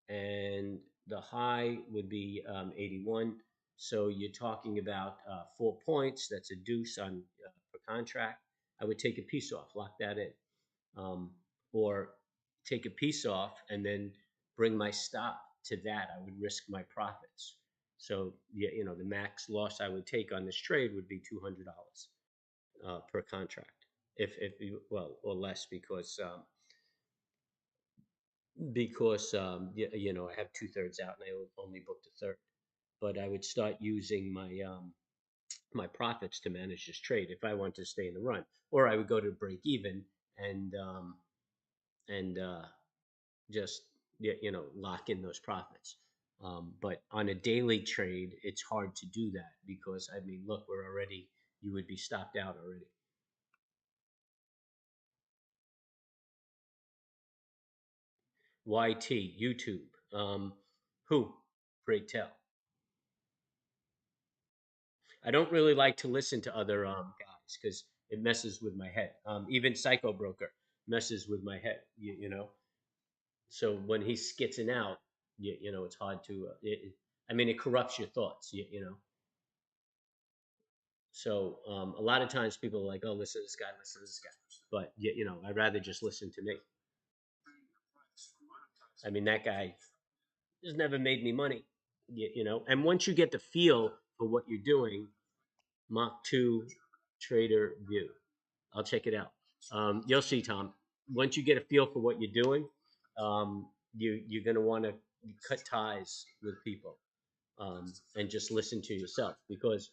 and the high would be 81. So you're talking about 4 points. That's a deuce on per contract. I would take a piece off, lock that in, or take a piece off and then bring my stop to that. I would risk my profits. So yeah, the max loss I would take on this trade would be $200 per contract, if you, well, or less because I have 2/3 out and I only booked a third. But I would start using my profits to manage this trade if I want to stay in the run, or I would go to break even and and just lock in those profits. But on a daily trade, it's hard to do that because I mean, look, we're already you would be stopped out already. YT YouTube. Who? Great tell. I don't really like to listen to other guys because it messes with my head. Even Psycho Broker messes with my head. So when he's skitzing out, it's hard to. I mean, it corrupts your thoughts. So a lot of times people are like, "Oh, listen to this guy, listen to this guy," but I'd rather just listen to me. I mean, that guy has never made me money. And once you get the feel for what you're doing, Mach 2 Trader View. I'll check it out. You'll see, Tom. Once you get a feel for what you're doing, you're going to want to cut ties with people and just listen to yourself because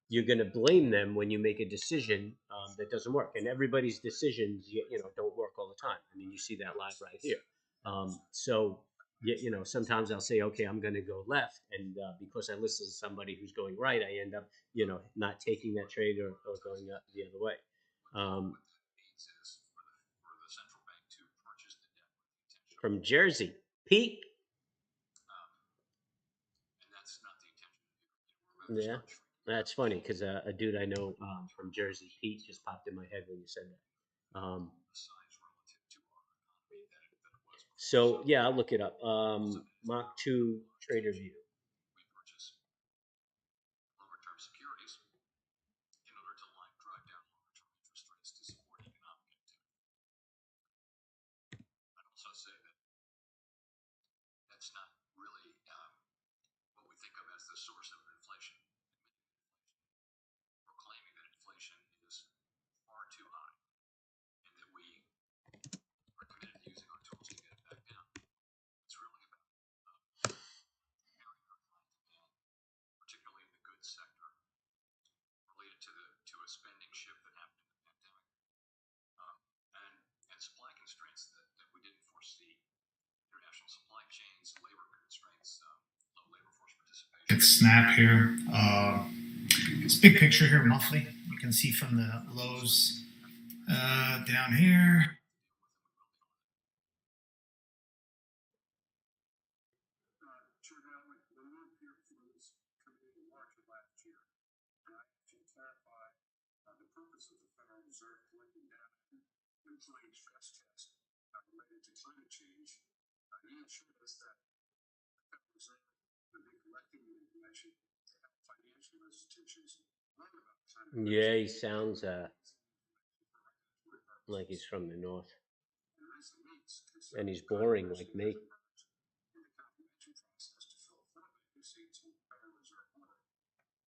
you're going to blame them when you make a decision that doesn't work. And everybody's decisions, don't work all the time. I mean, you see that live right here. So, sometimes I'll say, okay, I'm going to go left. And because I listen to somebody who's going right, I end up, not taking that trade or going the other way. What that means is for the central bank to purchase the debt with the intention From Jersey, Pete. and that's not the intention. We're about to Yeah, start shrinking. that's funny because a dude I know from Jersey, Pete, just popped in my head when you said that. The size relative to our economy that it was before. So yeah, I'll look it up. Mach 2 Trader View. We purchase longer term securities in order to drive down longer term interest rates to support economic activity. I'd also say that that's not really what we think of as the source of inflation. We're claiming that inflation is far too high and that we are committed to using our tools to get it back down. It's really about carrying our high demand, particularly in the goods sector, related to a spending shift that happened in the pandemic, um, and supply constraints that we didn't foresee. International supply chains, labor constraints, low labor force participation. It's snap here. It's big picture here monthly. You can see from the lows down here. Chair Galloway, when you appeared before this committee in March of last year, and I asked you to clarify the purpose of the Federal Reserve collecting data and employing stress tests related to climate change, you assured us that the Federal Reserve would be collecting the information to help financial institutions learn about climate change. Yeah, he sounds like he's from the north, In recent weeks, and he's boring like me. in the confirmation process to fill 4 vacancy seats on the Federal Reserve Board.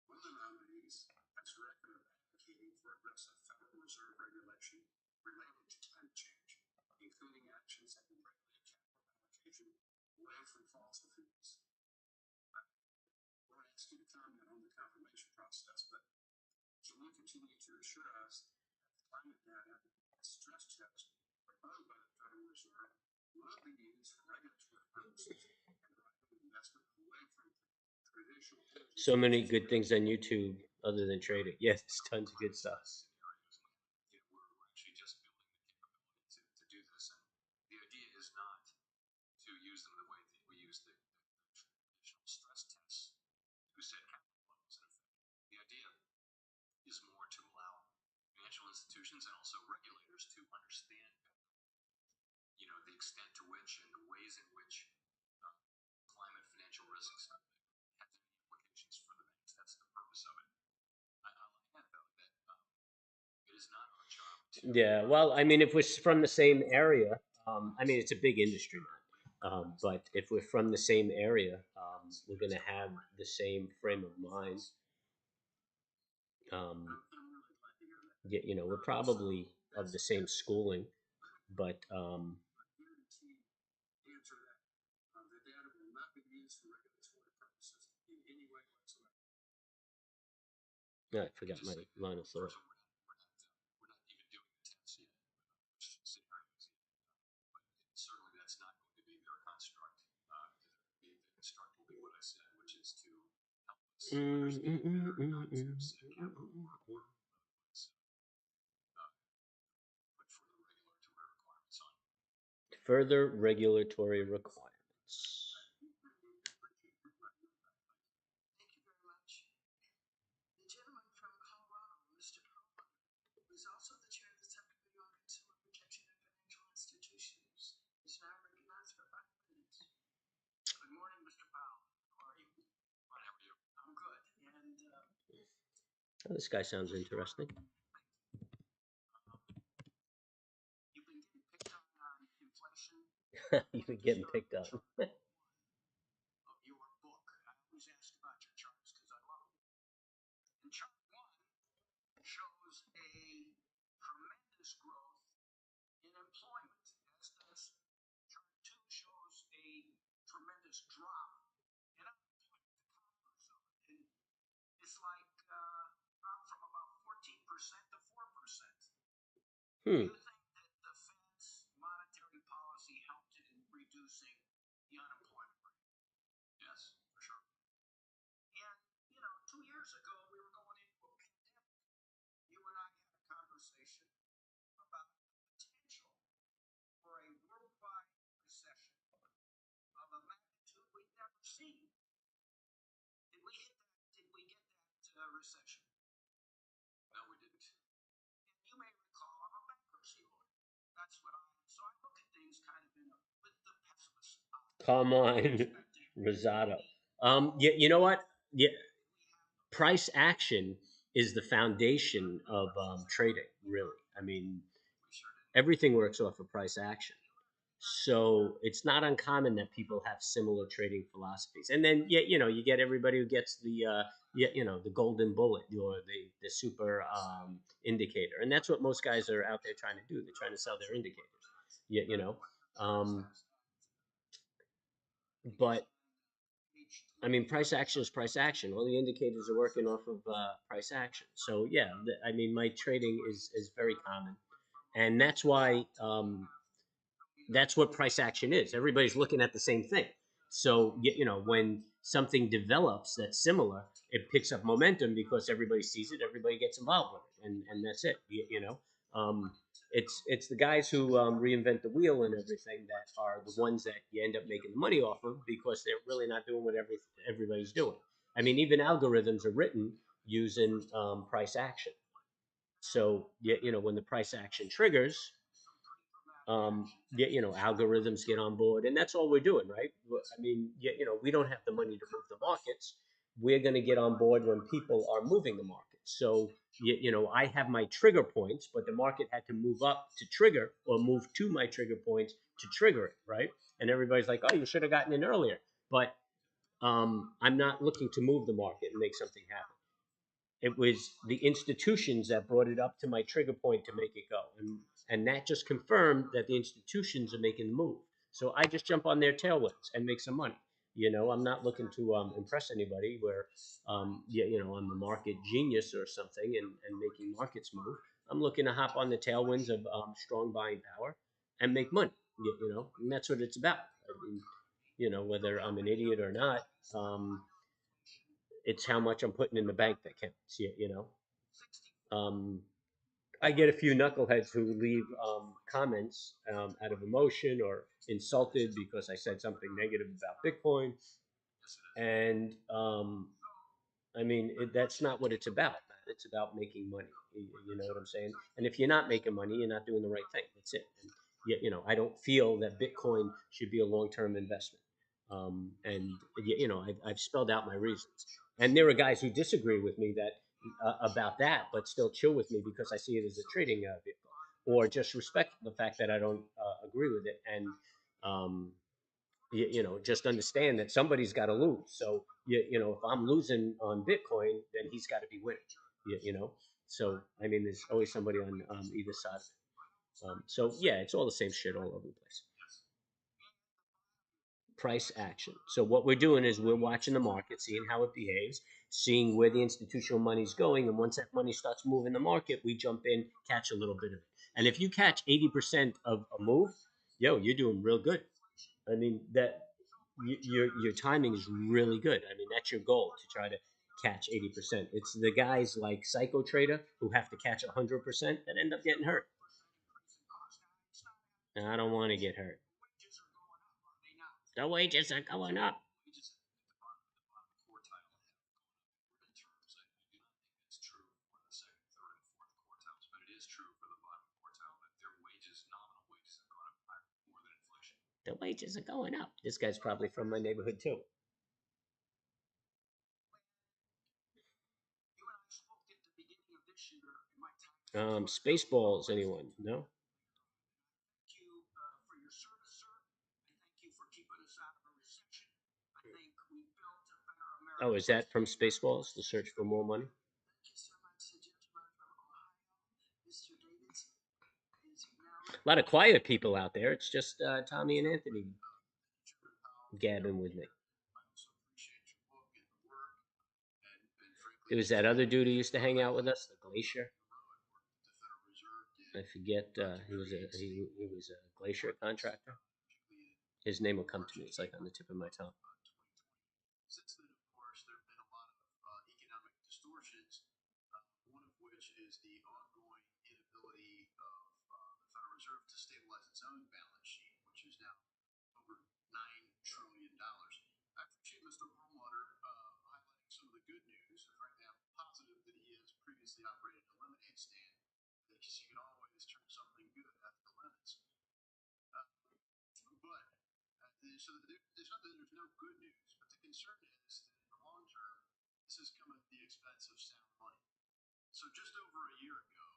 One of the nominees has a record of advocating for aggressive Federal Reserve regulation related to climate change, including actions that can regulate capital allocation away from fossil fuels. We'll ask you to comment on the confirmation process, but can you continue to assure us that the climate data and stress test proposed by the Federal Reserve will be used for regulatory purposes and driving investment away from traditional energy So many sources? good things on YouTube other than trading. Yes, there's tons of good stuff. Scenarios. We're actually just building the capability to do this, and the idea is not to use them the way that we use the traditional stress tests to set capital levels in effect. The idea is more to allow financial institutions and also regulators to understand better, the extent to which and the ways in which climate financial risks have any implications for the banks. That's the purpose of it. I like that though, that it is not our job to. Yeah, well, I mean, if we're from the same area, I mean, it's a big industry, man. But if we're from the same area, we're going to have the same frame of mind. We're probably of the same schooling, but Answer that the data will not be used for regulatory purposes in any way whatsoever. I forgot my line of thought. We're not even doing the tests yet, scenarios yet. But certainly that's not going to be their construct. The construct will be what I said, which is to help us understand better, not to set capital or Further regulatory requirements. Thank you very much. The gentleman from Colorado, Mr. Perlman, who is also the chair of the Subcommittee on Consumer Protection and Financial Institutions, is now recognized for 5 minutes. Good morning, Mr. Powell. How are you? Fine, how are you? I'm good. And Oh, this guy sounds interesting. you've been getting picked on inflation. You've been getting picked on. Of your book, I always ask about your charts because I love them. And chart 1 shows a tremendous growth in employment, as does chart 2 shows a tremendous drop in unemployment, the converse of it. And it's like Hmm. you think that the Fed's monetary policy helped in reducing the unemployment rate? Yes, for sure. And, 2 years ago, we were going into a pandemic. You and I had a conversation about the potential for a worldwide recession of a magnitude we've never seen. Did we hit that? Did we get that recession? No, we didn't. And you may recall I'm a bankruptcy lawyer. That's what I am. So I look at things kind of with the pessimist eye. Come on, Perspective. Rosado. Yeah, you know what? Yeah, price action is the foundation of trading. Really, I mean, We sure did. everything works off of price action. So it's not uncommon that people have similar trading philosophies. And then, yeah, you get everybody who gets the yeah, the golden bullet or the super indicator, and that's what most guys are out there trying to do. They're trying to sell their indicators. Yeah, um, but I mean, price action is price action. All the indicators are working off of price action. So yeah, I mean, my trading is very common, and that's what price action is. Everybody's looking at the same thing. So when something develops that's similar, it picks up momentum because everybody sees it, everybody gets involved with it, and that's it. It's the guys who reinvent the wheel and everything that are the ones that you end up making the money off of because they're really not doing what everybody's doing. I mean, even algorithms are written using price action. So when the price action triggers, algorithms get on board, and that's all we're doing, right? I mean, we don't have the money to move the markets. We're going to get on board when people are moving the market. So, I have my trigger points, but the market had to move up to trigger or move to my trigger points to trigger it, right? And everybody's like, oh, you should have gotten in earlier. But I'm not looking to move the market and make something happen. It was the institutions that brought it up to my trigger point to make it go, and that just confirmed that the institutions are making the move. So I just jump on their tailwinds and make some money. I'm not looking to impress anybody where I'm a market genius or something and making markets move. I'm looking to hop on the tailwinds of strong buying power and make money. And that's what it's about. I mean, whether I'm an idiot or not, it's how much I'm putting in the bank that counts. Um, I get a few knuckleheads who leave comments out of emotion or insulted because I said something negative about Bitcoin, and I mean that's not what it's about. Man. It's about making money. You know what I'm saying? And if you're not making money, you're not doing the right thing. That's it. And yet, I don't feel that Bitcoin should be a long-term investment. And I've spelled out my reasons. And there are guys who disagree with me that about that, but still chill with me because I see it as a trading vehicle, or just respect the fact that I don't agree with it, and just understand that somebody's got to lose. So if I'm losing on Bitcoin, then he's got to be winning. So I mean, there's always somebody on either side of it. So yeah, it's all the same shit all over the place. Price action. So what we're doing is we're watching the market, seeing how it behaves, seeing where the institutional money's going, and once that money starts moving the market, we jump in, catch a little bit of it. And if you catch 80% of a move, you're doing real good. I mean that your timing is really good. I mean that's your goal to try to catch 80%. It's the guys like Psycho Trader who have to catch 100% that end up getting hurt. And I don't want to get hurt. The wages are going up. Wages at the bottom quartile have gone up in terms. I do not think that's true for the second, third, and fourth quartiles, but it is true for the bottom quartile that their wages, nominal wages, have gone up more than inflation. The wages are going up. This guy's probably from my neighborhood too. You and I spoke at the beginning of this year in my time. Spaceballs, anyone? No? Thank you for your service, sir. I thank you for keeping us out of a recession. I think we built a better America. Oh, is that from Spaceballs? The search for more money? Thank you so much, gentlemen from Ohio. Mr. Davidson is now. A lot of quiet people out there. It's just Tommy and Anthony gabbing with me. I also appreciate your book and the work, and frankly, There was that other dude who used to hang out with us, the Glacier. the Federal Reserve did I forget. He was a glacier contractor. His name will come to me. It's like on the tip of my tongue. 2020. Since then, of course, there have been a lot of economic distortions, one of which is the ongoing inability of the Federal Reserve to stabilize its own balance sheet, which is now over $9 trillion. I appreciate Mr. Perlmutter highlighting some of the good news. Frankly, I'm positive that he has previously operated a lemonade stand. That you can always turn something good out of the lemons. But so there's not that there's no good news, but the concern is that in the long term, this has come at the expense of sound money. So just over a year ago,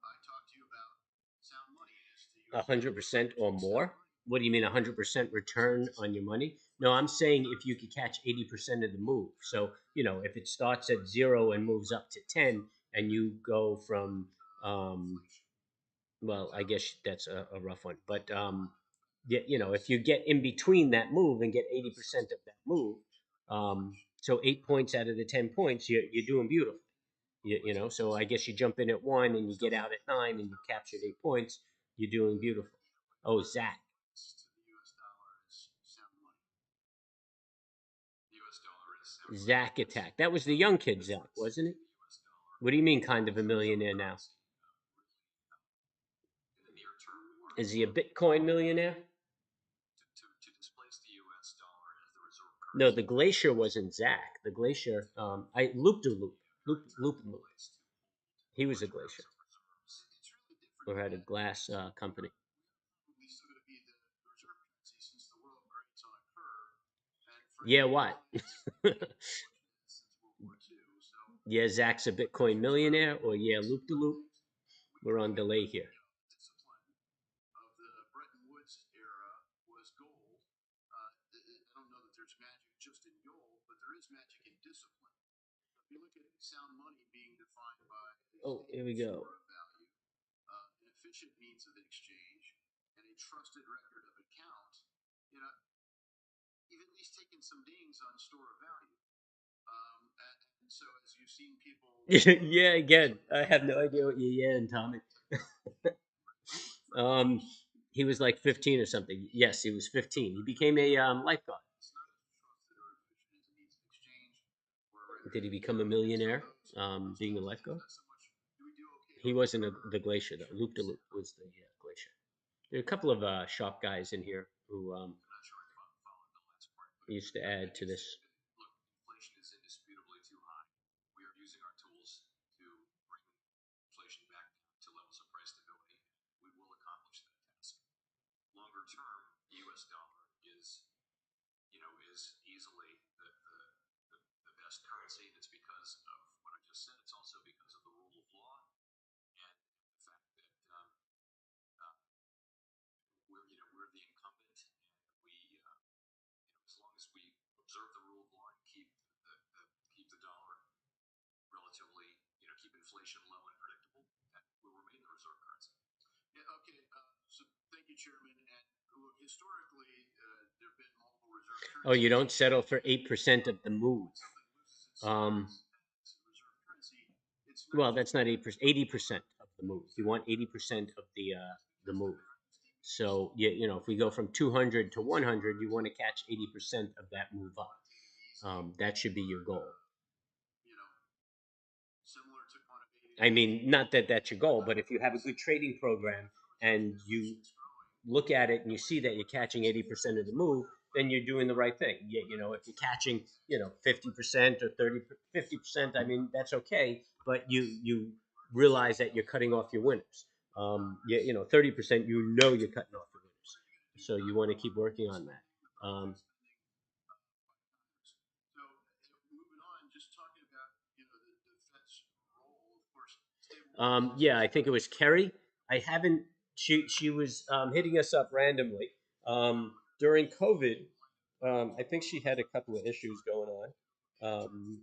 I talked to you about sound money. Is the A U.S. 100% or more? What do you mean 100% return on your money? No, I'm saying if you could catch 80% of the move. So if it starts at zero and moves up to 10, and you go from um, well, I guess that's a rough one, but yeah, if you get in between that move and get 80% of that move, so 8 points out of the 10 points, you're doing beautiful. So I guess you jump in at one and you get out at nine and you captured 8 points. You're doing beautiful. Oh, Zach. To the U.S. dollar is sound money. The U.S. dollar is sound money. Zach attack. That was the young kid, Zach, wasn't it? What do you mean, kind of a millionaire now? In the near term, Is he a Bitcoin millionaire? to displace the U.S. dollar as the reserve No, currency. the glacier wasn't Zach. The glacier, I looped a loop, loop. He was a glacier, It's really different. or had a glass company. Probably still going to be the reserve currency since the world grades on a curve. And for Yeah, what? since World War II. So Yeah, Zach's a Bitcoin millionaire, or yeah, loop de loop. We're on delay here. discipline of the Bretton Woods era was gold. I don't know that there's magic just in gold, but there is magic in discipline. If you look at sound money being defined by Oh, here we go. store of value, an efficient means of exchange, and a trusted record of account, you've at least taken some dings on store of value. And so as you've seen people Yeah, again, I have no idea what you're yelling, Tommy. um, he was like 15 or something. Yes, he was 15. He became a lifeguard. it's not as trusted or efficient as a means of exchange or a record Did he of become a account. millionaire So being a those things, lifeguard? not so much do we do okay He on the wasn't curve, the glacier, though. Loop de loop was the glacier. There are a couple of shop guys in here who I'm not sure I followed the last part, but used to I add to do think this. that, look, inflation is indisputably too high. We are using our tools to bring inflation back down to levels of price stability. We will accomplish that task. Longer term, the U.S. dollar is easily the best currency. And it's because of what I just said. It's also because of the rule of law and the fact that uh, we're the incumbent, and as long as we observe the rule of law and keep the dollar relatively, keep inflation low and predictable, that will remain the reserve currency. Yeah, okay. So thank you, Chairman. And historically, there have been multiple reserve Oh, currencies. you don't settle for 8% of the move. Something loses its Um, status as a reserve currency. It's not well, just that's not 8%. 80% of the move. You want 80% of the move. So if we go from 200 to 100, you want to catch 80% of that move up. That should be your goal. Similar to quantitative. I mean, not that that's your goal, but if you have a good trading program and you look at it and you see that you're catching 80% of the move, then you're doing the right thing. If you're catching 50% or 50%, I mean that's okay, but you realize that you're cutting off your winners. 30%, you're cutting off the winners, so you want to keep working on that. So moving on, just talking about the Fed's role, of course, Yeah, I think it was Kerry. I haven't. She was hitting us up randomly during COVID. I think she had a couple of issues going on.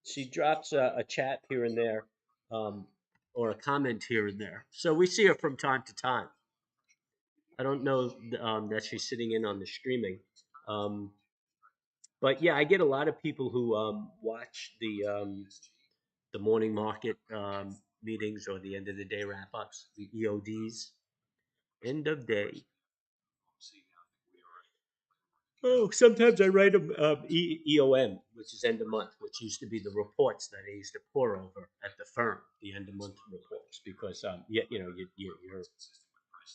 She drops a chat here and there, um, or a comment here and there. So we see her from time to time. I don't know that she's sitting in on the streaming, um, but yeah, I get a lot of people who watch the morning market. meetings or the end of the day wrap ups, the EODs, end of day. Oh, sometimes I write them EOM, which is end of month, which used to be the reports that I used to pour over at the firm, the end of month reports, because your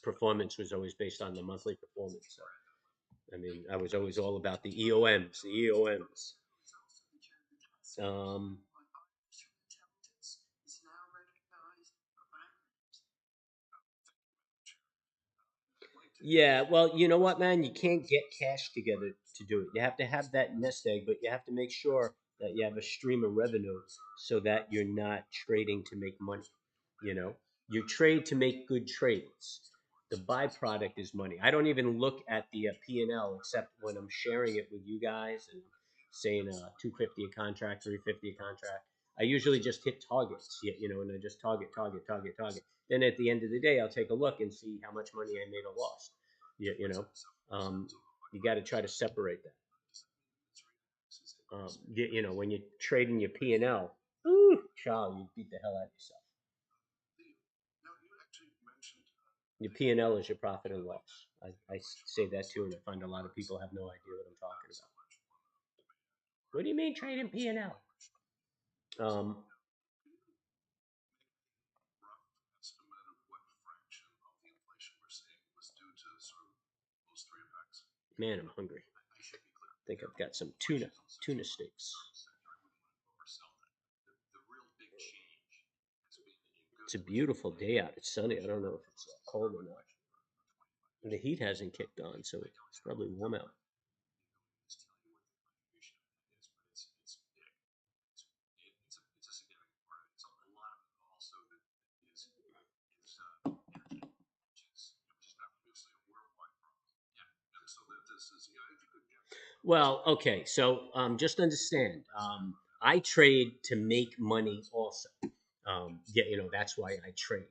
performance was always based on the monthly performance. So, I mean, I was always all about the EOMs, the EOMs. Um, Yeah, well, you know what, man? You can't get cash together to do it. You have to have that nest egg, but you have to make sure that you have a stream of revenue so that you're not trading to make money. You know, you trade to make good trades. The byproduct is money. I don't even look at the P&L except when I'm sharing it with you guys and saying 250 a contract, 350 a contract. I usually just hit targets, and I just target. Then at the end of the day, I'll take a look and see how much money I made or lost. You know, you got to try to separate that. When you're trading your P&L, child, you beat the hell out of yourself. Your P&L is your profit and loss. I say that too, and I find a lot of people have no idea what I'm talking about. What do you mean trading P&L? Um, Man, I'm hungry. I think I've got some tuna steaks. It's a beautiful day out. It's sunny. I don't know if it's cold or not. The heat hasn't kicked on, so it's probably warm out. Well, okay, so just understand, I trade to make money also. That's why I trade.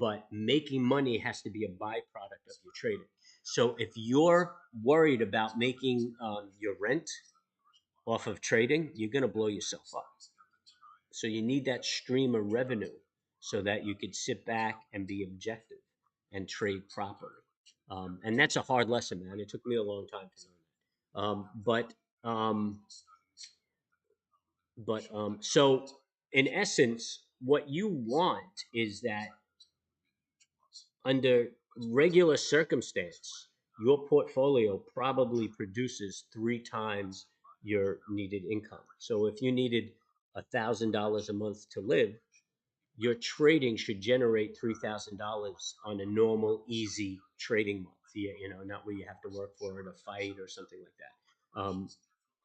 But making money has to be a byproduct of your trading. So if you're worried about making your rent off of trading, you're going to blow yourself up. So you need that stream of revenue so that you could sit back and be objective and trade properly. And that's a hard lesson, man. It took me a long time to learn that. Um, so in essence, what you want is that under regular circumstance, your portfolio probably produces three times your needed income. So if you needed $1,000 a month to live, your trading should generate $3,000 on a normal, easy trading month. Not where you have to work for it, a fight or something like that.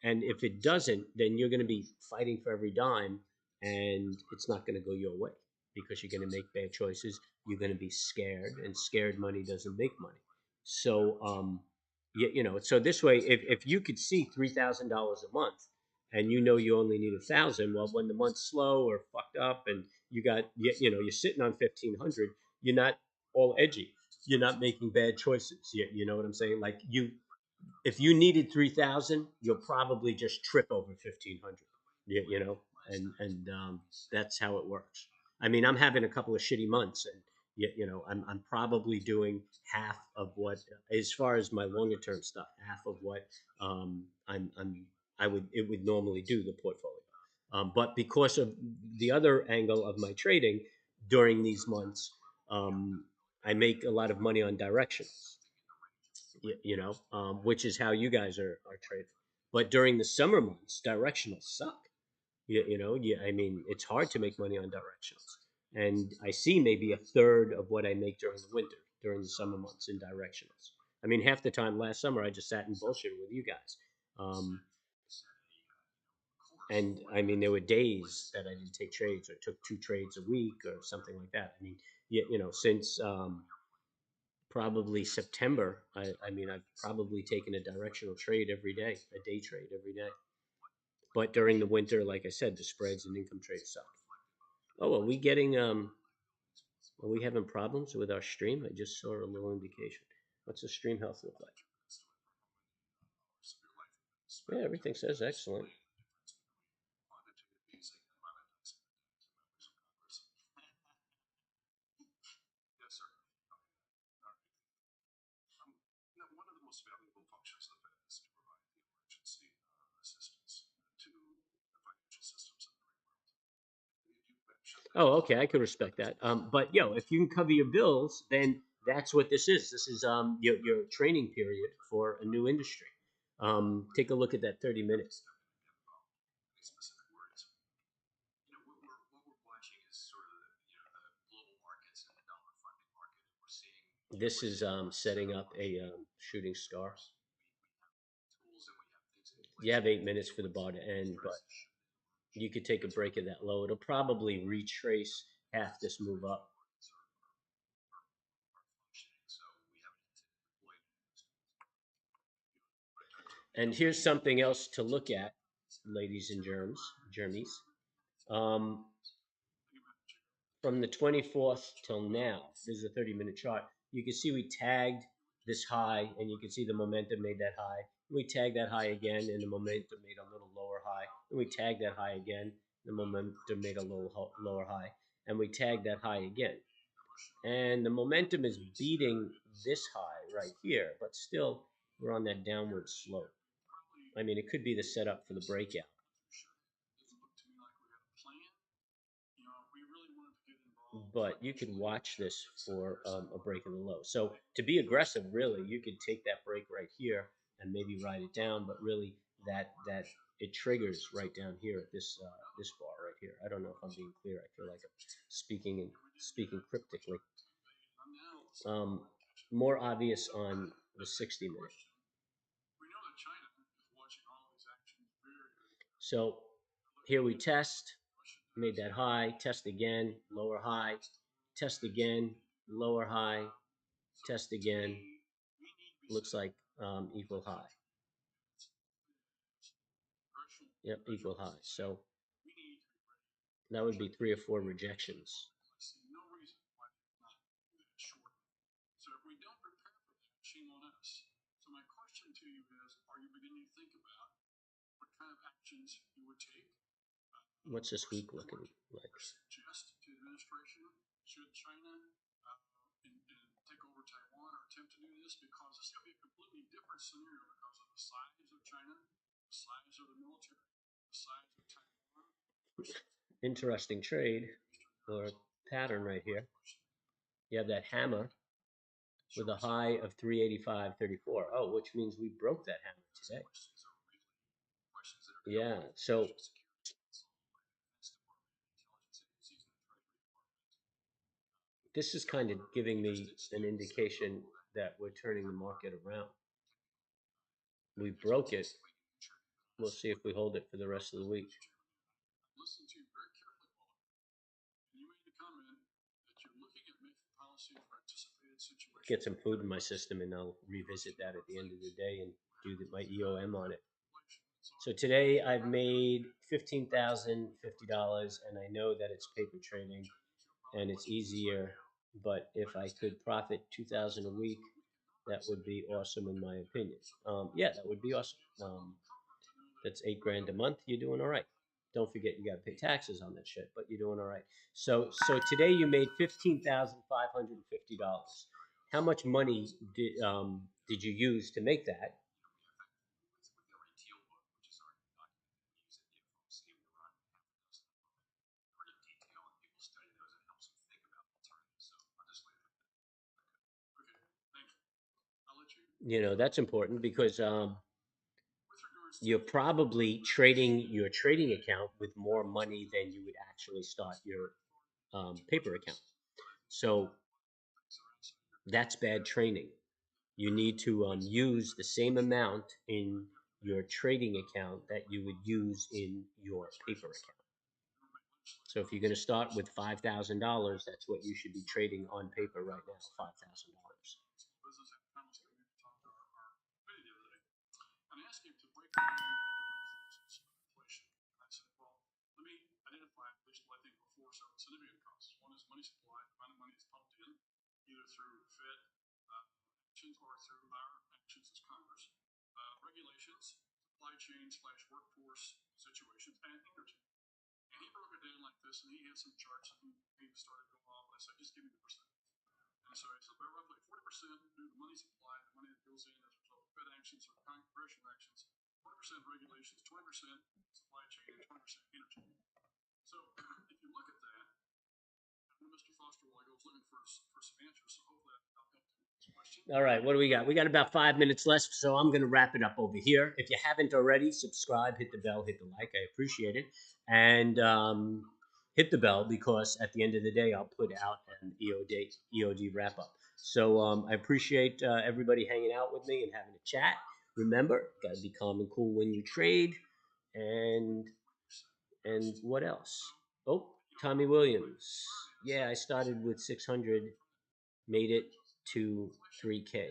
And if it doesn't, then you're going to be fighting for every dime, and it's not going to go your way because you're going to make bad choices. You're going to be scared, and scared money doesn't make money. So, so this way, if you could see $3,000 a month, and you only need 1,000, well, when the month's slow or fucked up, and you're sitting on 1,500, you're not all edgy. You're not making bad choices. You know what I'm saying? Like if you needed 3,000, you'll probably just trip over 1,500. And that's how it works. I mean, I'm having a couple of shitty months, and I'm probably doing half of what, as far as my longer term stuff, half of what I would it would normally do the portfolio. But because of the other angle of my trading during these months, I make a lot of money on directions, which is how you guys are trading. But during the summer months, directionals suck. I mean, it's hard to make money on directionals. And I see maybe a third of what I make during the winter, during the summer months in directionals. I mean, half the time last summer, I just sat and bullshit with you guys. Um, and I mean, there were days that I didn't take trades or took two trades a week or something like that. I mean, since probably September, I mean, I've probably taken a directional trade every day, a day trade every day. But during the winter, like I said, the spreads and income trades suck. Oh, are we having problems with our stream? I just saw a little indication. What's the stream health look like? Yeah, everything says excellent. valuable functions of the Fed is to provide the emergency assistance to the financial systems of the free world. You mentioned that. Oh, okay, I could respect that. But if you can cover your bills, then that's what this is. This is your training period for a new industry. Take a look at that 30 minutes. Step in and give any specific words. What we're watching is sort of the global markets and the dollar funding market, and we're seeing This is setting up a shooting star. we have tools and we have things in place. You have 8 minutes for the bar to end, but you could take a break at that low. It'll probably retrace half this move up. So we haven't deployed And here's something else to look at, ladies and germies. Um, from the 24th till now, this is a 30-minute chart. You can see we tagged this high, and you can see the momentum made that high. We tagged that high again, and the momentum made a little lower high. And we tagged that high again, the momentum made a little lower high. And we tagged that high again. And the momentum is beating this high right here, but still we're on that downward slope. I mean, it could be the setup for the breakout. But you could watch this for a break in the low. So to be aggressive, really, you could take that break right here and maybe ride it down. But really, that it triggers right down here at this this bar right here. I don't know if I'm being clear. I feel like I'm speaking cryptically. More obvious on the 60-minute. So here we test, made that high, test again, lower high, test again, lower high, test again. Looks like equal high. Yep, equal high. So that would be 3 or 4 rejections. So if we don't prepare for that, shame on us. So my question to you is, are you beginning to think about what kind of actions you would take? What's this week looking like? Suggest to the administration, should China take over Taiwan or attempt to do this? Because this could be a completely different scenario because of the size of China, the size of the military, the size of Taiwan. Interesting trade or pattern right here. You have that hammer with a high of 385.34. Oh, which means we broke that hammer today. Yeah, so this is kind of giving me an indication that we're turning the market around. We broke it. We'll see if we hold it for the rest of the week. Listen to you very carefully, Paul. You made the comment that you're looking at making policy for anticipated situations. Get some food in my system, and I'll revisit that at the end of the day and do my EOM on it. So today I've made $15,050, and I know that it's paper trading, and it's easier. But if I could profit $2,000 a week, that would be awesome in my opinion. Yeah, that would be awesome. That's $8,000 a month. You're doing all right. Don't forget you got to pay taxes on that shit, but you're doing all right. So today you made $15,550. How much money did you use to make that? That's important because you're probably trading your trading account with more money than you would actually start your paper account. So that's bad training. You need to use the same amount in your trading account that you would use in your paper account. So if you're going to start with $5,000, that's what you should be trading on paper right now, $5,000. I'm asking to break down the inflation. I said, well, let me identify at least what I think before several significant costs. One is money supply, the amount of money is pumped in, either through Fed actions or through our actions as Congress. Regulations, supply chain / workforce situations, and energy. And he broke it down like this, and he had some charts, and he started going off, and I said, just give me the percentage. And so he said, well, roughly 40% due to money supply, the money that goes in as a result of Fed transactions, 20% regulations, 20% supply chain, and 20% energy. So if you look at that, Mr. Foster, while I was looking for some answers, so hopefully I'll help you with this question. All right, what do we got? We got about 5 minutes left, so I'm going to wrap it up over here. If you haven't already, subscribe, hit the bell, hit the like. I appreciate it. And hit the bell because at the end of the day, I'll put out an EOD wrap up. So I appreciate everybody hanging out with me and having a chat. Remember, got to be calm and cool when you trade. And what else? Oh, Tommy Williams. Yeah, I started with 600, made it to 3K.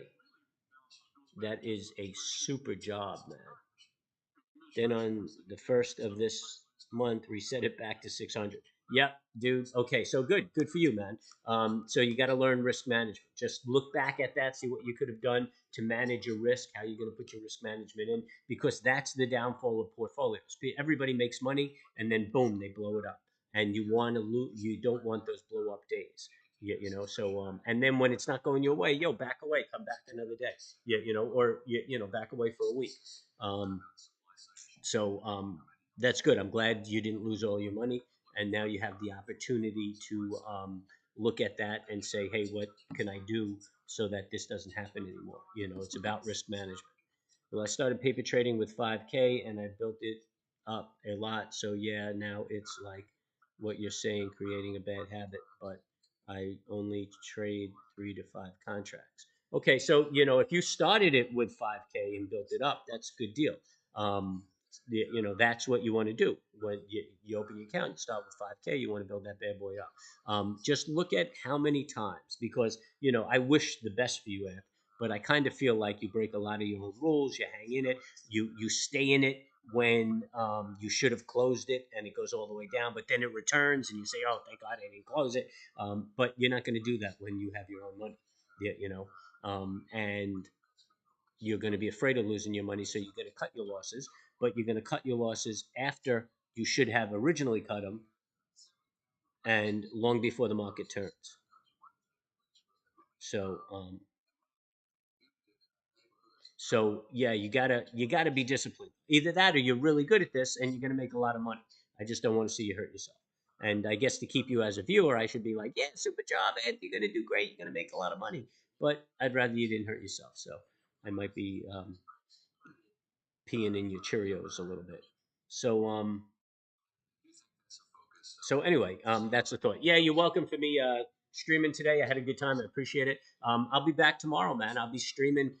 That is a super job, man. Then on the first of this month, reset it back to 600. Yep, dude. Okay, so good for you, man. So you got to learn risk management. Just look back at that, see what you could have done to manage your risk, how you're going to put your risk management in, because that's the downfall of portfolios. Everybody makes money, and then boom, they blow it up, and you want to lose. You don't want those blow up days. So and then when it's not going your way, back away, come back another day. Or back away for a week. Um, so that's good. I'm glad you didn't lose all your money, and now you have the opportunity to look at that and say, "Hey, what can I do so that this doesn't happen anymore?" It's about risk management. Well, I started paper trading with 5K, and I built it up a lot. So yeah, now it's like what you're saying, creating a bad habit. But I only trade 3 to 5 contracts. Okay, so if you started it with 5K and built it up, that's a good deal. Um, that's what you want to do when you open your account. You start with 5K. You want to build that bad boy up. Just look at how many times, because I wish the best for you, but I kind of feel like you break a lot of your own rules. You hang in it. You stay in it when you should have closed it, and it goes all the way down. But then it returns, and you say, "Oh, thank God I didn't close it." But you're not going to do that when you have your own money. And you're going to be afraid of losing your money, so you're going to cut your losses. But you're going to cut your losses after you should have originally cut them, and long before the market turns. So So yeah, you gotta be disciplined. Either that, or you're really good at this and you're gonna make a lot of money. I just don't want to see you hurt yourself. And I guess to keep you as a viewer, I should be like, yeah, super job, Ed. You're gonna do great. You're gonna make a lot of money. But I'd rather you didn't hurt yourself. So I might be peeing in your Cheerios a little bit. So anyway, that's the thought. Yeah, you're welcome for me streaming today. I had a good time. I appreciate it. I'll be back tomorrow, man. I'll be streaming